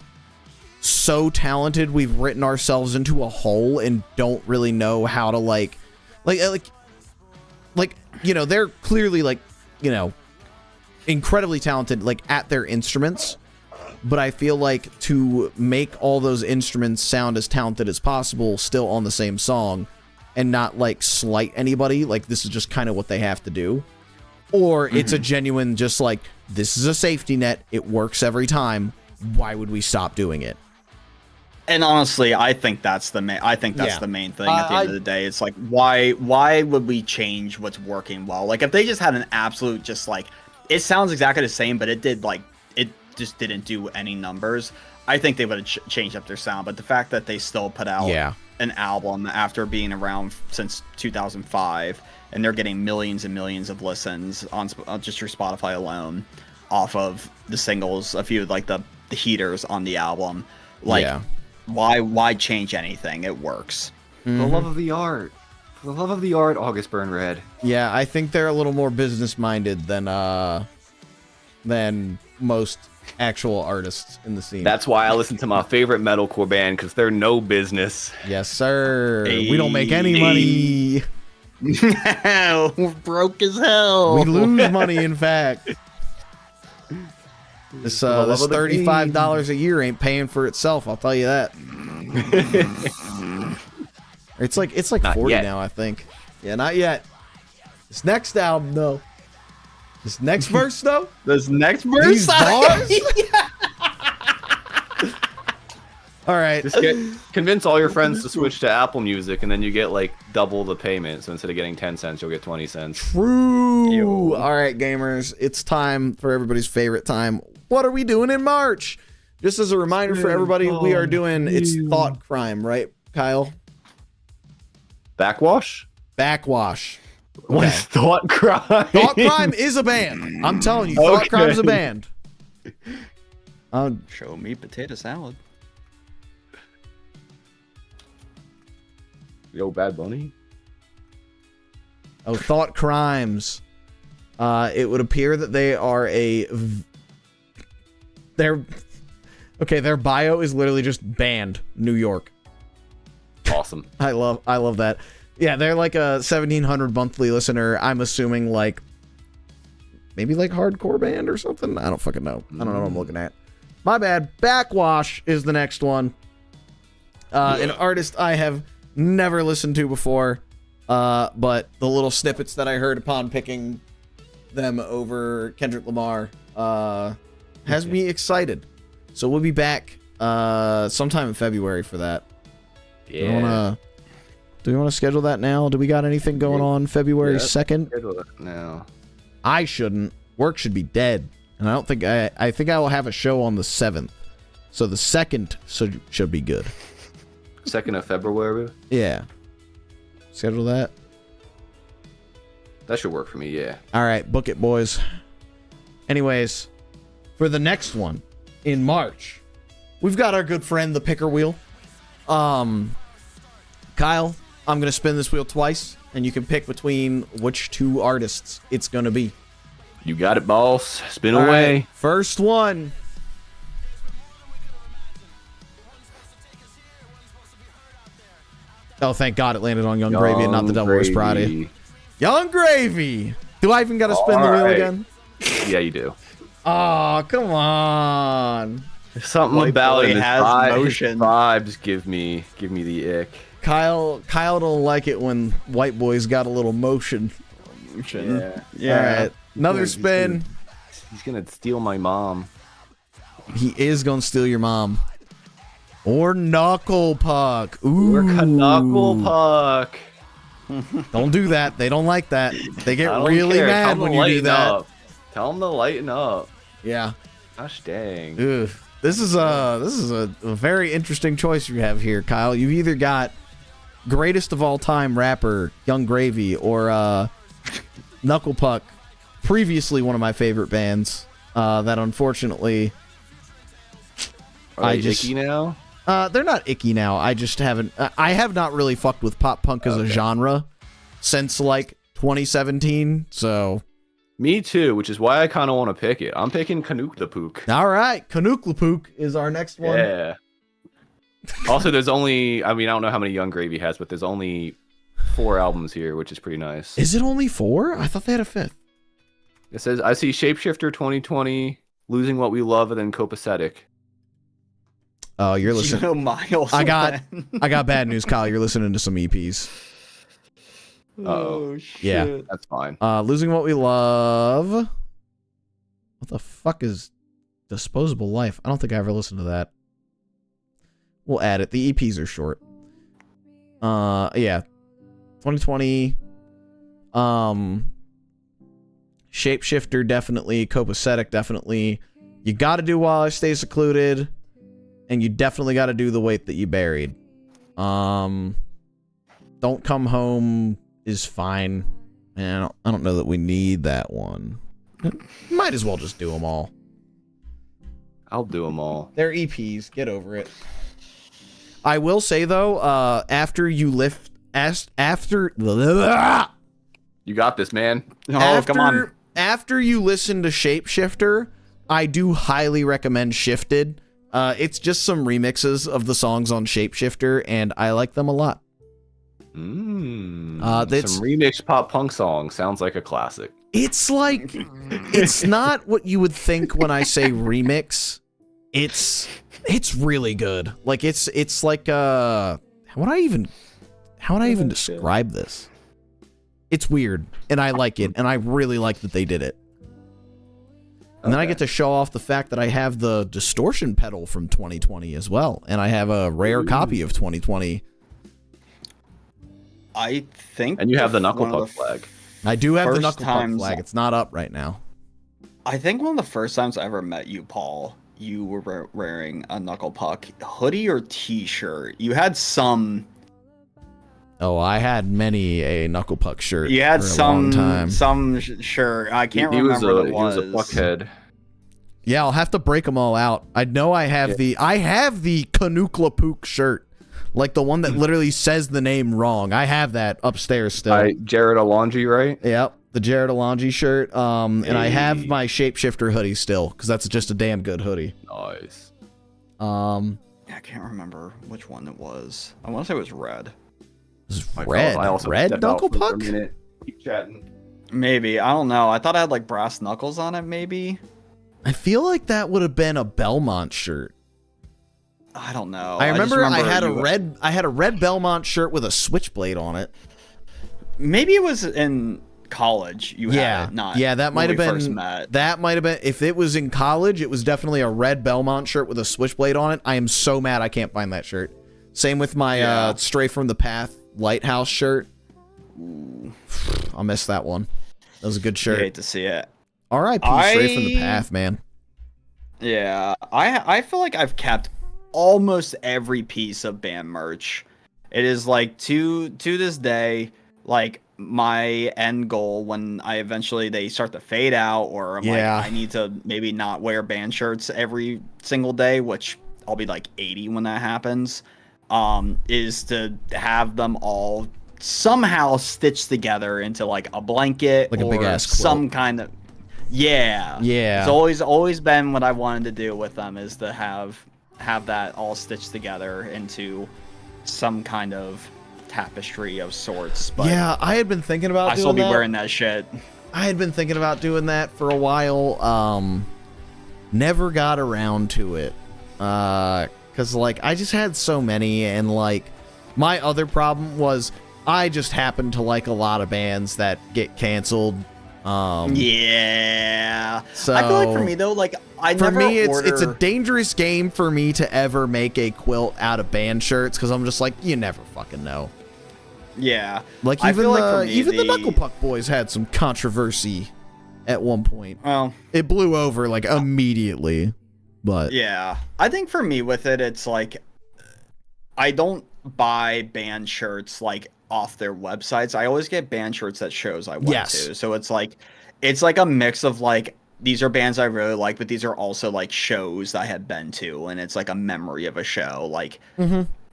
so talented we've written ourselves into a hole and don't really know how to like you know, they're clearly like, you know, incredibly talented like at their instruments, but I feel like to make all those instruments sound as talented as possible still on the same song and not like slight anybody, like this is just kind of what they have to do, or it's a genuine just like, this is a safety net, it works every time, why would we stop doing it? And honestly, I think that's the main. I think that's the main thing. At the end of the day, it's like, why would we change what's working well? Like, if they just had an absolute, just like, it sounds exactly the same, but it just didn't do any numbers, I think they would have changed up their sound. But the fact that they still put out an album after being around since 2005, and they're getting millions and millions of listens on just your Spotify alone, off of the singles, a few of like the heaters on the album, like. Yeah. Why change anything? It works. For the love of the art. For the love of the art, August Burn Red. Yeah, I think they're a little more business minded than most actual artists in the scene. That's why I listen to my favorite metalcore band, because they're no business. Yes, sir. We don't make any money. We're broke as hell. We lose money, in fact. This $35 a year ain't paying for itself, I'll tell you that. it's like not 40 yet. now, I think. Yeah, not yet. This next album, though. This next verse, though. This next verse. These bars. All right. Just convince all your friends to switch to Apple Music, and then you get like double the payment. So instead of getting 10 cents, you'll get 20 cents. True. Ew. All right, gamers. It's time for everybody's favorite time. What are we doing in March? Just as a reminder for everybody, we are doing, it's Thought Crime, right, Kyle? Backwash? Backwash. What is Thought Crime? Thought Crime is a band. I'm telling you, Thought Crime's a band. Show me potato salad. Yo, Bad Bunny? Oh, Thought Crimes. It would appear that they are their bio is literally just banned New York. Awesome. I love that. Yeah, they're like a 1,700 monthly listener. I'm assuming like maybe like hardcore band or something. I don't fucking know. I don't know what I'm looking at. My bad. Backwash is the next one. An artist I have never listened to before, but the little snippets that I heard upon picking them over Kendrick Lamar has me excited. So we'll be back sometime in February for that. Yeah. Do we want to schedule that now? Do we got anything going on February 2nd? Schedule it now. I shouldn't. Work should be dead. And I don't think I think I will have a show on the 7th. So the 2nd should be good. 2nd of February? Yeah. Schedule that. That should work for me, yeah. All right, book it, boys. Anyways, for the next one in March, we've got our good friend, the Picker Wheel. Kyle, I'm going to spin this wheel twice, and you can pick between which two artists it's going to be. You got it, boss. Spin All away. right, first one. Oh, thank God it landed on Young Gravy and not the Devil Wears Prada. Young Gravy! Do I even got to spin the wheel again? Yeah, you do. Oh, come on. There's something White about boy it. has motion. His vibes give me the ick. Kyle don't like it when white boys got a little motion. Yeah. All right, another spin. He's gonna steal my mom. He is gonna steal your mom. Or Knuckle Puck. Ooh. Or Knuckle Puck. Don't do that. They don't like that. They get I don't really care. mad Tell 'em when to you do lighten that. up. Tell them to lighten up. Yeah. Gosh dang. Ugh. This is a very interesting choice you have here, Kyle. You've either got greatest of all time rapper Young Gravy or Knuckle Puck, previously one of my favorite bands. That unfortunately, Are they icky now? they're not icky now. I just haven't. I have not really fucked with pop punk as a genre since like 2017. So. Me too, which is why I kind of want to pick it. I'm picking CqBwAfFlEs. All right, Kanuklapook is our next one. Yeah. Also, there's only, I mean, I don't know how many Young Gravy has, but there's only 4 albums here, which is pretty nice. Is it only 4? I thought they had a 5th. It says, I see Shapeshifter 2020, Losing What We Love, and then Copacetic. Oh, you're listening. You know miles. I got away. bad news, Kyle. You're listening to some EPs. Oh, shit. Yeah. That's fine. Losing What We Love. What the fuck is Disposable Life? I don't think I ever listened to that. We'll add it. The EPs are short. Yeah. 2020. Shapeshifter, definitely. Copacetic, definitely. You gotta do While I Stay Secluded. And you definitely gotta do The Weight That You Buried. Don't Come Home is fine. And I don't know that we need that one. Might as well just do them all. I'll do them all. They're EPs. Get over it. I will say though, after you lift, after You got this, man. Come on. After you listen to Shapeshifter, I do highly recommend Shifted. It's just some remixes of the songs on Shapeshifter, and I like them a lot. Some That's remixed pop punk song. Sounds like a classic. it's like it's not what you would think when I say remix. It's really good. Like it's like how would I even describe this? It's weird, and I like it, and I really like that they did it. And then I get to show off the fact that I have the distortion pedal from 2020 as well, and I have a rare copy of 2020. I think. And you have the Knuckle one of Puck the flag. I do have the first Knuckle Puck times- flag. It's not up right now. I think one of the first times I ever met you, Paul, you were wearing a Knuckle Puck hoodie or T-shirt. You had some. Oh, I had many a Knuckle Puck shirt. You had for a long time. some shirt. I can't He remember what it He was a was. puckhead. Yeah, I'll have to break them all out. I know I have the Kanuklapook shirt, like the one that literally says the name wrong. I have that upstairs still. Jared Alonji, right? Yep. The Jared Alonji shirt. And I have my Shapeshifter hoodie still, because that's just a damn good hoodie. Nice. I can't remember which one it was. I want to say it was red. Red. I also Red stepped out Knuckle for a Puck? minute. Keep chatting. Maybe. I don't know. I thought I had like brass knuckles on it, maybe. I feel like that would have been a Belmont shirt. I don't know. I remember I had you- a red Belmont shirt with a switchblade on it. Maybe it was in college. You had it, not yeah, that might have when we been first met. that might have been if it was in college, it was definitely a red Belmont shirt with a switchblade on it. I am so mad I can't find that shirt. Same with my Stray from the Path Lighthouse shirt. I'll miss that one. That was a good I shirt. hate to see it. R.I.P. Stray from the Path, man. Yeah, I feel like I've kept almost every piece of band merch. It is like to this day, like my end goal when I eventually they start to fade out, or I'm like I need to maybe not wear band shirts every single day, which I'll be like 80 when that happens. Is to have them all somehow stitched together into like a blanket, like a or big ass quilt. some kind of yeah. It's always been what I wanted to do with them, is to have that all stitched together into some kind of tapestry of sorts. But yeah, I had been thinking about I doing still be that. wearing that shit. I had been thinking about doing that for a while. Never got around to it. Cause like I just had so many, and like my other problem was I just happened to like a lot of bands that get canceled. Yeah. So I feel like for me though, like I for never me order... it's a dangerous game for me to ever make a quilt out of band shirts, because I'm just like, you never fucking know. Yeah. Like I even feel like for me, the Knuckle Puck boys had some controversy at one point. Well, it blew over like immediately. But yeah, I think for me with it, it's like I don't buy band shirts like off their websites. I always get band shirts at shows I went to. So it's like a mix of like, these are bands I really like, but these are also like shows that I had been to, and it's like a memory of a show. Like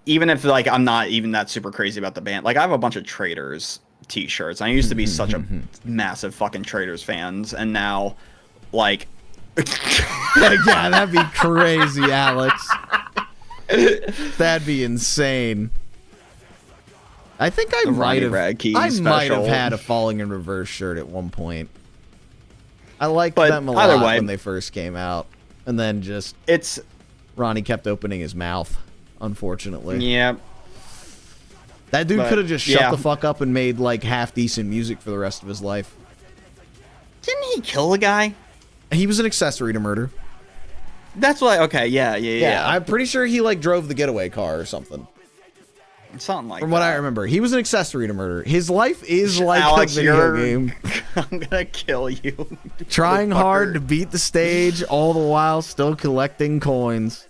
even if like I'm not even that super crazy about the band, like I have a bunch of Traitors t-shirts. I used to be such a massive fucking Traitors fans, and now like yeah, that'd be crazy, Alex. That'd be insane. I think I might have had a Falling in Reverse shirt at one point. I liked them a lot when they first came out, and then just Ronnie kept opening his mouth, unfortunately. Yeah. That dude could have just shut the fuck up and made like half decent music for the rest of his life. Didn't he kill a guy? He was an accessory to murder. That's what. Okay, yeah. I'm pretty sure he like drove the getaway car or something. Something like that. From what I remember, he was an accessory to murder. His life is like Alex, a video game. I'm gonna kill you. Trying hard to beat the stage, all the while still collecting coins.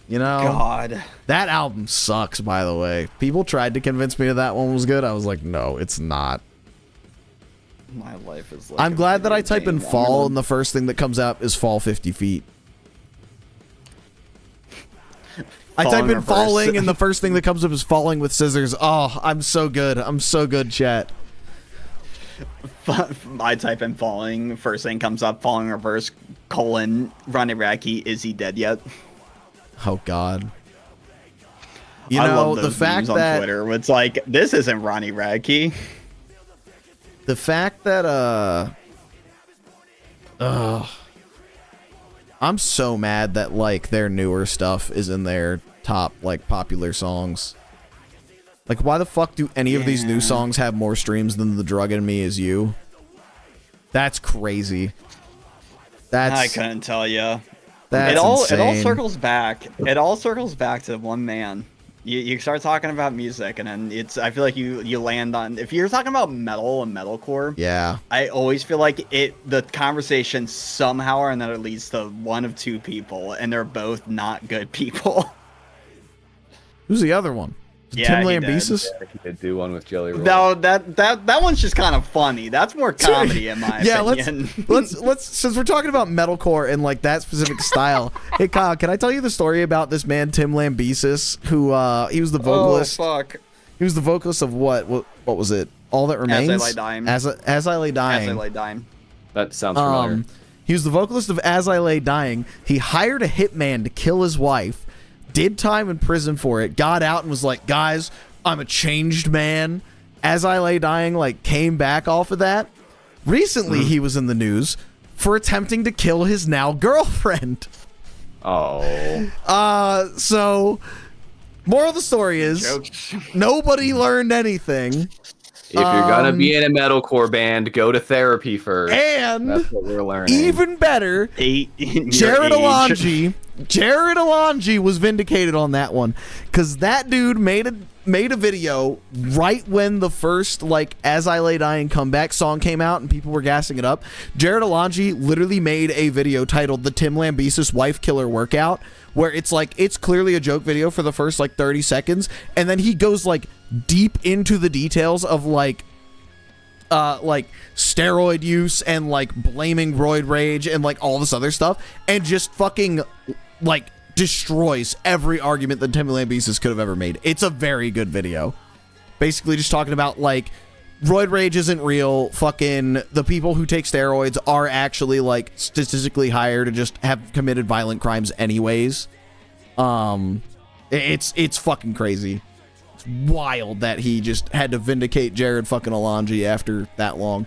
You know, God, that album sucks. By the way, people tried to convince me that one was good. I was like, no, it's not. My life is like I'm glad that I type in fall and the first thing that comes up is fall 50 feet. I type in falling and the first thing that comes up is falling with scissors. Oh, I'm so good. I'm so good, chat. I type in falling, first thing comes up, falling reverse, colon, Ronnie Radke, is he dead yet? Oh, God. You I know, love those the fact memes that on Twitter, it's like, this isn't Ronnie Radke. the fact that I'm so mad that like their newer stuff is in their top like popular songs. Like, why the fuck do any of these new songs have more streams than The Drug in Me Is You? That's crazy. I couldn't tell you. That's it all insane. circles back. It all circles back to one man. You start talking about music, and then I feel like you land on, if you're talking about metal and metalcore. Yeah. I always feel like the conversation somehow or another leads to one of two people, and they're both not good people. Who's the other one? Tim Lambesis? Yeah, he did do one with Jelly Roll. No, that one's just kind of funny. That's more comedy in my opinion. let's since we're talking about metalcore and like that specific style. Hey Kyle, can I tell you the story about this man Tim Lambesis, who he was the vocalist? Oh fuck. He was the vocalist of what was it? All That Remains. As I Lay Dying. As I Lay Dying. As I Lay Dying. That sounds familiar. He was the vocalist of As I Lay Dying. He hired a hitman to kill his wife, did time in prison for it, got out and was like, guys, I'm a changed man. As I Lay Dying, like, came back off of that. Recently, he was in the news for attempting to kill his now girlfriend. Oh. So, moral of the story is, Jokes. nobody learned anything. If you're gonna be in a metalcore band, go to therapy first. And that's what we're learning. even better, Jared Alonji was vindicated on that one, because that dude made a video right when the first, like, As I Lay Dying comeback song came out and people were gassing it up. Jared Alonji literally made a video titled "The Tim Lambesis Wife Killer Workout," where it's like, it's clearly a joke video for the first like 30 seconds, and then he goes like deep into the details of like steroid use and like blaming roid rage and like all this other stuff, and just fucking like destroys every argument that Tim Lambesis could have ever made. It's a very good video. Basically just talking about like roid rage isn't real. Fucking the people who take steroids are actually like statistically higher to just have committed violent crimes anyways. It's fucking crazy. It's wild that he just had to vindicate Jared fucking Alonji after that long.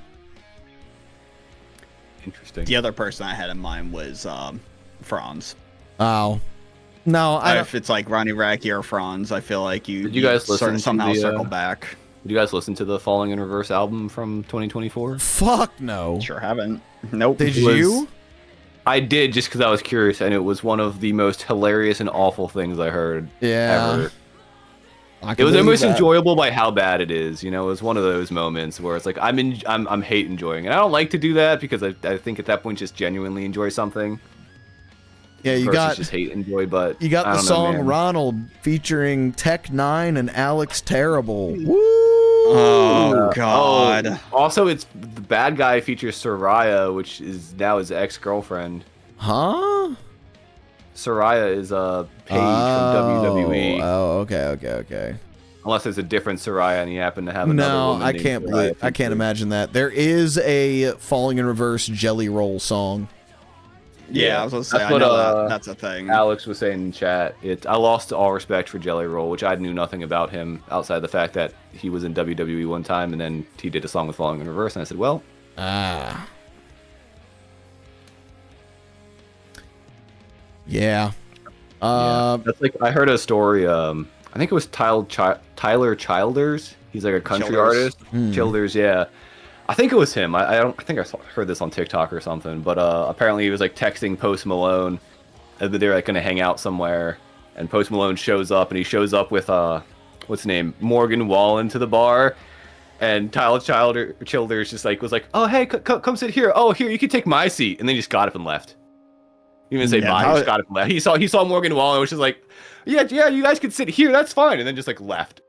Interesting. The other person I had in mind was Franz. Oh. No, I don't. If it's like Ronnie Radke or Franz, I feel like Did you guys listen to somehow the, circle back. Did you guys listen to the Falling in Reverse album from 2024? Fuck no. Sure haven't. Nope. Did It was- you? I did, just because I was curious, and it was one of the most hilarious and awful things I heard Yeah. ever. I It can was believe almost that. enjoyable by how bad it is. You know, it was one of those moments where it's like I'm hate enjoying, and I don't like to do that because I think at that point just genuinely enjoy something. Yeah, you versus got just hate enjoy, but you got I the don't know, song man. Ronald featuring Tech Nine and Alex Terrible. Woo! Oh God. Oh, also, it's the bad guy features Soraya, which is now his ex-girlfriend. Huh? Soraya is a page from WWE. Oh, okay. Unless there's a different Soraya and you happen to have another No, woman I named can't Soraya believe. I can't featured. imagine that. There is a Falling in Reverse Jelly Roll song. Yeah, I was gonna say That's I what, know that's a thing. Alex was saying in chat, I lost all respect for Jelly Roll, which I knew nothing about him outside the fact that he was in WWE one time and then he did a song with Falling in Reverse, and I said, well, Ah. Yeah. that's like, I heard a story, I think it was Tyler Childers. He's like a country Childers. artist. Childers, yeah. I think it was him. I think I heard this on TikTok or something, but apparently he was like texting Post Malone, and they're like gonna hang out somewhere, and Post Malone shows up, and he shows up with what's his name, Morgan Wallen, to the bar, and Tyler Childers just like was like, oh hey, come sit here. Oh here, you can take my seat, and then he just got up and left. He didn't even say bye. He just got up and left. He saw Morgan Wallen, which is like, yeah, you guys can sit here. That's fine, and then just like left.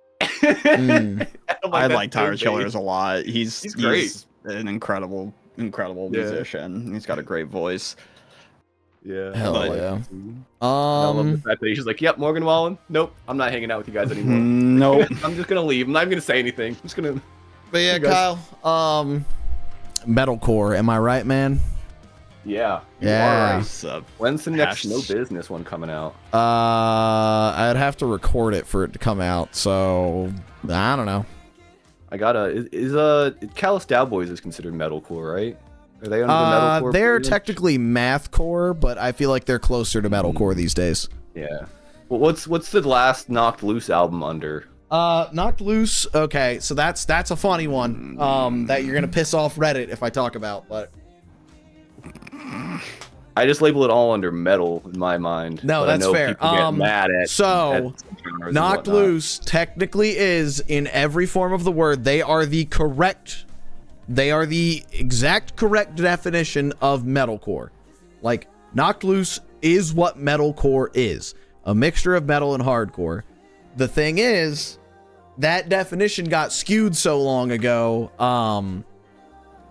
I like Tyler That's Childers a lot. He's great. He's an incredible musician. He's got a great voice. Yeah. Hell But- yeah. I love the fact that he's just like, yep, Morgan Wallen. Nope, I'm not hanging out with you guys anymore. Nope. I'm just gonna leave. I'm not even gonna say anything. I'm just gonna. But yeah, You guys- Kyle. Metalcore. Am I right, man? Yeah. you Yeah. are right. It's, When's the next Hash- No Business one coming out? I'd have to record it for it to come out. So I don't know. I gotta. Is Callous Cowboys is considered metalcore, right? Are they under the metalcore? They're brand? technically mathcore, but I feel like they're closer to metalcore these days. Yeah. Well, what's the last Knocked Loose album under? Knocked Loose. Okay, so that's a funny one. That you're gonna piss off Reddit if I talk about, but I just label it all under metal in my mind. No, but that's I know fair. People get mad at so, at genres and Knocked whatnot. Loose technically is, in every form of the word, they are the exact correct definition of metalcore. Like, Knocked Loose is what metalcore is. A mixture of metal and hardcore. The thing is, that definition got skewed so long ago,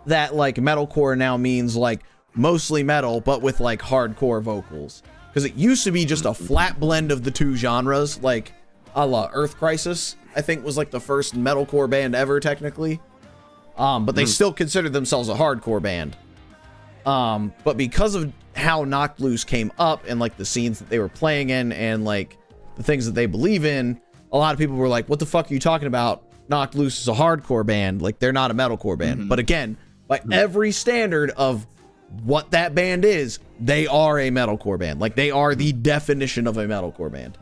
that, like, metalcore now means, like, mostly metal, but with, like, hardcore vocals. Because it used to be just a flat blend of the two genres, like, a la Earth Crisis, I think was, like, the first metalcore band ever, technically. But they still consider themselves a hardcore band. But because of how Knocked Loose came up and like the scenes that they were playing in and like the things that they believe in, a lot of people were like, what the fuck are you talking about? Knocked Loose is a hardcore band. Like, they're not a metalcore band. But again, by every standard of what that band is, they are a metalcore band. Like, they are the definition of a metalcore band.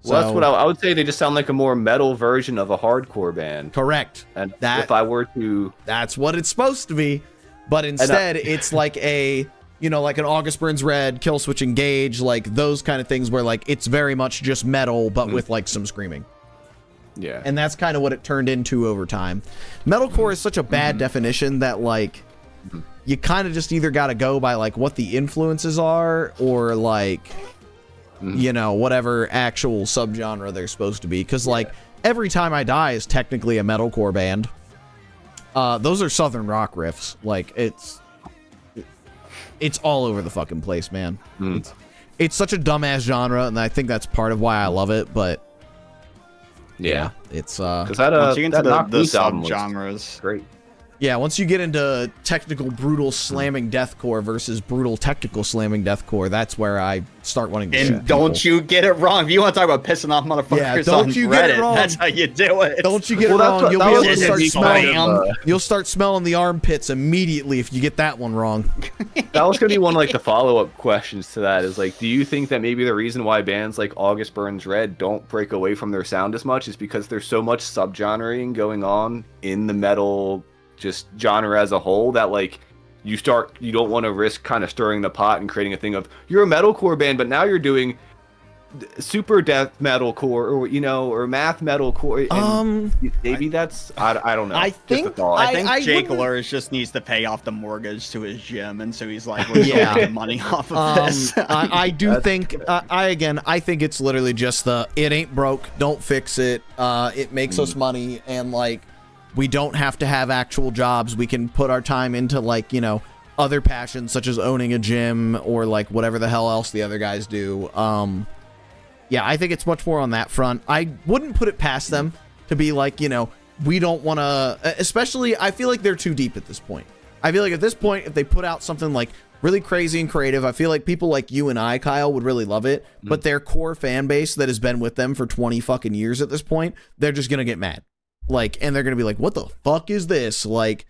Well, that's what I would say. They just sound like a more metal version of a hardcore band. Correct. And that, if I were to... That's what it's supposed to be. But instead, it's like a... You know, like an August Burns Red, Killswitch Engage, like those kind of things where like it's very much just metal, but with like some screaming. Yeah. And that's kind of what it turned into over time. Metalcore is such a bad definition that like you kind of just either got to go by like what the influences are or like, you know, whatever actual subgenre they're supposed to be. Because like Every Time I Die is technically a metalcore band. Those are Southern rock riffs. Like it's all over the fucking place, man. It's such a dumbass genre, and I think that's part of why I love it. But yeah, it's because once you get into that the album was subgenres, great. yeah. Once you get into technical, brutal slamming deathcore versus brutal technical slamming deathcore, that's where I start wanting to. And don't you get it wrong. If you want to talk about pissing off motherfuckers don't on you Reddit, get it wrong. that's how you do it. Don't you get it Well, wrong? You'll be able to start smelling. You'll start smelling the armpits immediately if you get that one wrong. That was going to be one of like the follow-up questions to that is like, do you think that maybe the reason why bands like August Burns Red don't break away from their sound as much is because there's so much subgenreing going on in the metal just genre as a whole that like you don't want to risk kind of stirring the pot and creating a thing of you're a metalcore band, but now you're doing super death metalcore or or math metalcore. Maybe that's I don't know. I think Jake Lurs just needs to pay off the mortgage to his gym, and so he's like, "We're making money off of this." I do think I think it's literally just it ain't broke, don't fix it. It makes us money, and like we don't have to have actual jobs. We can put our time into like other passions such as owning a gym or like whatever the hell else the other guys do. Yeah, I think it's much more on that front. I wouldn't put it past them to be like, we don't want to, especially, I feel like they're too deep at this point. I feel like at this point, if they put out something like really crazy and creative, I feel like people like you and I, Kyle, would really love it. But their core fan base that has been with them for 20 fucking years at this point, they're just going to get mad. Like, and they're going to be like, what the fuck is this? Like,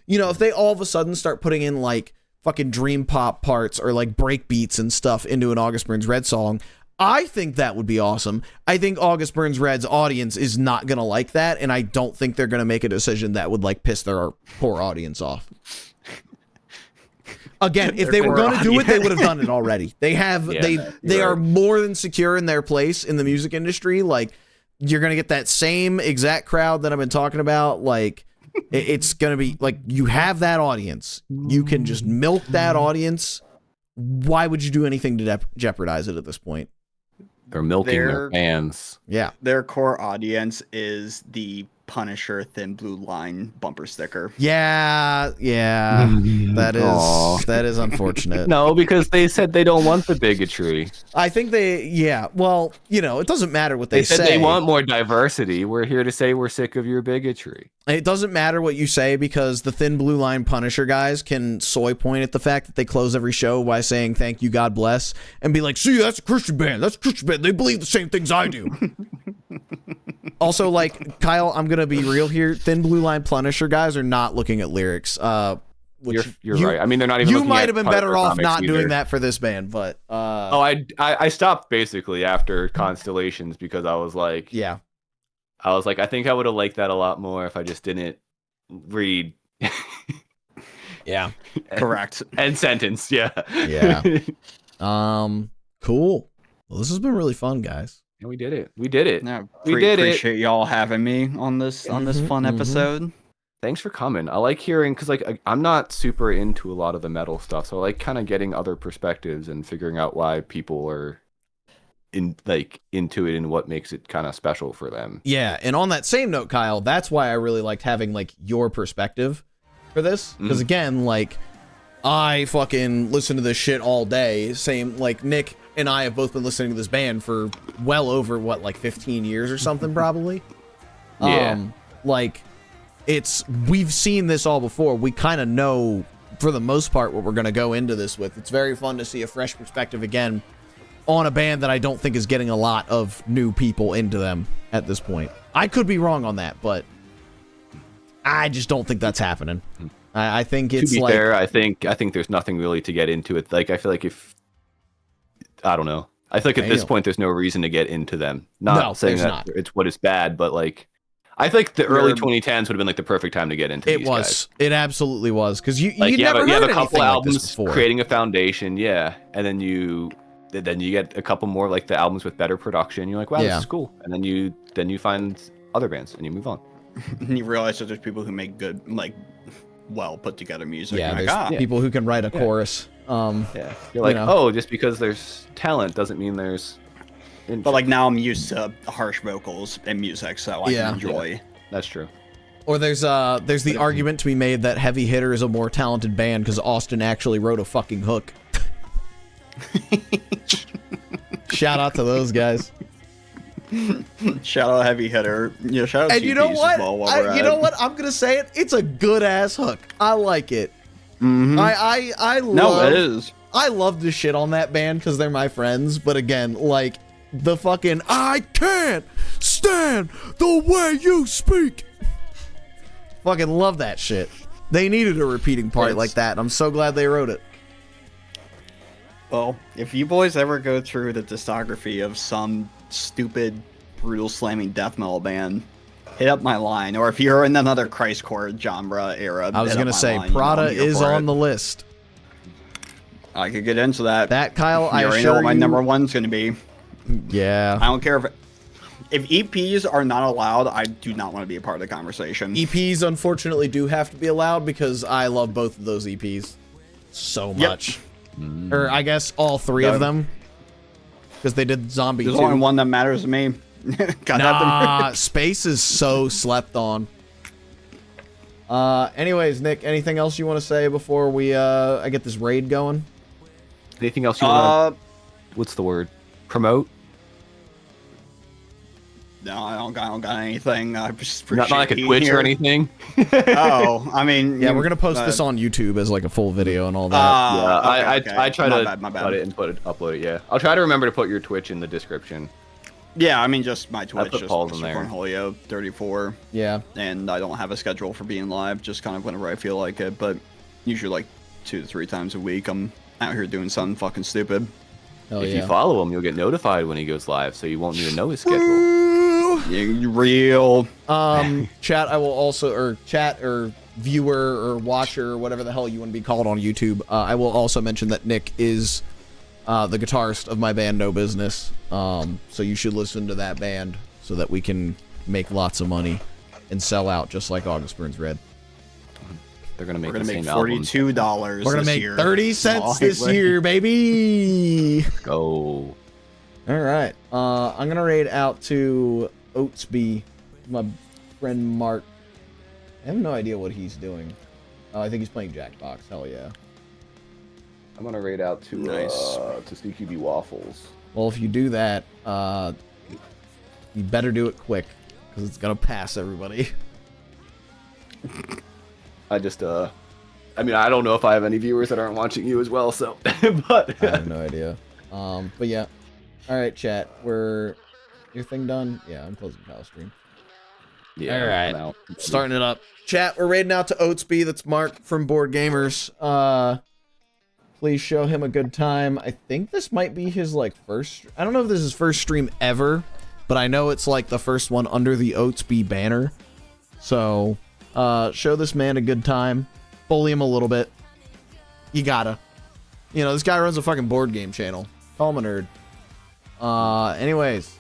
if they all of a sudden start putting in like fucking dream pop parts or like break beats and stuff into an August Burns Red song, I think that would be awesome. I think August Burns Red's audience is not going to like that, and I don't think they're going to make a decision that would like piss their poor audience off. Again, if they were going to do it, they would have done it already. They have they are more than secure in their place in the music industry. Like, you're going to get that same exact crowd that I've been talking about. Like, it's going to be like, you have that audience. You can just milk that audience. Why would you do anything to jeopardize it at this point? They're milking their fans. Yeah. Their core audience is the Punisher Thin Blue Line bumper sticker. Yeah. That is unfortunate. No, because they said they don't want the bigotry. I think well, it doesn't matter what they said say. They want more diversity. We're here to say we're sick of your bigotry. It doesn't matter what you say because the Thin Blue Line Punisher guys can soy point at the fact that they close every show by saying thank you, God bless, and be like, see, that's a Christian band. That's a Christian band. They believe the same things I do. Also, like, Kyle, I'm going to be real here. Thin Blue Line Punisher guys are not looking at lyrics. Which you're right. I mean, they're not even. You might have been better off not either. doing that for this band, but. I stopped basically after Constellations because I was like. Yeah. I think I would have liked that a lot more if I just didn't read. Yeah. Correct. End sentence. Yeah. Yeah. Cool. Well, this has been really fun, guys. And we did it. We did it. No, we did it. Appreciate y'all having me on this fun episode. Thanks for coming. I like hearing because like I'm not super into a lot of the metal stuff, so I like kind of getting other perspectives and figuring out why people are into it and what makes it kind of special for them. Yeah, and on that same note, Kyle, that's why I really liked having like your perspective for this because again, like I fucking listen to this shit all day. Same like Nick and I have both been listening to this band for well over 15 years or something probably. Yeah. Like we've seen this all before. We kind of know, for the most part, what we're going to go into this with. It's very fun to see a fresh perspective again on a band that I don't think is getting a lot of new people into them at this point. I could be wrong on that, but I just don't think that's happening. I think it's, to be like, fair, I think there's nothing really to get into it. Like, I feel like I don't know. I feel like at this point there's no reason to get into them. Not saying that it's what is bad, but like, I think the early 2010s would have been like the perfect time to get into these guys. It absolutely was, because you like, never you heard have a couple albums like creating a foundation, and then you get a couple more like the albums with better production. You're like, wow, this is cool, and then you find other bands and you move on. And you realize that there's people who make good, like, well put together music. Yeah, there's like, people who can write a chorus. You're like, oh, just because there's talent doesn't mean there's. But like now I'm used to harsh vocals and music, so I can enjoy. Yeah, that's true. Or there's the argument to be made that Heavy Hitter is a more talented band because Austin actually wrote a fucking hook. Shout out to those guys. Shout out Heavy Hitter. Yeah, shout out. And you know what? You know what? I'm gonna say it. It's a good ass hook. I like it. Mm-hmm. I love. No, it is. I love to shit on that band because they're my friends. But again, like the fucking I can't stand the way you speak. Fucking love that shit. They needed a repeating part like that. And I'm so glad they wrote it. Well, if you boys ever go through the discography of some stupid, brutal slamming death metal band, hit up my line. Or if you're in another Christcore genre era, I was gonna say Prada is on the list. I could get into that. That Kyle, I already know what my number one's gonna be. Yeah. I don't care if EPs are not allowed. I do not want to be a part of the conversation. EPs unfortunately do have to be allowed because I love both of those EPs so much. Or I guess all three of them. Because they did Zombie 2. There's only one that matters to me. Nah, Space is so slept on. Anyways, Nick, anything else you want to say before we I get this raid going? Anything else you want to... What's the word? Promote? No, I don't got anything. I just appreciate not like a Twitch or anything. Oh, I mean, yeah, we're gonna post this on YouTube as like a full video and all that. I try to my bad. put it and upload it. Yeah, I'll try to remember to put your Twitch in the description. Yeah, I mean, just my Twitch, put just Paul's in there. Cornholio 34. Yeah, and I don't have a schedule for being live, just kind of whenever I feel like it. But usually, like 2 to 3 times a week, I'm out here doing something fucking stupid. If you follow him, you'll get notified when he goes live, so you won't even know his schedule. Yeah, real. Chat, I will also, or chat, or viewer, or watcher, or whatever the hell you want to be called on YouTube. I will also mention that Nick is the guitarist of my band No Business. So you should listen to that band so that we can make lots of money and sell out just like August Burns Red. They're gonna make $42. We're gonna make 30 cents this year, baby. Go. All right. I'm gonna raid out to Oatsby, my friend Mark. I have no idea what he's doing. Oh, I think he's playing Jackbox. Hell yeah. I'm gonna raid out to to CqBwAfFlEs. Well, if you do that, you better do it quick because it's gonna pass everybody. I just I mean, I don't know if I have any viewers that aren't watching you as well, so but I have no idea. But yeah. All right, chat. Your thing done? Yeah, I'm closing Kyle stream. Yeah. All right. Starting it up. Chat, we're raiding out to Oatsby. That's Mark from Board Gamers. Please show him a good time. I think this might be his like first. I don't know if this is his first stream ever, but I know it's like the first one under the Oatsby banner. So, show this man a good time. Bully him a little bit. You gotta. You know, this guy runs a fucking board game channel. Call him a nerd. Anyways.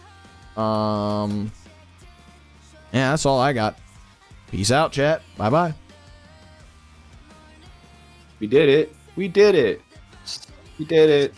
Yeah, that's all I got. Peace out, chat. Bye-bye. We did it. We did it. We did it.